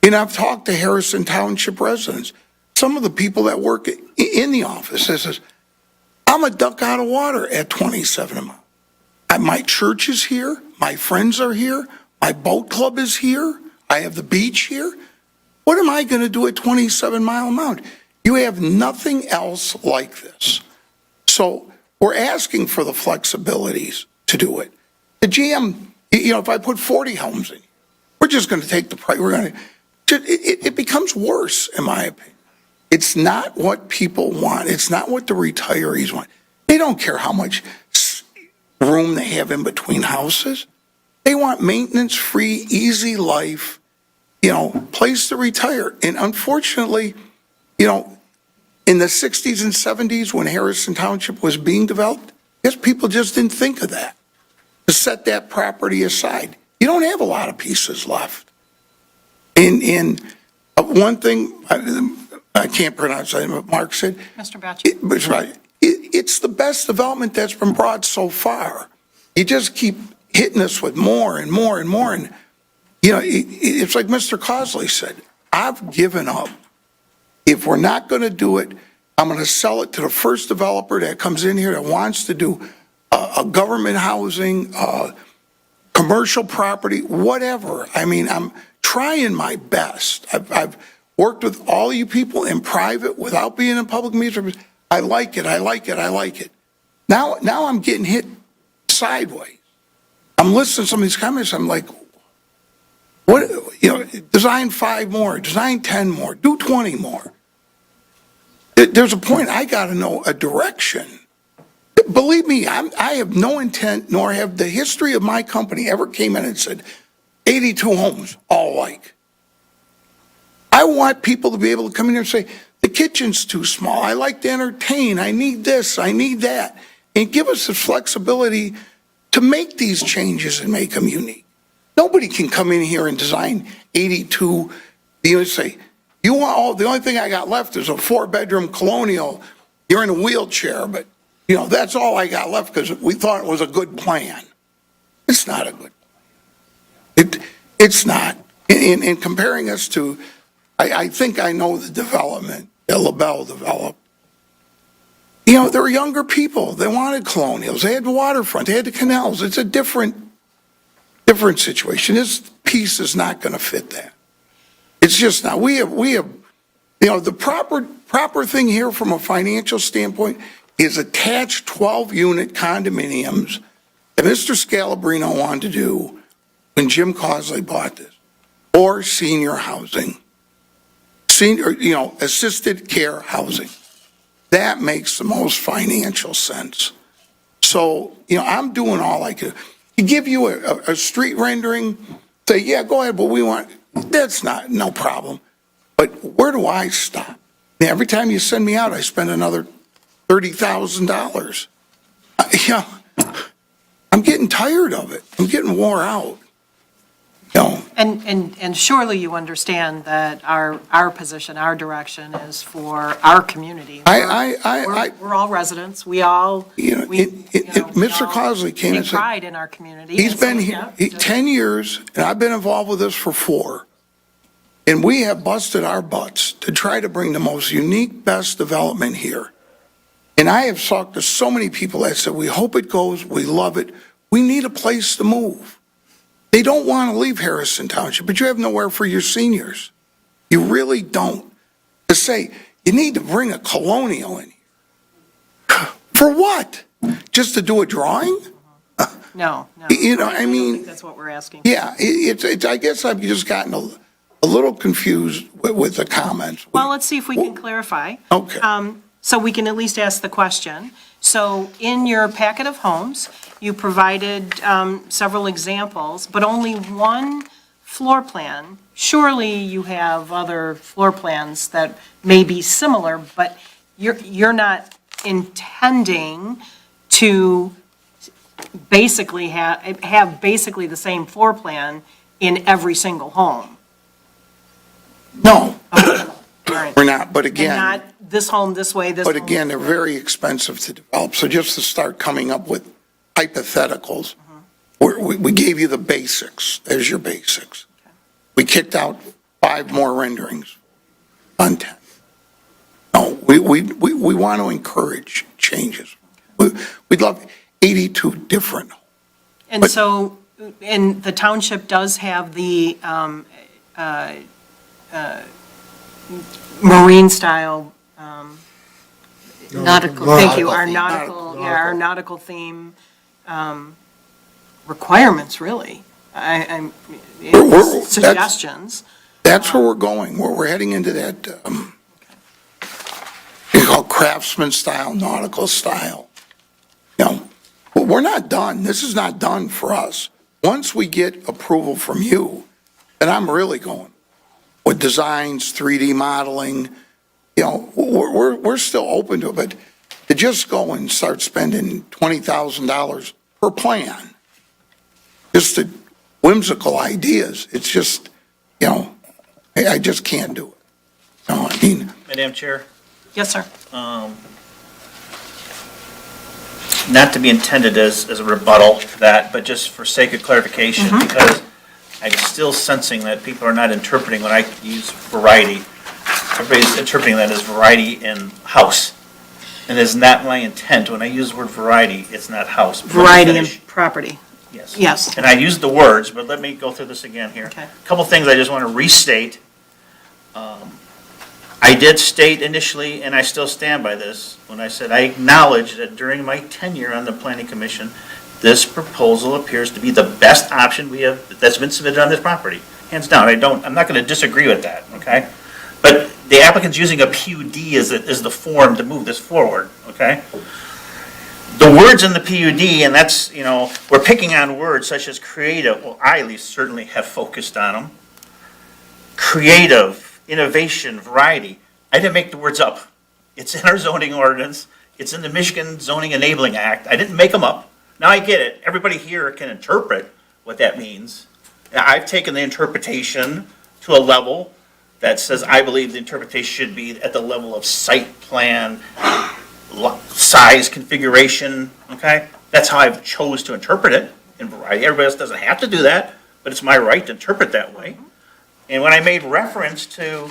And I've talked to Harrison Township residents. Some of the people that work in the office says, I'm a duck out of water at 27 Mile. My church is here. My friends are here. My boat club is here. I have the beach here. What am I going to do at 27 Mile Mound? You have nothing else like this. So we're asking for the flexibilities to do it. The GM, if I put 40 homes in, we're just going to take the price. It becomes worse, in my opinion. It's not what people want. It's not what the retirees want. They don't care how much room they have in between houses. They want maintenance-free, easy life, place to retire. And unfortunately, in the 60s and 70s when Harrison Township was being developed, I guess people just didn't think of that, to set that property aside. You don't have a lot of pieces left. And one thing, I can't pronounce what Mark said. Mr. Batch. It's the best development that's been brought so far. You just keep hitting us with more and more and more. And, it's like Mr. Cosley said, I've given up. If we're not going to do it, I'm going to sell it to the first developer that comes in here that wants to do a government housing, commercial property, whatever. I mean, I'm trying my best. I've worked with all you people in private without being in public meetings. I like it. I like it. I like it. Now I'm getting hit sideways. I'm listening to some of these comments. I'm like, what? Design 5 more, design 10 more, do 20 more. There's a point I got to know a direction. Believe me, I have no intent, nor have the history of my company ever came in and said, 82 homes, all alike. I want people to be able to come in here and say, the kitchen's too small. I like to entertain. I need this. I need that. And give us the flexibility to make these changes and make them unique. Nobody can come in here and design 82. You say, the only thing I got left is a 4-bedroom colonial. You're in a wheelchair, but that's all I got left because we thought it was a good plan. It's not a good plan. It's not. In comparing us to, I think I know the development that LaBelle developed. There were younger people. They wanted colonials. They had the waterfront. They had the canals. It's a different situation. This piece is not going to fit that. It's just not. We have, the proper thing here from a financial standpoint is attached 12-unit condominiums that Mr. Scalabrino wanted to do when Jim Cosley bought this, or senior housing, assisted care housing. That makes the most financial sense. So, I'm doing all I can. You give you a street rendering, say, yeah, go ahead, but we want, that's no problem. But where do I stop? Every time you send me out, I spend another $30,000. I'm getting tired of it. I'm getting wore out. And surely you understand that our position, our direction is for our community. We're all residents. We all, Mr. Cosley came and take said, pride in our community. he's been here 10 years, and I've been involved with this for 4. And we have busted our butts to try to bring the most unique, best development here. And I have talked to so many people that said, we hope it goes, we love it, we need a place to move. They don't want to leave Harrison Township, but you have nowhere for your seniors. You really don't. To say, you need to bring a colonial in here. For what? Just to do a drawing? No. I don't mean, think that's what we're asking. Yeah, it's. I guess I've just gotten a little confused with the comments. Well, let's see if we can clarify. Okay. so we can at least ask the question. So in your packet of homes, you provided several examples, but only one floor plan. Surely you have other floor plans that may be similar, but you're not intending to basically have basically the same floor plan in every single home? No, All right. we're not, but And again. not this home this way, this home. But again, they're this way. very expensive to develop, so just to start coming up with hypotheticals, we gave you the basics, there's your basics. We kicked out 5 more renderings on 10. No, we want to encourage changes. We'd love 82 different. And so, and the township does have the marine style. Nautical. Thank you, our our nautical theme requirements, really. I'm, suggestions. That's where we're going, where we're heading into that, you call craftsman style, nautical style. You know, but we're not done. This is not done for us. Once we get approval from you, then I'm really going with designs, 3D modeling. You know, we're still open to it, but to just go and start spending $20,000 per plan, just to whimsical ideas, it's just, you know, I just can't do it. No, I mean. Madam Chair, Yes, sir. not to be intended as a rebuttal to that, but just for sake of clarification, because I'm still sensing that people are not interpreting when I use variety. Everybody's interpreting that as variety in house. And it's not my intent. When I use the word variety, it's not house. But let me Variety in finish. property. Yes. Yes. And I used the words, but let me go through this again here. Okay. A couple things I just want to restate. I did state initially, and I still stand by this, when I said I acknowledge that during my tenure on the planning commission, this proposal appears to be the best option we have, that's been submitted on this property. Hands down, I'm not going to disagree with that, okay? But the applicant's using a PUD as the form to move this forward, okay? The words in the PUD, and that's, you know, we're picking on words such as creative, well, I at least certainly have focused on them. Creative, innovation, variety. I didn't make the words up. It's in our zoning ordinance. It's in the Michigan Zoning Enabling Act. I didn't make them up. Now I get it. Everybody here can interpret what that means. Now, I've taken the interpretation to a level that says I believe the interpretation should be at the level of site plan, size, configuration, okay? That's how I've chose to interpret it in variety. Everybody else doesn't have to do that, but it's my right to interpret that way. And when I made reference to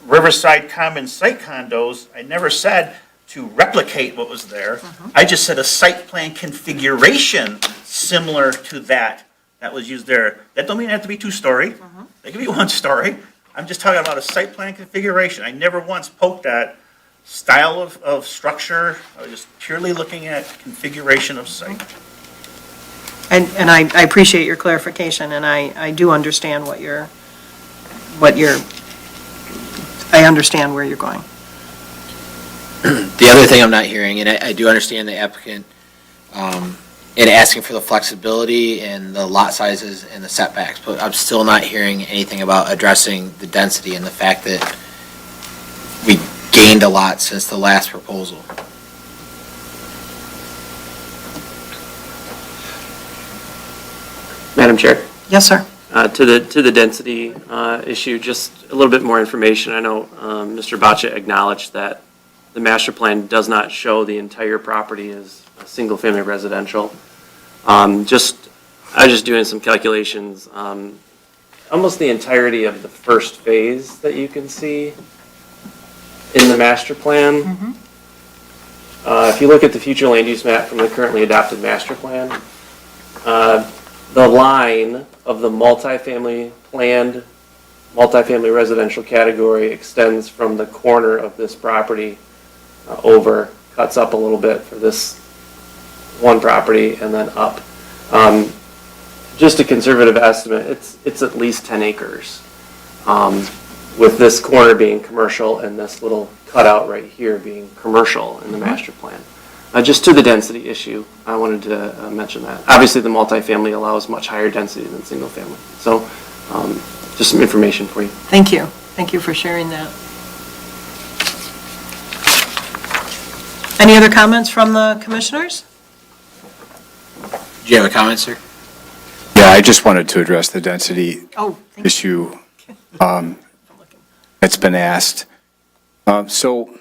Riverside Common site condos, I never said to replicate what was there. I just said a site plan configuration similar to that was used there. That don't mean it have to be 2-story. They can be 1-story. I'm just talking about a site plan configuration. I never once poked at style of structure. I was just purely looking at configuration of site. And I appreciate your clarification, and I do understand I understand where you're going. The other thing I'm not hearing, and I do understand the applicant in asking for the flexibility and the lot sizes and the setbacks, but I'm still not hearing anything about addressing the density and the fact that we gained a lot since the last proposal. Madam Chair, Yes, sir. to the density issue, just a little bit more information. I know Mr. Boccia acknowledged that the master plan does not show the entire property as a single-family residential. I was just doing some calculations. Almost the entirety of the first phase that you can see in the master plan. If you look at the future land use map from the currently adopted master plan, the line of the multifamily residential category extends from the corner of this property over, cuts up a little bit for this one property, and then up. Just a conservative estimate, it's at least 10 acres. with this corner being commercial and this little cutout right here being commercial in the master plan. Just to the density issue, I wanted to mention that. Obviously, the multifamily allows much higher density than single family. So just some information for you. Thank you. Thank you for sharing that. Any other comments from the commissioners? Do you have a comment, sir? Yeah, I just wanted to address the density Oh, thank you. issue that's been asked. The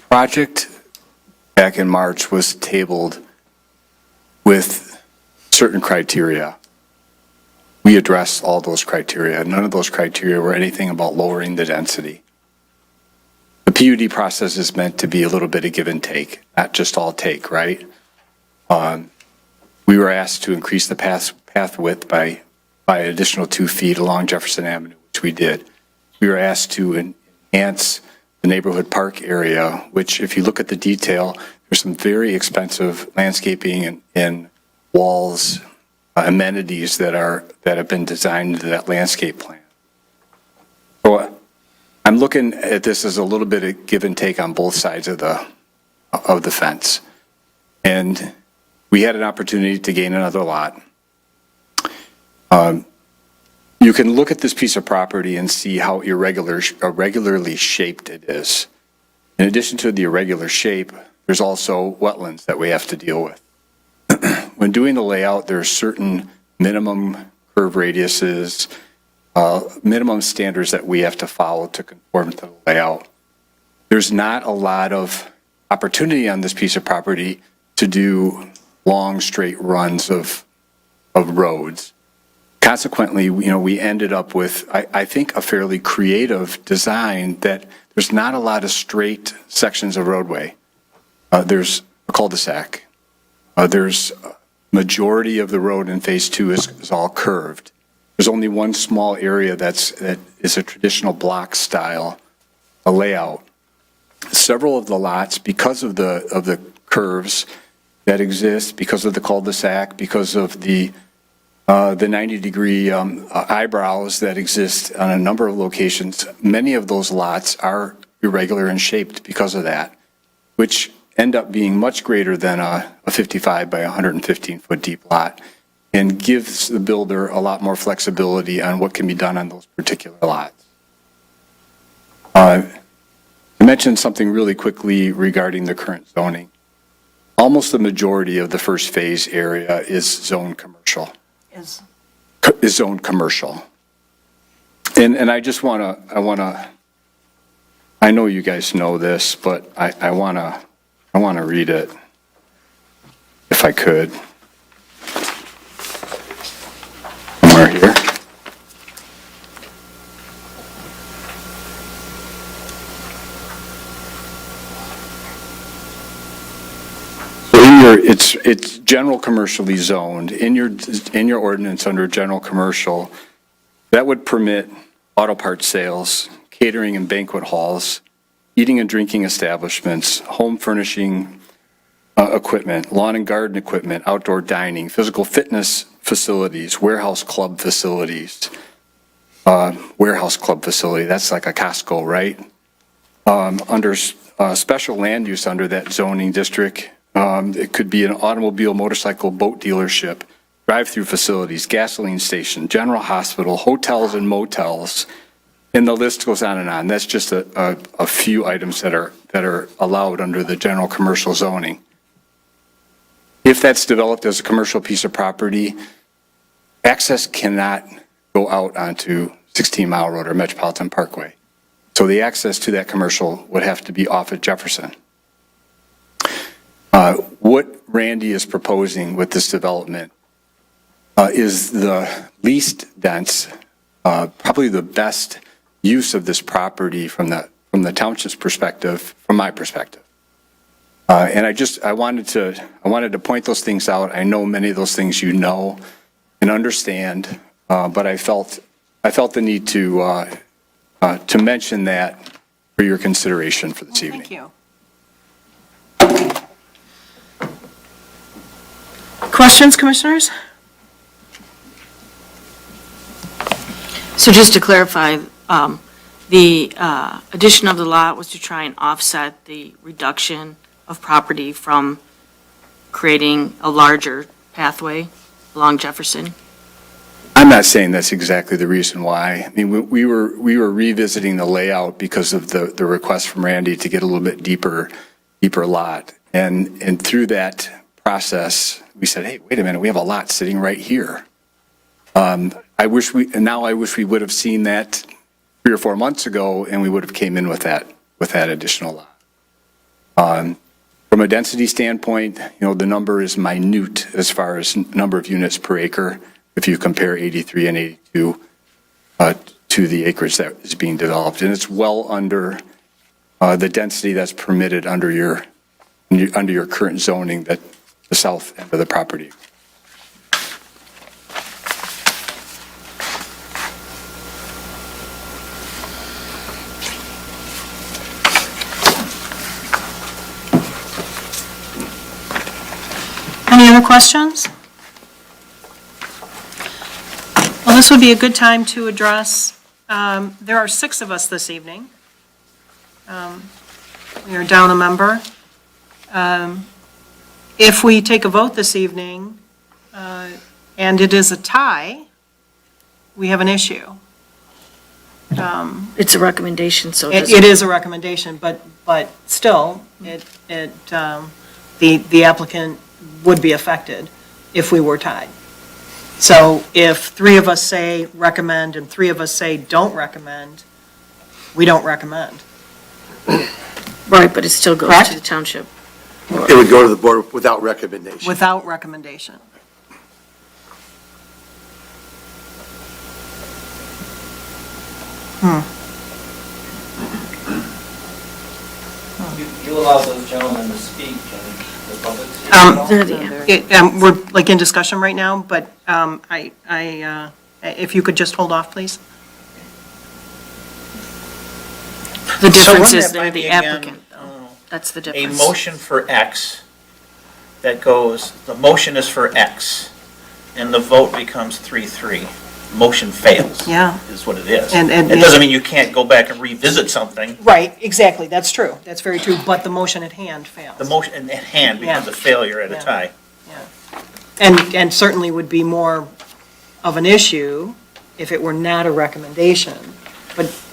project back in March was tabled with certain criteria. We addressed all those criteria. None of those criteria were anything about lowering the density. The PUD process is meant to be a little bit of give and take, not just all take, right? We were asked to increase the path width by an additional 2 feet along Jefferson Avenue, which we did. We were asked to enhance the neighborhood park area, which if you look at the detail, there's some very expensive landscaping and walls, amenities that have been designed into that landscape plan. So I'm looking at this as a little bit of give and take on both sides of the fence. And we had an opportunity to gain another lot. You can look at this piece of property and see how irregularly shaped it is. In addition to the irregular shape, there's also wetlands that we have to deal with. When doing the layout, there are certain minimum curve radiuses, minimum standards that we have to follow to conform to the layout. There's not a lot of opportunity on this piece of property to do long, straight runs of roads. Consequently, we ended up with, I think, a fairly creative design that there's not a lot of straight sections of roadway. There's a cul-de-sac. There's majority of the road in Phase 2 is all curved. There's only one small area that is a traditional block style layout. Several of the lots, because of the curves that exist, because of the cul-de-sac, because of the 90-degree eyebrows that exist on a number of locations, many of those lots are irregular and shaped because of that, which end up being much greater than a 55 by 115 foot deep lot and gives the builder a lot more flexibility on what can be done on those particular lots. To mention something really quickly regarding the current zoning, almost the majority of the first phase area is zoned commercial. Is zoned commercial. And I just want to, I know you guys know this, but I want to read it, if I could. Somewhere here. It's general commercially zoned. In your ordinance under general commercial, that would permit auto parts sales, catering and banquet halls, eating and drinking establishments, home furnishing equipment, lawn and garden equipment, outdoor dining, physical fitness facilities, warehouse club facilities. Warehouse club facility, that's like a Costco, right? Under special land use under that zoning district, it could be an automobile, motorcycle, boat dealership, drive-through facilities, gasoline station, general hospital, hotels and motels, and the list goes on and on. That's just a few items that are allowed under the general commercial zoning. If that's developed as a commercial piece of property, access cannot go out onto 16 Mile Road or Metropolitan Parkway. So the access to that commercial would have to be off at Jefferson. What Randy is proposing with this development is the least dense, probably the best use of this property from the township's perspective, from my perspective. And I wanted to point those things out. I know many of those things you know and understand, but I felt the need to mention that for your consideration for this evening. Thank you. Questions, commissioners? So just to clarify, the addition of the lot was to try and offset the reduction of property from creating a larger pathway along Jefferson? I'm not saying that's exactly the reason why. I mean, we were revisiting the layout because of the request from Randy to get a little bit deeper lot. And through that process, we said, hey, wait a minute, we have a lot sitting right here. I wish we would have seen that 3 or 4 months ago, and we would have came in with that additional lot. From a density standpoint, the number is minute as far as number of units per acre. If you compare 83 and 82 to the acreage that is being developed, and it's well under the density that's permitted under your current zoning, that the south end of the property. Any other questions? Well, this would be a good time to address, there are 6 of us this evening. We are down a member. If we take a vote this evening, and it is a tie, we have an issue. It's a recommendation, so it It doesn't. is a recommendation, but still, the applicant would be affected if we were tied. So if 3 of us say recommend and 3 of us say don't recommend, we don't recommend. Right, but it still goes Correct? to the township. It would go to the board without recommendation. Without recommendation. You allow those gentlemen to speak and the public. We're like in discussion right now, but if you could just hold off, please. The difference So is wouldn't that they're be the again, applicant, though. That's the A difference. motion for X that goes, the motion is for X, and the vote becomes 3-3. Motion fails. Yeah. Is what it is. And- It doesn't mean you can't go back and revisit something. Right, exactly, that's true, that's very true, but the motion at hand fails. The motion at hand becomes a failure at a Yeah. tie. And certainly would be more of an issue if it were not a recommendation.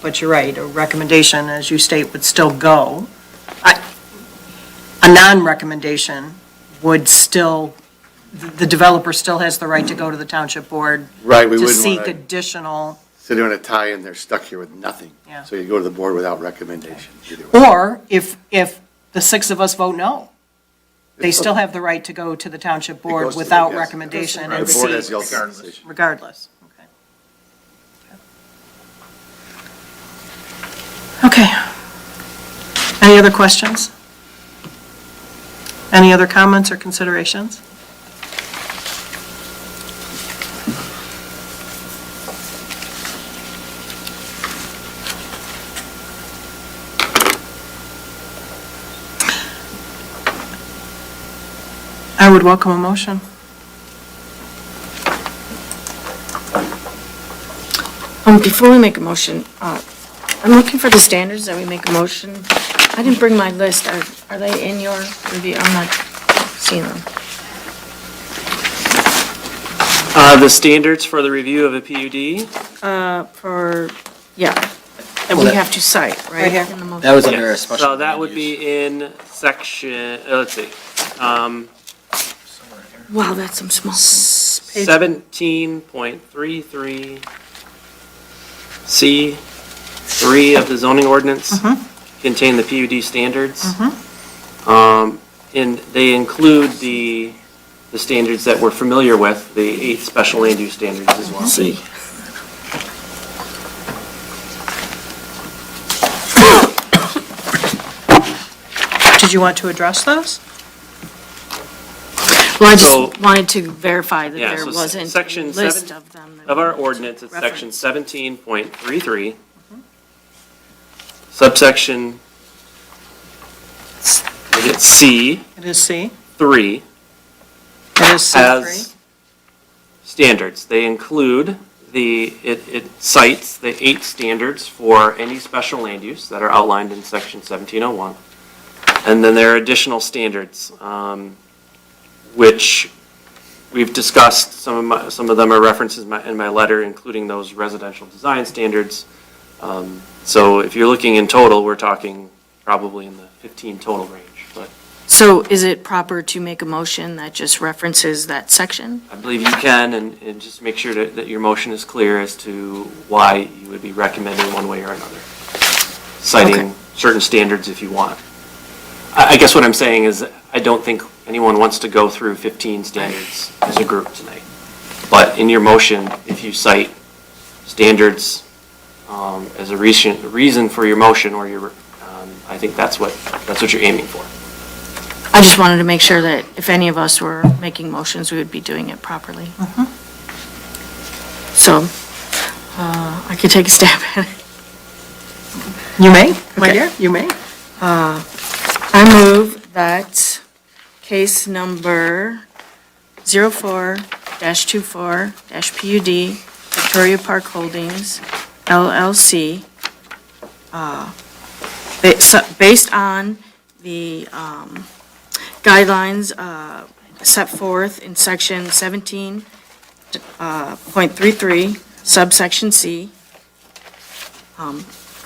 But you're right, a recommendation, as you state, would still go. A non-recommendation would still, the developer still has the right to go to the township board Right, we to wouldn't seek want to additional, sit there on a tie and they're stuck here with nothing. Yeah. So you go to the board without recommendation. either way. or if the 6 of us vote no, they still have the right to go to the township It board goes to the- without yes. recommendation The and board has seek, the ultimate decision. regardless. Okay. Any other questions? Any other comments or considerations? I would welcome a motion. Before we make a motion, I'm looking for the standards that we make a motion. I didn't bring my list. Are they in your review? I'm not seeing them. The standards for the review of a PUD? And we have to cite, right? Right here. in the motion? That was under a special. So that would be in section, let's see, Wow, that's some small. 17.33 C3 of the zoning ordinance contain the PUD standards. And they include the standards that we're familiar with, the 8 special land use standards as well. See. Did you want to address those? Well, I So- just wanted to verify that Yeah, there so wasn't a section list 7 of them. of our ordinance, it's section Reference. 17.33. Subsection, I get C3. It is C. It is C3. has standards. They include it cites the 8 standards for any special land use that are outlined in section 1701. And then there are additional standards, which we've discussed. Some of them are references in my letter, including those residential design standards. So if you're looking in total, we're talking probably in the 15 total range. But So is it proper to make a motion that just references that section? I believe you can, and just make sure that your motion is clear as to why you would be recommending one way or another, citing certain standards if you want. I guess what I'm saying is I don't think anyone wants to go through 15 standards as a group tonight. But in your motion, if you cite standards as a reason for your motion, or your, I think that's what you're aiming for. I just wanted to make sure that if any of us were making motions, we would be doing it properly. So, I could take a stab at it. You may, my dear, you may. I move that case number 04-24-PUD, Victoria Park Holdings, LLC, based on the guidelines set forth in section 17.33, subsection C,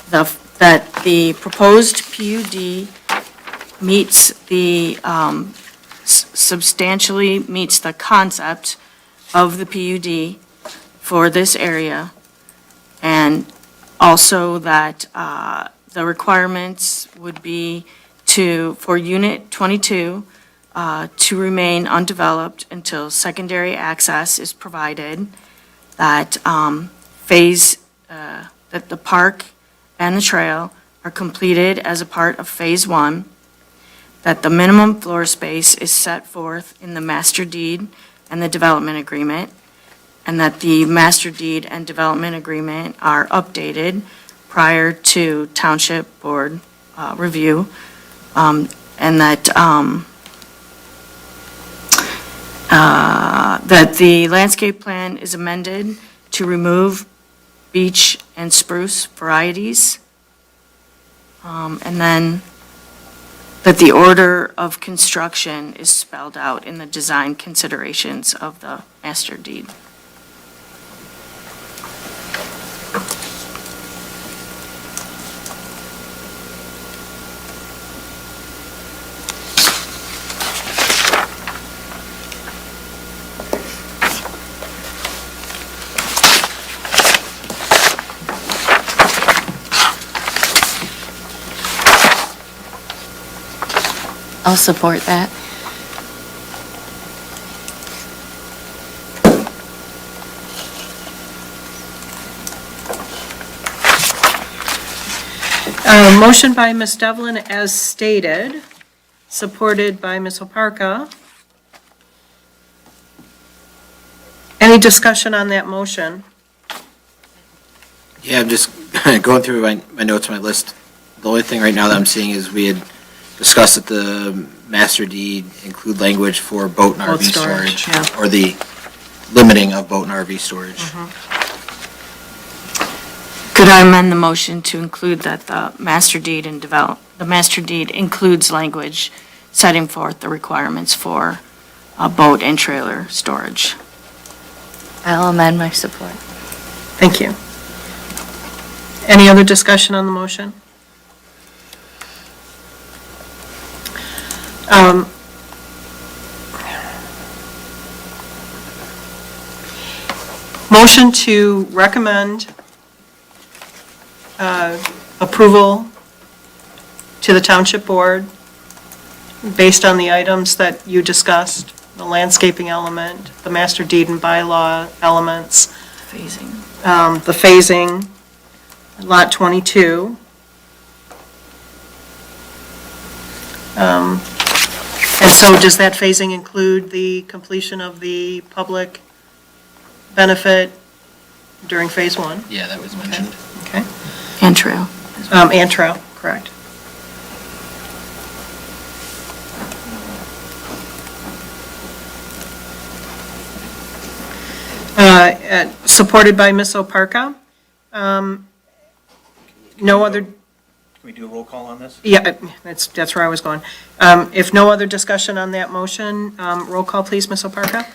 that the proposed PUD meets the, substantially meets the concept of the PUD for this area, and also that the requirements would be for Unit 22 to remain undeveloped until secondary access is provided, that that the park and the trail are completed as a part of Phase 1, that the minimum floor space is set forth in the master deed and the development agreement, and that the master deed and development agreement are updated prior to township board review, and that that the landscape plan is amended to remove beech and spruce varieties, and then that the order of construction is spelled out in the design considerations of the master deed. I'll support that. Motion by Ms. Devlin as stated, supported by Ms. Oparka. Any discussion on that motion? Yeah, I'm just going through my notes, my list. The only thing right now that I'm seeing is we had discussed that the master deed include language for boat and Boat RV storage, storage, yeah. or the limiting of boat and RV storage. Could I amend the motion to include that the master deed includes language setting forth the requirements for boat and trailer storage? I'll amend my support. Thank you. Any other discussion on the motion? Motion to recommend approval to the township board based on the items that you discussed, the landscaping element, the master deed and bylaw elements, Phasing. the phasing, lot 22. And so does that phasing include the completion of the public benefit during Phase 1? Yeah, that was mentioned. Okay. And trail. And trail, correct. Supported by Ms. Oparka. No other, Can we do a roll call on this? yeah, that's where I was going. If no other discussion on that motion, roll call, please, Ms. Oparka?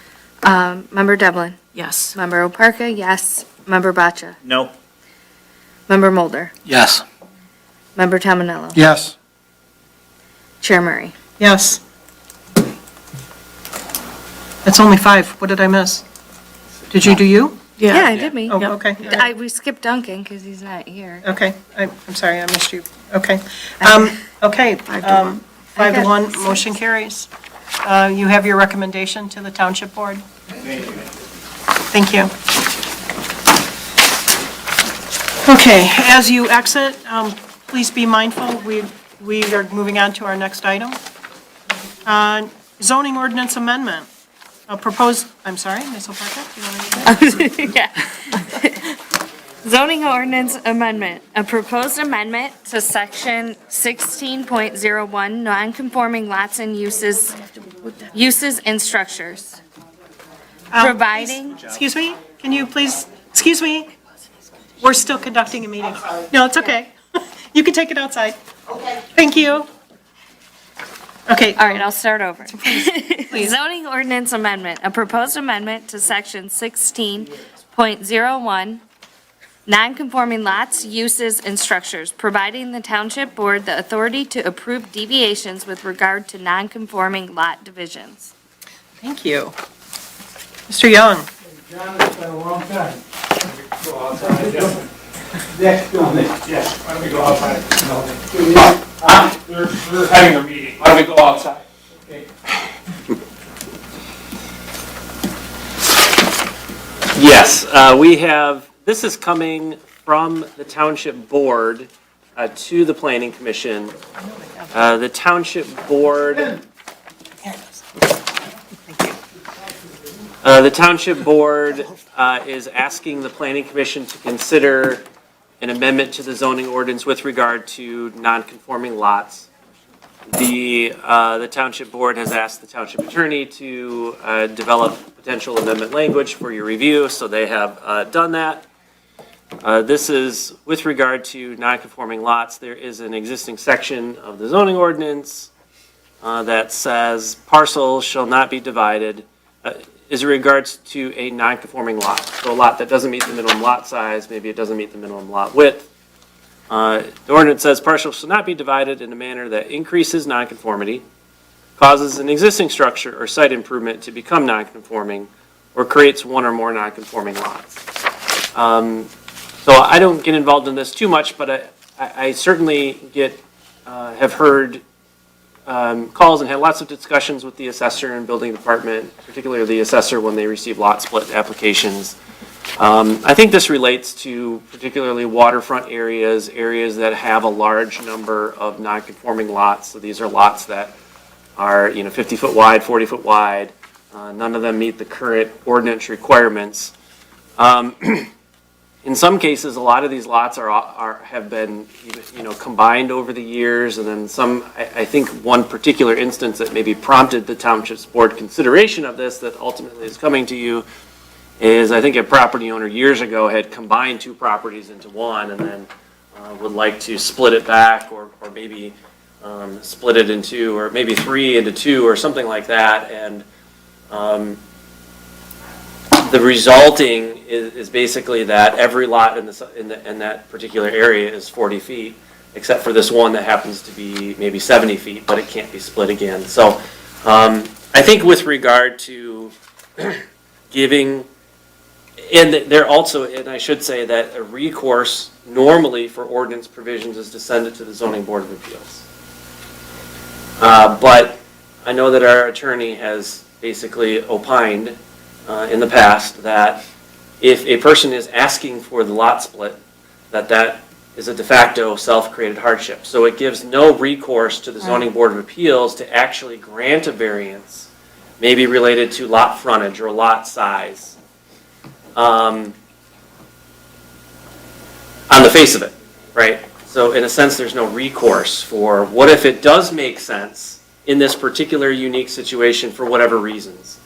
Member Devlin? Yes. Member Oparka, yes. Member Boccia? No. Member Mulder? Yes. Member Tominello? Yes. Chair Murray? Yes. That's only 5. What did I miss? Did you do you? Yeah, I did me. Oh, okay. all right. We skipped Duncan because he's not here. Okay, I'm sorry, I missed you. Okay. Okay, 5 to 1, motion carries. You have your recommendation to the Township Board? Thank you. Okay, as you exit, please be mindful, we are moving on to our next item. Zoning ordinance amendment. A proposed, I'm sorry, Ms. Oparka, do you want to read that? Yeah. Zoning ordinance amendment, a proposed amendment to section 16.01, non-conforming lots and uses and structures. Providing. Excuse me, can you please, excuse me? We're still conducting a meeting. No, it's okay. You can take it outside. Thank you. Okay. All right, I'll start over. Zoning ordinance amendment, a proposed amendment to section 16.01, non-conforming lots, uses, and structures, providing the township board the authority to approve deviations with regard to non-conforming lot divisions. Thank you. Mr. Young. John, it's been a long time. Go outside. Next building, yes, why don't we go outside? We're having a meeting, why don't we go outside? Okay. Yes, we have, this is coming from the Township Board to the Planning Commission. The Township Board. The Township Board is asking the Planning Commission to consider an amendment to the zoning ordinance with regard to non-conforming lots. The Township Board has asked the Township Attorney to develop potential amendment language for your review, so they have done that. This is with regard to non-conforming lots. There is an existing section of the zoning ordinance that says parcels shall not be divided is in regards to a non-conforming lot. So a lot that doesn't meet the minimum lot size, maybe it doesn't meet the minimum lot width. The ordinance says parcels shall not be divided in a manner that increases nonconformity, causes an existing structure or site improvement to become nonconforming, or creates one or more nonconforming lots. So I don't get involved in this too much, but I certainly have heard calls and had lots of discussions with the assessor and building department, particularly the assessor when they receive lot split applications. I think this relates to particularly waterfront areas, areas that have a large number of non-conforming lots. So these are lots that are, 50-foot wide, 40-foot wide. None of them meet the current ordinance requirements. In some cases, a lot of these lots have been, combined over the years, and then some. I think one particular instance that maybe prompted the township's board consideration of this, that ultimately is coming to you, is I think a property owner years ago had combined 2 properties into one, and then would like to split it back, or maybe split it into, or maybe 3 into 2, or something like that, and. The resulting is basically that every lot in that particular area is 40 feet, except for this one that happens to be maybe 70 feet, but it can't be split again. So I think with regard to giving, and there also, and I should say that a recourse normally for ordinance provisions is to send it to the Zoning Board of Appeals. But I know that our attorney has basically opined in the past that if a person is asking for the lot split, that is a de facto self-created hardship. So it gives no recourse to the Zoning Board of Appeals to actually grant a variance, maybe related to lot frontage or lot size, on the face of it, right? So in a sense, there's no recourse for what if it does make sense in this particular unique situation for whatever reasons.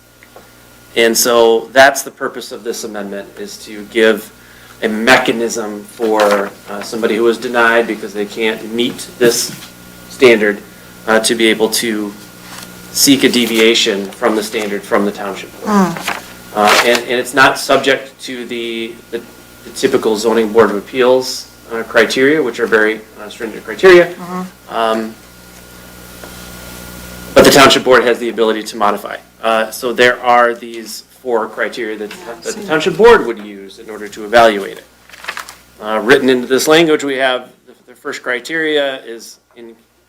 And so that's the purpose of this amendment, is to give a mechanism for somebody who was denied because they can't meet this standard to be able to seek a deviation from the standard from the township board. And it's not subject to the typical zoning board of appeals criteria, which are very stringent criteria. But the township board has the ability to modify. So there are these 4 criteria that the township board would use in order to evaluate it. Written into this language, we have the first criteria is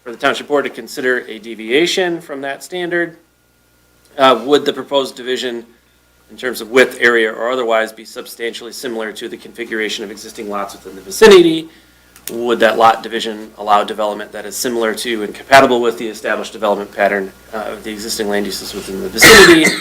for the township board to consider a deviation from that standard. Would the proposed division in terms of width, area, or otherwise be substantially similar to the configuration of existing lots within the vicinity? Would that lot division allow development that is similar to and compatible with the established development pattern of the existing land uses within the vicinity?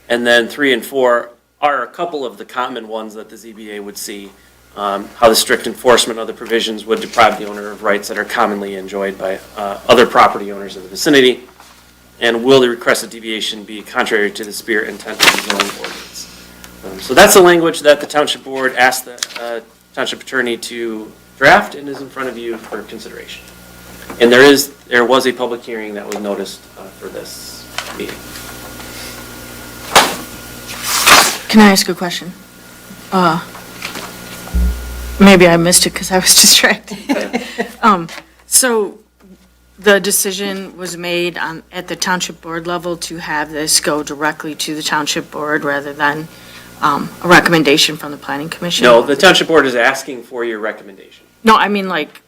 And then 3 and 4 are a couple of the common ones that the ZBA would see. How the strict enforcement of the provisions would deprive the owner of rights that are commonly enjoyed by other property owners in the vicinity. And will the requested deviation be contrary to the spirit and intent of the zoning ordinance? So that's the language that the township board asked the township attorney to draft and is in front of you for consideration. And there was a public hearing that was noticed for this meeting. Can I ask a question? Maybe I missed it because I was distracted. So the decision was made at the township board level to have this go directly to the township board rather than a recommendation from the planning commission? No, the township board is asking for your recommendation. No, I mean, like,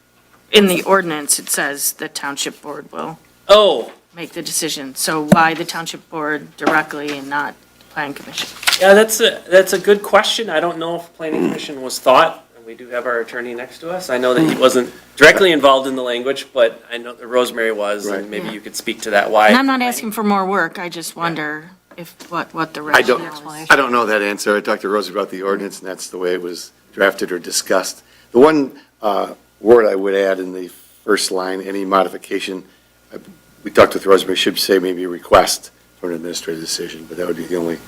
in the ordinance, it says the township board will make the decision. So why the township board directly and not the planning commission? Yeah, that's a good question. I don't know if planning commission was thought. We do have our attorney next to us. I know that he wasn't directly involved in the language, but I know that Rosemary was, and maybe you could speak to that. Why? And I'm not asking for more work. I just wonder what the rationale is. I don't know that answer. I talked to Rosie about the ordinance, and that's the way it was drafted or discussed. The one word I would add in the first line, any modification, we talked with Rosemary, should say maybe request for an administrative decision, but that would be the only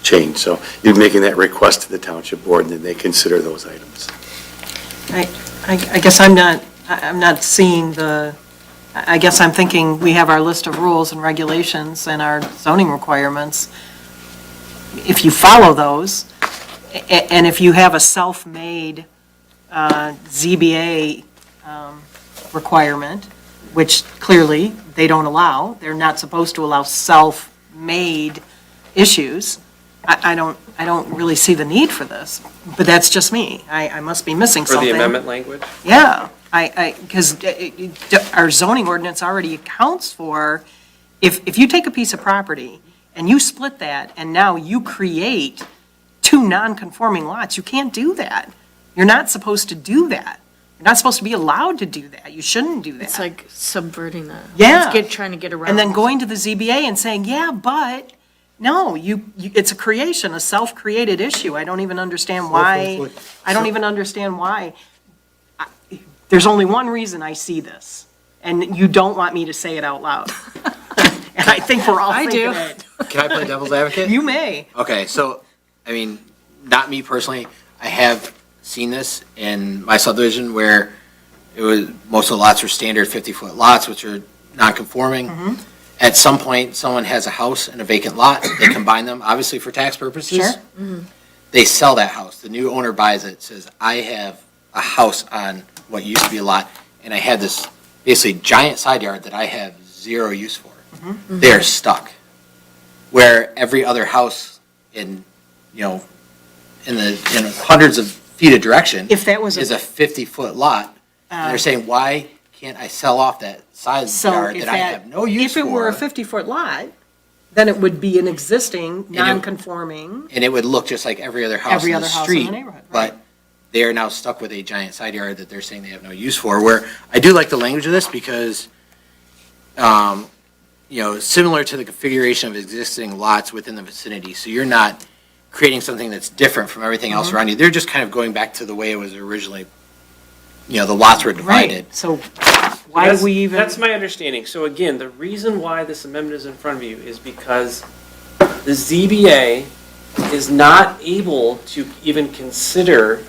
change. So you're making that request to the township board, and then they consider those items. I guess I'm not seeing I guess I'm thinking we have our list of rules and regulations and our zoning requirements. If you follow those, and if you have a self-made ZBA requirement, which clearly they don't allow, they're not supposed to allow self-made issues, I don't really see the need for this, but that's just me. I must be missing For something. the amendment language? Yeah, because our zoning ordinance already accounts for, if you take a piece of property and you split that and now you create 2 non-conforming lots, you can't do that. You're not supposed to do that. You're not supposed to be allowed to do that. You shouldn't do that. It's like subverting the. Yeah. Trying to get around. And then going to the ZBA and saying, yeah, but, no, it's a creation, a self-created issue. I don't even understand why, there's only one reason I see this, and you don't want me to say it out loud. And I think we're all thinking it. Can I play devil's advocate? You may. Okay, so, I mean, not me personally, I have seen this in my subdivision where most of the lots are standard 50-foot lots, which are non-conforming. At some point, someone has a house and a vacant lot, they combine them, obviously for tax purposes. Sure. They sell that house, the new owner buys it, says, I have a house on what used to be a lot, and I had this basically giant side yard that I have zero use for. They're stuck. Where every other house in hundreds of feet of direction If that was is a 50-foot lot, and they're saying, why can't I sell off that side yard that I have no use for? If it were a 50-foot lot, then it would be an existing, non-conforming. And it would look just like every other house in the house in street. the neighborhood, right. But they are now stuck with a giant side yard that they're saying they have no use for, where I do like the language of this because, similar to the configuration of existing lots within the vicinity, so you're not creating something that's different from everything else around you. They're just kind of going back to the way it was originally, the lots were divided. Right, so why do we even? That's my understanding. So again, the reason why this amendment is in front of you is because the ZBA is not able to even consider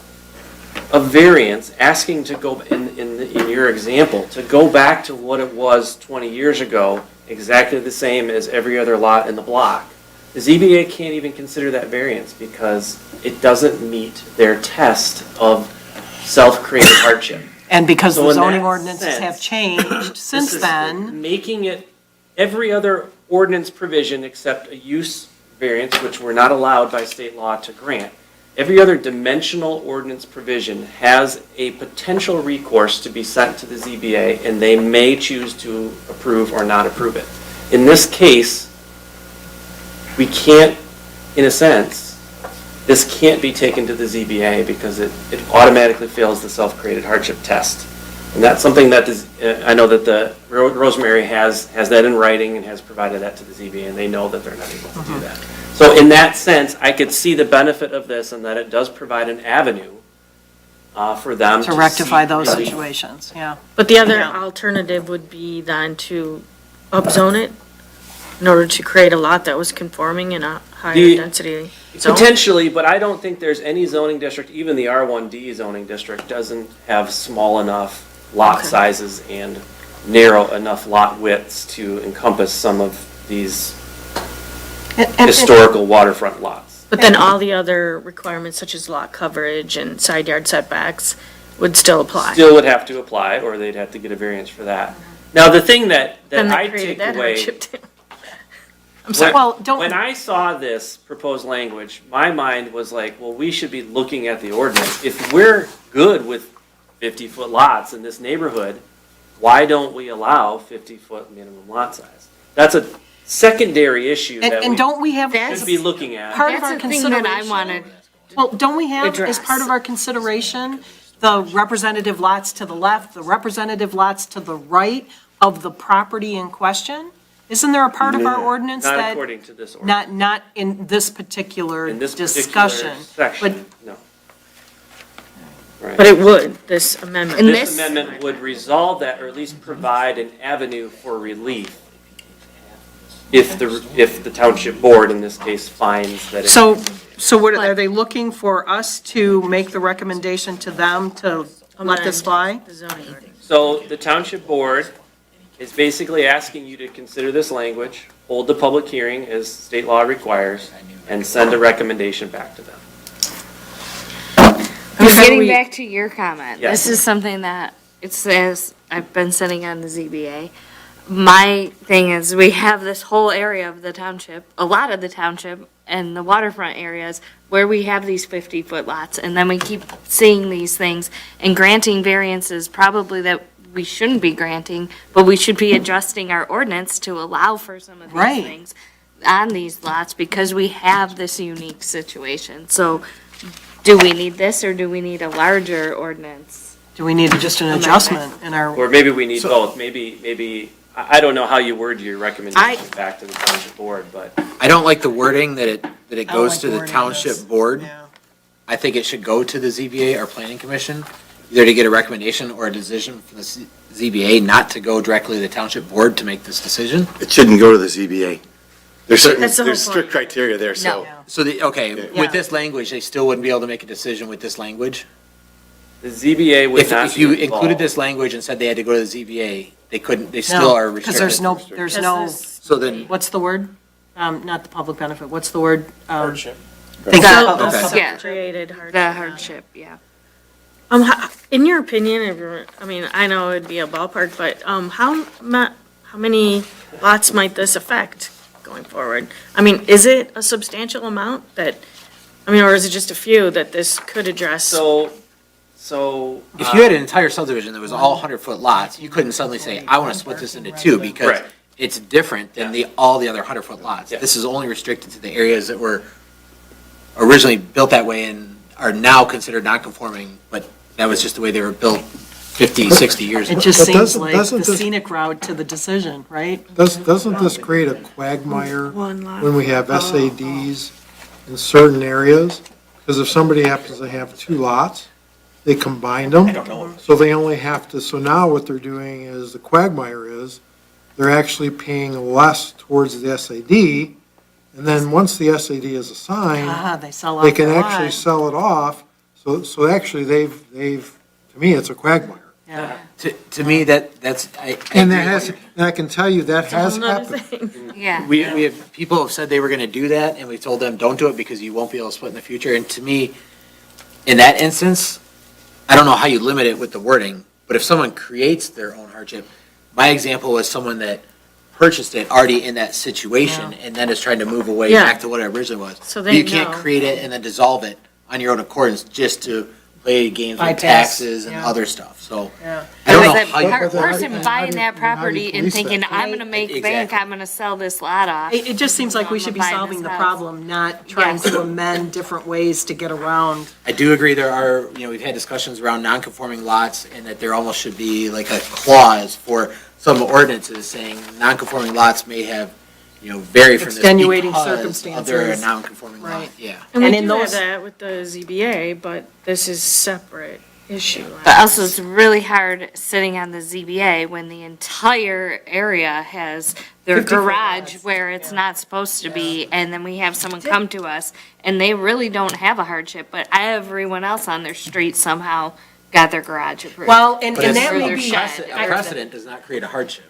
a variance, asking to go, in your example, to go back to what it was 20 years ago, exactly the same as every other lot in the block. The ZBA can't even consider that variance because it doesn't meet their test of self-created hardship. And because So the in zoning that ordinances sense, have changed since This is then, making it every other ordinance provision except a use variance, which we're not allowed by state law to grant. Every other dimensional ordinance provision has a potential recourse to be sent to the ZBA, and they may choose to approve or not approve it. In this case, we can't, in a sense, this can't be taken to the ZBA because it automatically fails the self-created hardship test. And that's something that I know that the Rosemary has that in writing and has provided that to the ZBA, and they know that they're not able to do that. So in that sense, I could see the benefit of this and that it does provide an avenue for them to rectify seek those relief. situations, yeah. But the other alternative would be then to upzone it in order to create a lot that was conforming in a higher The- density zone. Potentially, but I don't think there's any zoning district, even the R1D zoning district, doesn't have small enough lot sizes and narrow enough lot widths to encompass some of these historical waterfront lots. But then all the other requirements such as lot coverage and side yard setbacks would still apply. Still would have to apply, or they'd have to get a variance for that. Now, the thing that Then I they created take that away. hardship too. I'm sorry, well, don't. When I saw this proposed language, my mind was like, well, we should be looking at the ordinance. If we're good with 50-foot lots in this neighborhood, why don't we allow 50-foot minimum lot size? That's a secondary issue that And we don't we have, should be looking at. part of That's our the thing that I consideration? wanted. Well, don't we have, as address. part of our consideration, the representative lots to the left, the representative lots to the right of the property in question? Isn't there a part of our ordinance Not that? according to this ordinance. Not in this particular In this particular discussion. But section, no. Right. But it would, this amendment. This amendment would resolve that, or at least provide an avenue for relief if the township board, in this case, finds that it. So what, are they looking for us to make the recommendation to them to let this fly? The zoning ordinance. So the township board is basically asking you to consider this language, hold the public hearing as state law requires, and send a recommendation back to them. Getting back to your comment, Yes. this is something that it says, I've been sitting on the ZBA. My thing is, we have this whole area of the township, a lot of the township and the waterfront areas where we have these 50-foot lots, and then we keep seeing these things and granting variances probably that we shouldn't be granting, but we should be adjusting our ordinance to allow for some of these Right. things on these lots because we have this unique situation. So do we need this or do we need a larger ordinance? Do we need just an adjustment in our? Or maybe we need both, maybe, I don't know how you word your recommendation back to the township board, but. I don't like the wording that it don't goes like to the the wording, township yes. board. Yeah. I think it should go to the ZBA or planning commission, either to get a recommendation or a decision from the ZBA not to go directly to the township board to make this decision. It shouldn't go to the ZBA. There's certain, That's the whole there's strict criteria there, so. So with this language, they still wouldn't be able to make a decision with this language? The ZBA would not If you be included involved. this language and said they had to go to the ZBA, they couldn't, they still are restricted. Because there's no, So then, what's the word? Not the public benefit, what's the word? Hardship. Thank you. Okay. Yeah, Created hardship. the hardship, yeah. In your opinion, I mean, I know it'd be a ballpark, but, how many lots might this affect going forward? I mean, is it a substantial amount that, or is it just a few that this could address? So. if you had an entire subdivision that was all 100-foot lots, you couldn't suddenly say, I want to split this into two, because Correct. it's different than all the other 100-foot lots. Yeah. This is only restricted to the areas that were originally built that way and are now considered non-conforming, but that was just the way they were built 50, 60 years It ago. just But seems doesn't- like the doesn't this- scenic route to the decision, right? Doesn't this create a quagmire One lot. when we have SADs in certain areas? Because if somebody happens to have two lots, they combine them. So they only have to, so now what they're doing is, the quagmire is, they're actually paying less towards the SAD and then once the SAD is assigned, They sell off they can their actually lot. sell it off. So actually, to me, it's a quagmire. Yeah. To me, that's, I And agree that with has, and I can tell you, that has happened. Yeah. We have, people have said they were gonna do that, and we told them, don't do it because you won't be able to split in the future, and to me, in that instance, I don't know how you limit it with the wording, but if someone creates their own hardship, my example was someone that purchased it already in that situation, and then is trying to move away Yeah. back to what it originally was. So But they you can't know. create it and then dissolve it on your own accordance, just to play games with Bypass, taxes and yeah. other stuff, so. Yeah. I don't know Because how you. that But then how do person you- buying that how do you property and police thinking, that? I'm gonna make bank, Exactly. I'm gonna sell this lot off. It just seems like we should be Buying solving this the house. problem, not trying Yes. to amend different ways to get around. I do agree there are, we've had discussions around non-conforming lots and that there almost should be like a clause for some ordinances saying non-conforming lots may have, vary from this Extenuating because of circumstances. their non-conforming lot, Right. yeah. And we And in do have those- that with the ZBA, but this is separate issue. But also, it's really hard sitting on the ZBA when the entire area has their 50-foot garage lots. where it's not supposed to be, and then we have someone come to us, and they really don't have a hardship, but everyone else on their street somehow got their garage approved. Well, and But that Or may their be. shed. A precedent does not create a hardship.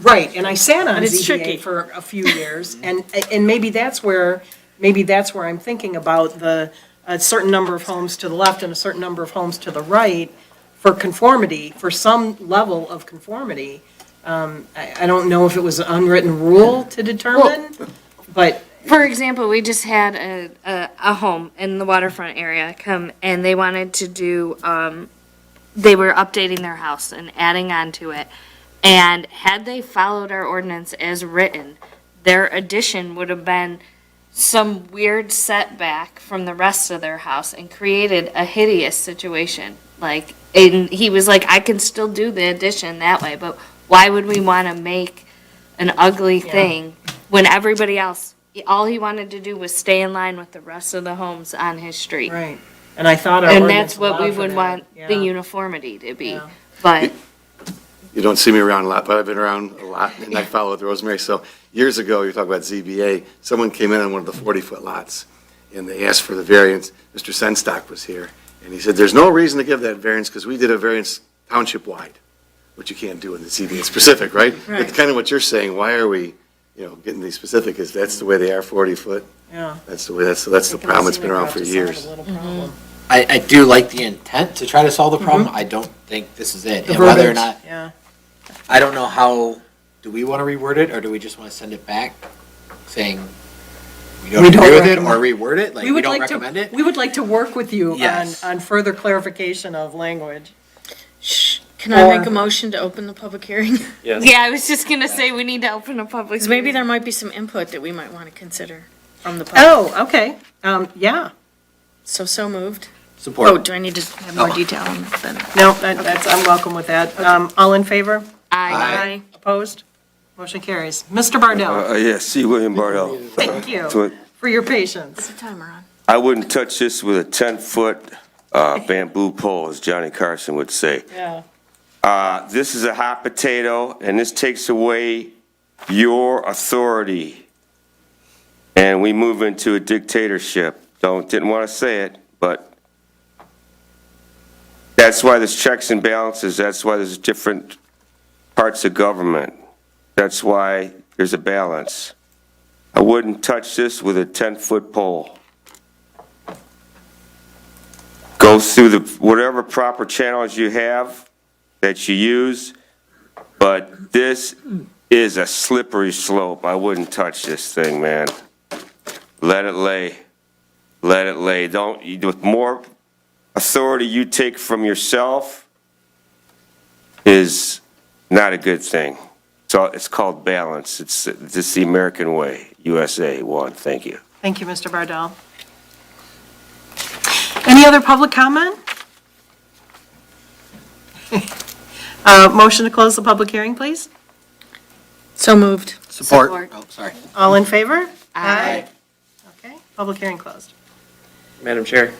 Right, and I sat on But it's ZBA tricky. for a few years, and maybe that's where I'm thinking about a certain number of homes to the left and a certain number of homes to the right for conformity, for some level of conformity. I don't know if it was an unwritten rule to determine, but, For example, we just had a home in the waterfront area come, and they wanted to do, they were updating their house and adding on to it. And had they followed our ordinance as written, their addition would have been some weird setback from the rest of their house and created a hideous situation. Like, and he was like, I can still do the addition that way, but why would we want to make an ugly thing when everybody else, all he wanted to do was stay in line with the rest of the homes on his street? right. And I thought our And ordinance that's what we allowed for would that. want the Yeah. uniformity to be. Yeah. But You don't see me around a lot, but I've been around a lot, and I follow with Rosemary. So years ago, you're talking about ZBA, someone came in on one of the 40-foot lots, and they asked for the variance. Mr. Senstock was here, and he said, there's no reason to give that variance, because we did a variance township-wide, which you can't do in the ZBA specific, right? Right. It's kind of what you're saying, why are we, getting these specific, is that's the way they are, 40-foot? Yeah. That's the way, that's the problem, it's been around for years. I do like the intent to try to solve the problem, I don't think this is it. The And whether or verbiage, not, yeah. I don't know how, do we want to reword it, or do we just want to send it back saying we don't We don't agree with it, or recommend- reword it, like we would don't like to- recommend it? We would like to work with you on, Yes. on further clarification of language. Can I make Or- a motion to open the public hearing? Yes. yeah, I was just gonna say we need to open a public. Because maybe hearing. there might be some input that we might want to consider from the public. Oh, okay, yeah. So moved. Oh, Support. do I need to have more detail on that? No, that's, I'm welcome with that. All in favor? Aye. Opposed? Motion carries. Mr. Bardell, Yes, C. William Bardell. thank you So for your patience. Timer on. I wouldn't touch this with a 10-foot bamboo pole, as Johnny Carson would say. Yeah. This is a hot potato, and this takes away your authority. And we move into a dictatorship. Didn't want to say it, but that's why there's checks and balances. That's why there's different parts of government. That's why there's a balance. I wouldn't touch this with a 10-foot pole. Go through the, whatever proper channels you have that you use, but this is a slippery slope. I wouldn't touch this thing, man. Let it lay. Let it lay. With more authority you take from yourself is not a good thing. So it's called balance. It's the American way. USA one. Thank you. Thank you, Mr. Bardell. Any other public comment? Motion to close the public hearing, please. So moved. Support. Support. Oh, sorry. All in favor? Aye. Okay, public hearing closed. Madam Chair,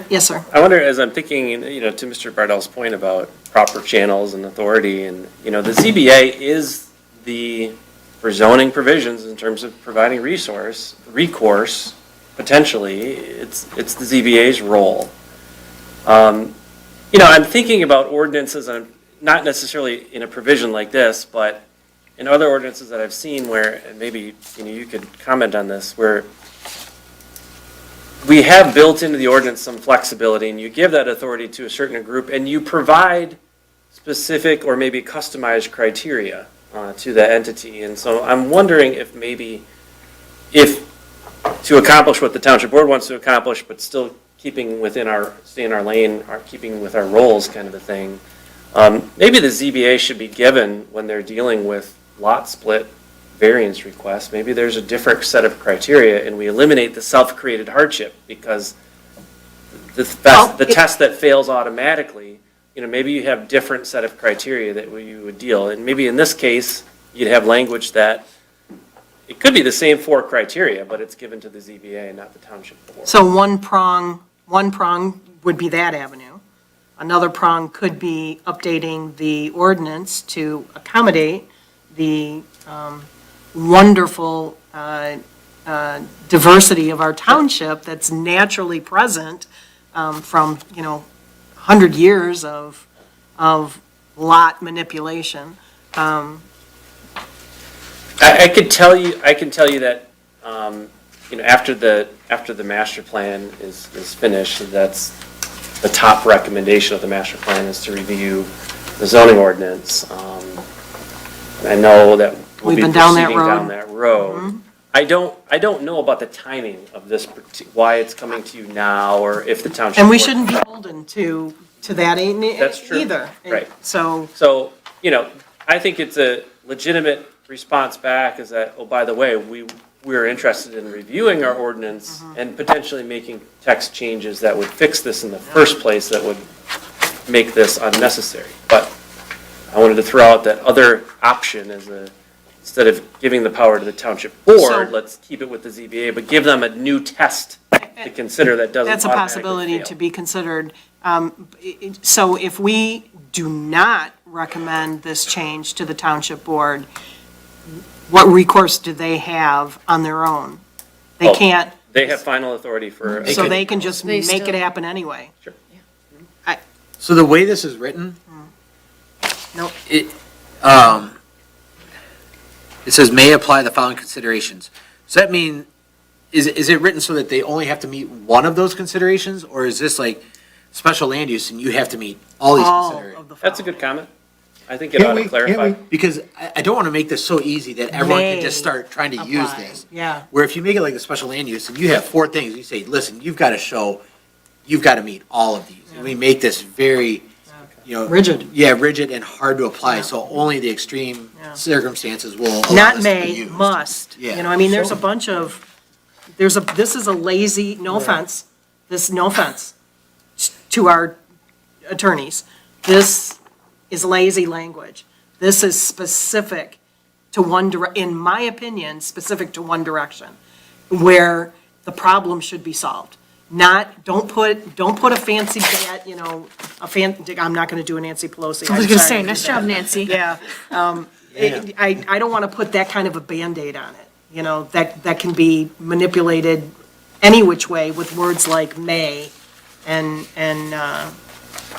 Yes, sir. I wonder, as I'm thinking, to Mr. Bardell's point about proper channels and authority, and, the ZBA is the for zoning provisions in terms of providing recourse, potentially, it's the ZBA's role. I'm thinking about ordinances, not necessarily in a provision like this, but in other ordinances that I've seen where, and maybe, you could comment on this, where we have built into the ordinance some flexibility, and you give that authority to a certain group, and you provide specific or maybe customized criteria to that entity. And so I'm wondering if to accomplish what the township board wants to accomplish, but still keeping within stay in our lane, keeping with our roles kind of a thing, maybe the ZBA should be given when they're dealing with lot split variance requests. Maybe there's a different set of criteria and we eliminate the self-created hardship because the test that fails automatically, maybe you have different set of criteria that you would deal. And maybe in this case, you'd have language that it could be the same 4 criteria, but it's given to the ZBA and not the township board. So one prong would be that avenue. Another prong could be updating the ordinance to accommodate the wonderful diversity of our township that's naturally present from, 100 years of lot manipulation. I can tell you that, after the master plan is finished, that's the top recommendation of the master plan is to review the zoning ordinance. I know that we'll be We've been down that proceeding road. down that road. I don't know about the timing of this, why it's coming to you now, or if the township. And we board- shouldn't be beholden to that That's true. either. Right. So, I think it's a legitimate response back is that, oh, by the way, we're interested in reviewing our ordinance and potentially making text changes that would fix this in the first place that would make this unnecessary. But I wanted to throw out that other option instead of giving the power to the township board, let's keep it with the ZBA, but give them a new test to consider that doesn't that's a automatically possibility fail. to be considered. So if we do not recommend this change to the township board, what recourse do they have on their own? They Oh, can't, They have final authority for. so they can just They make it still- happen anyway. Sure. So the way this is written, Nope. it says may apply the following considerations. Does that mean, is it written so that they only have to meet one of those considerations? Or is this like special land use and you have to meet all these considerations? That's a good comment. I think it ought to clarify. Because I don't want to make this so easy that everyone can just May start trying to use apply. this. Yeah. Where if you make it like a special land use and you have 4 things, you say, listen, you've got to meet all of these. And we make this very, Rigid. Yeah, rigid and hard to apply, so only the extreme circumstances will allow Not this to be may, used. must. Yeah. There's a bunch of, this is a lazy, no offense, no offense to our attorneys. This is lazy language. This is specific to in my opinion, specific to one direction, where the problem should be solved. Don't put a fancy bat, I'm not gonna do a Nancy Pelosi. I was I'm gonna sorry say, to do nice that. job, Nancy. Yeah. I don't want to put that kind of a Band-Aid on it, that can be manipulated any which way with words like may, and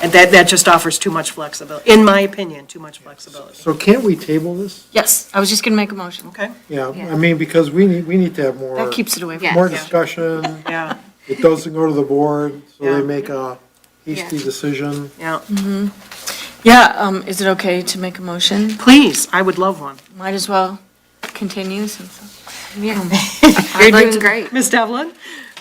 that just offers too much flexibility, in my opinion, too much flexibility. So can't we table this? Yes, I was just gonna make a motion. Okay. Yeah, I mean, because we need to have more. That keeps it away from. More Yeah. discussion. Yeah, It doesn't go to the board, so Yeah. they make a hasty decision. yeah. Yeah, is it okay to make a motion? Please, I would love one. Might as well continue since. Yeah. You're doing great. Ms. Devlin?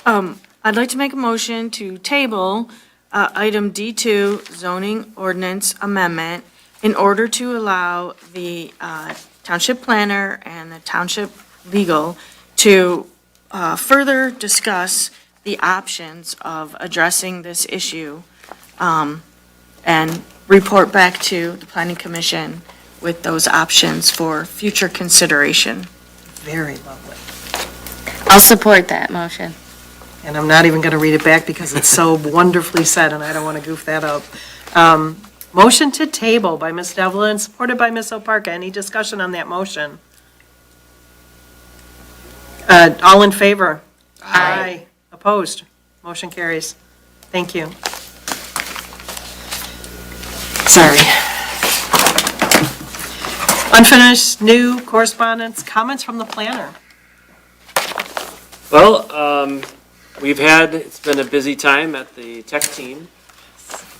I'd like to make a motion to table item D2 zoning ordinance amendment in order to allow the township planner and the township legal to further discuss the options of addressing this issue and report back to the planning commission with those options for future consideration. Very lovely. I'll support that motion. And I'm not even going to read it back because it's so wonderfully said, and I don't want to goof that up. Motion to table by Ms. Devlin, supported by Ms. Oparka. Any discussion on that motion? All in favor? Aye. Opposed? Motion carries. Thank you. Sorry. Unfinished, new correspondence, comments from the planner. Well, it's been a busy time at the tech team.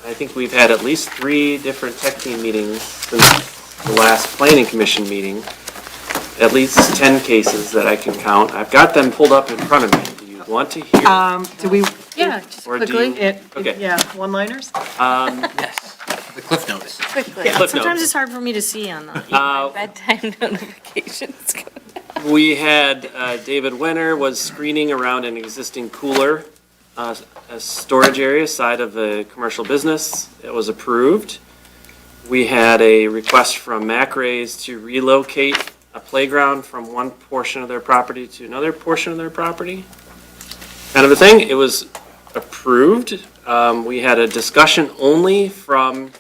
I think we've had at least 3 different tech team meetings since the last planning commission meeting. At least 10 cases that I can count. I've got them pulled up in front of me. Do you want to hear? Do we? Yeah, just Or do quickly. you- Okay. Yeah, one-liners? Yes, the Cliff Notes. Quickly. Cliff Sometimes notes. it's hard for me to see on the bedtime notifications. We had David Wenner was screening around an existing cooler, a storage area side of a commercial business. It was approved. We had a request from Macrays to relocate a playground from one portion of their property to another portion of their property. Kind of a thing. It was approved. We had a discussion only from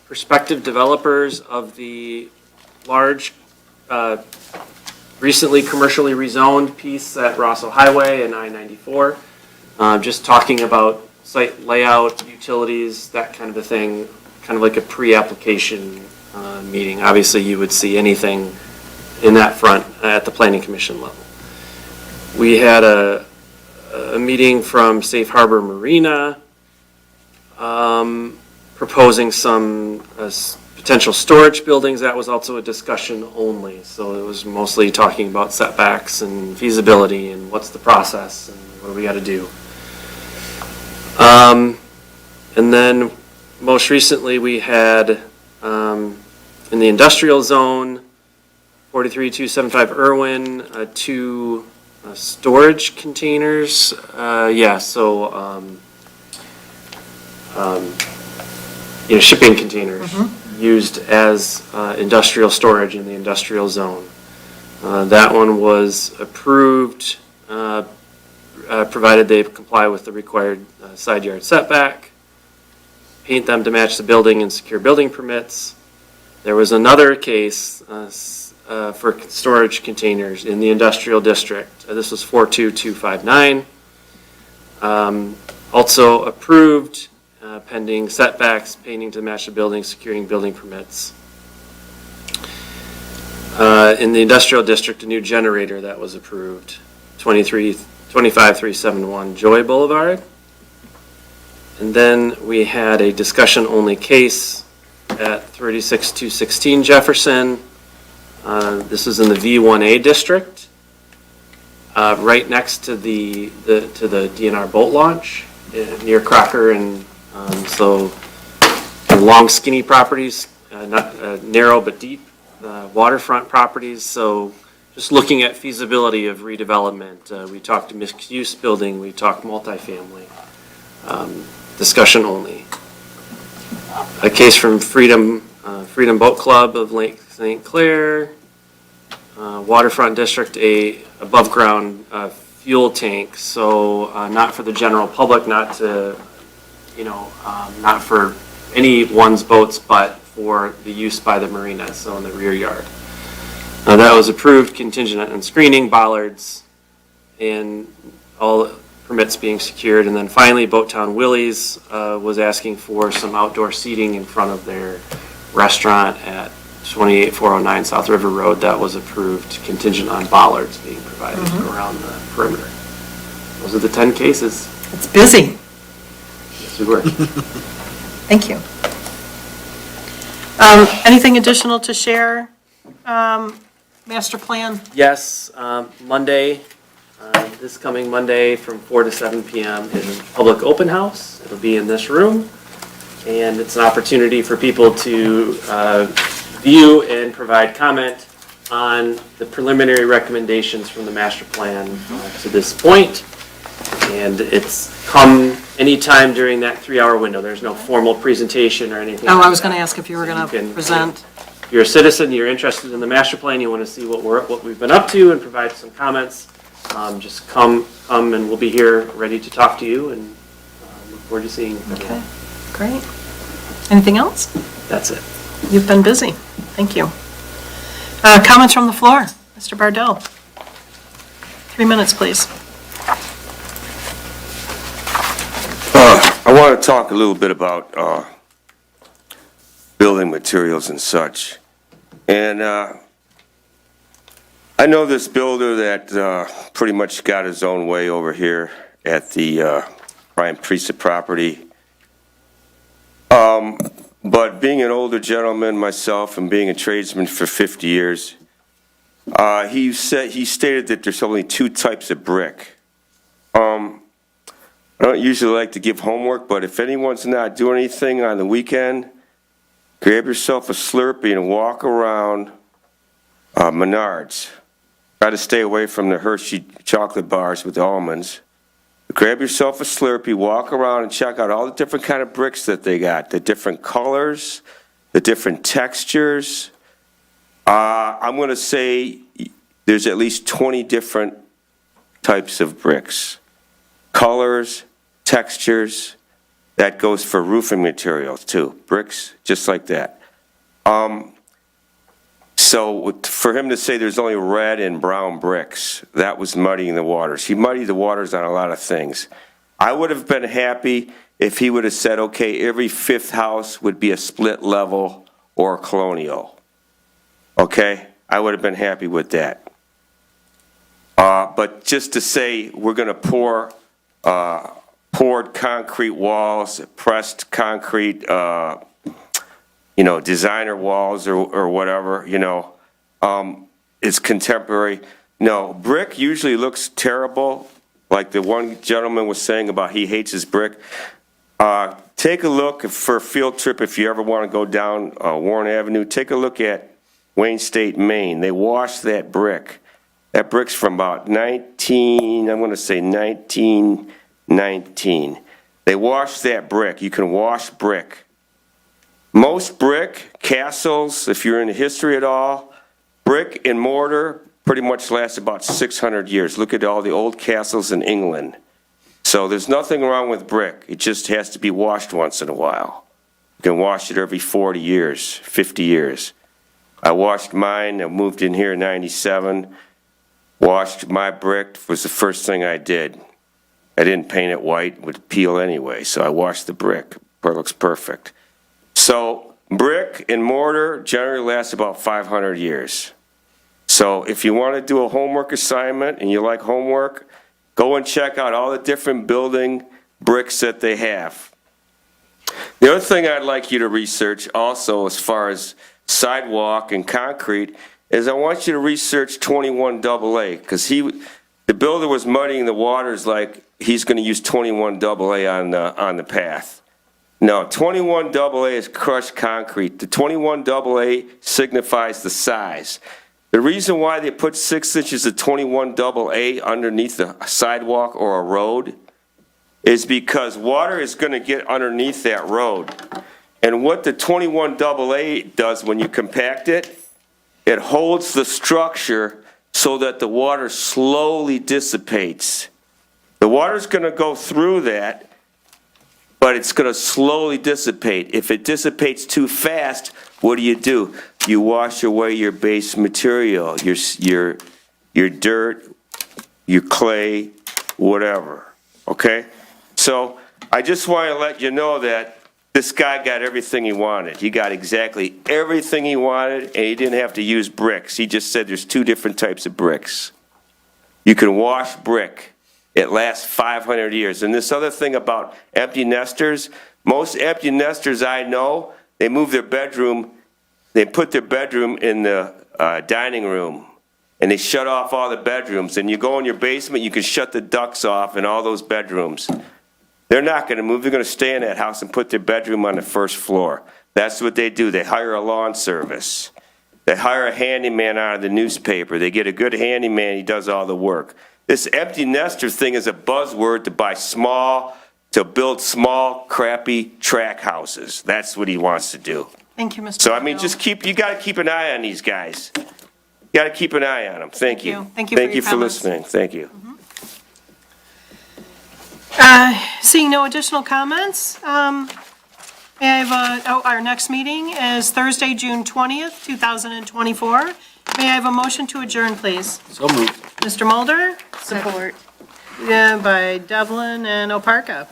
prospective developers of the large, recently commercially rezoned piece at Rosso Highway and I-94. Just talking about site layout, utilities, that kind of a thing, kind of like a pre-application meeting. Obviously, you would see anything in that front at the planning commission level. We had a meeting from Safe Harbor Marina, proposing some potential storage buildings. That was also a discussion only. So it was mostly talking about setbacks and feasibility and what's the process and what do we got to do. And then most recently we had in the industrial zone, 43275 Irwin, 2 storage containers. Shipping containers used as industrial storage in the industrial zone. That one was approved, provided they comply with the required side yard setback, paint them to match the building and secure building permits. There was another case for storage containers in the industrial district. This was 42259. Also approved, pending setbacks, painting to match the building, securing building permits. In the industrial district, a new generator that was approved, 25371 Joy Boulevard. And then we had a discussion-only case at 36216 Jefferson. This is in the V1A district, right next to the DNR boat launch near Crocker, and so long, skinny properties, not narrow but deep, waterfront properties. So just looking at feasibility of redevelopment. We talked mixed-use building, we talked multifamily. Discussion only. A case from Freedom Boat Club of Lake St. Clair, waterfront district, a above-ground fuel tank. So not for the general public, not to, not for anyone's boats, but for the use by the marina, so in the rear yard. That was approved contingent on screening, bollards, and all permits being secured. And then finally, Boat Town Willie's was asking for some outdoor seating in front of their restaurant at 28409 South River Road. That was approved contingent on bollards being provided around the perimeter. Those are the 10 cases. It's busy. Yes, we were. Thank you. Anything additional to share? Master plan? Yes, Monday, this coming Monday from 4 to 7 p.m. is a public open house. It'll be in this room, and it's an opportunity for people to view and provide comment on the preliminary recommendations from the master plan to this point. And it's come anytime during that 3-hour window. There's no formal presentation or anything. Oh, I was going to ask if you were going to present. If you're a citizen, you're interested in the master plan, you want to see what we've been up to and provide some comments, just come and we'll be here ready to talk to you, and look forward to seeing you. Okay, great. Anything else? That's it. You've been busy. Thank you. Comments from the floor. Mr. Bardell. 3 minutes, please. I want to talk a little bit about building materials and such. And I know this builder that pretty much got his own way over here at the prime piece of property. But being an older gentleman myself and being a tradesman for 50 years, he stated that there's only 2 types of brick. I don't usually like to give homework, but if anyone's not doing anything on the weekend, grab yourself a Slurpee and walk around Menards. Try to stay away from the Hershey chocolate bars with almonds. Grab yourself a Slurpee, walk around and check out all the different kind of bricks that they got, the different colors, the different textures. I'm going to say there's at least 20 different types of bricks. Colors, textures, that goes for roofing materials too. Bricks, just like that. So for him to say there's only red and brown bricks, that was muddying the waters. He muddied the waters on a lot of things. I would have been happy if he would have said, okay, every 5th house would be a split level or a colonial. Okay? I would have been happy with that. But just to say we're going to pour poured concrete walls, pressed concrete, designer walls or whatever, it's contemporary. No, brick usually looks terrible, like the one gentleman was saying about he hates his brick. Take a look for a field trip if you ever want to go down Warren Avenue. Take a look at Wayne State, Maine. They wash that brick. That brick's from about 1919. They wash that brick. You can wash brick. Most brick, castles, if you're into history at all, brick and mortar pretty much lasts about 600 years. Look at all the old castles in England. So there's nothing wrong with brick. It just has to be washed once in a while. You can wash it every 40 years, 50 years. I washed mine. I moved in here in 97. Washed my brick was the first thing I did. I didn't paint it white, it would peel anyway, so I washed the brick. It looks perfect. So brick and mortar generally lasts about 500 years. So if you want to do a homework assignment and you like homework, go and check out all the different building bricks that they have. The other thing I'd like you to research also as far as sidewalk and concrete is I want you to research 21AA, because the builder was muddying the waters like he's going to use 21AA on the path. No, 21AA is crushed concrete. The 21AA signifies the size. The reason why they put 6 inches of 21AA underneath the sidewalk or a road is because water is going to get underneath that road. And what the 21AA does when you compact it, it holds the structure so that the water slowly dissipates. The water's going to go through that, but it's going to slowly dissipate. If it dissipates too fast, what do? You wash away your base material, your dirt, your clay, whatever. Okay? So I just want to let you know that this guy got everything he wanted. He got exactly everything he wanted, and he didn't have to use bricks. He just said there's 2 different types of bricks. You can wash brick. It lasts 500 years. And this other thing about empty nesters, most empty nesters I know, they move their bedroom, they put their bedroom in the dining room, and they shut off all the bedrooms. And you go in your basement, you can shut the ducts off in all those bedrooms. They're not going to move. They're going to stay in that house and put their bedroom on the first floor. That's what they do. They hire a lawn service. They hire a handyman out of the newspaper. They get a good handyman. He does all the work. This empty nester thing is a buzzword to build small, crappy track houses. That's what he wants to do. Thank you, Mr. So, I mean, you got to keep an eye on these guys. You got to keep an eye on them. Thank you. Thank you for your for comments. listening. Thank you. Seeing no additional comments, our next meeting is Thursday, June 20th, 2024, May I have a motion to adjourn, please? So moved. Mr. Mulder? Support. Yeah, by Devlin and Oparka.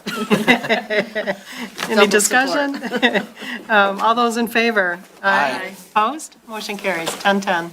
Any discussion? All those in favor? Aye. Opposed? Motion carries, 10-10.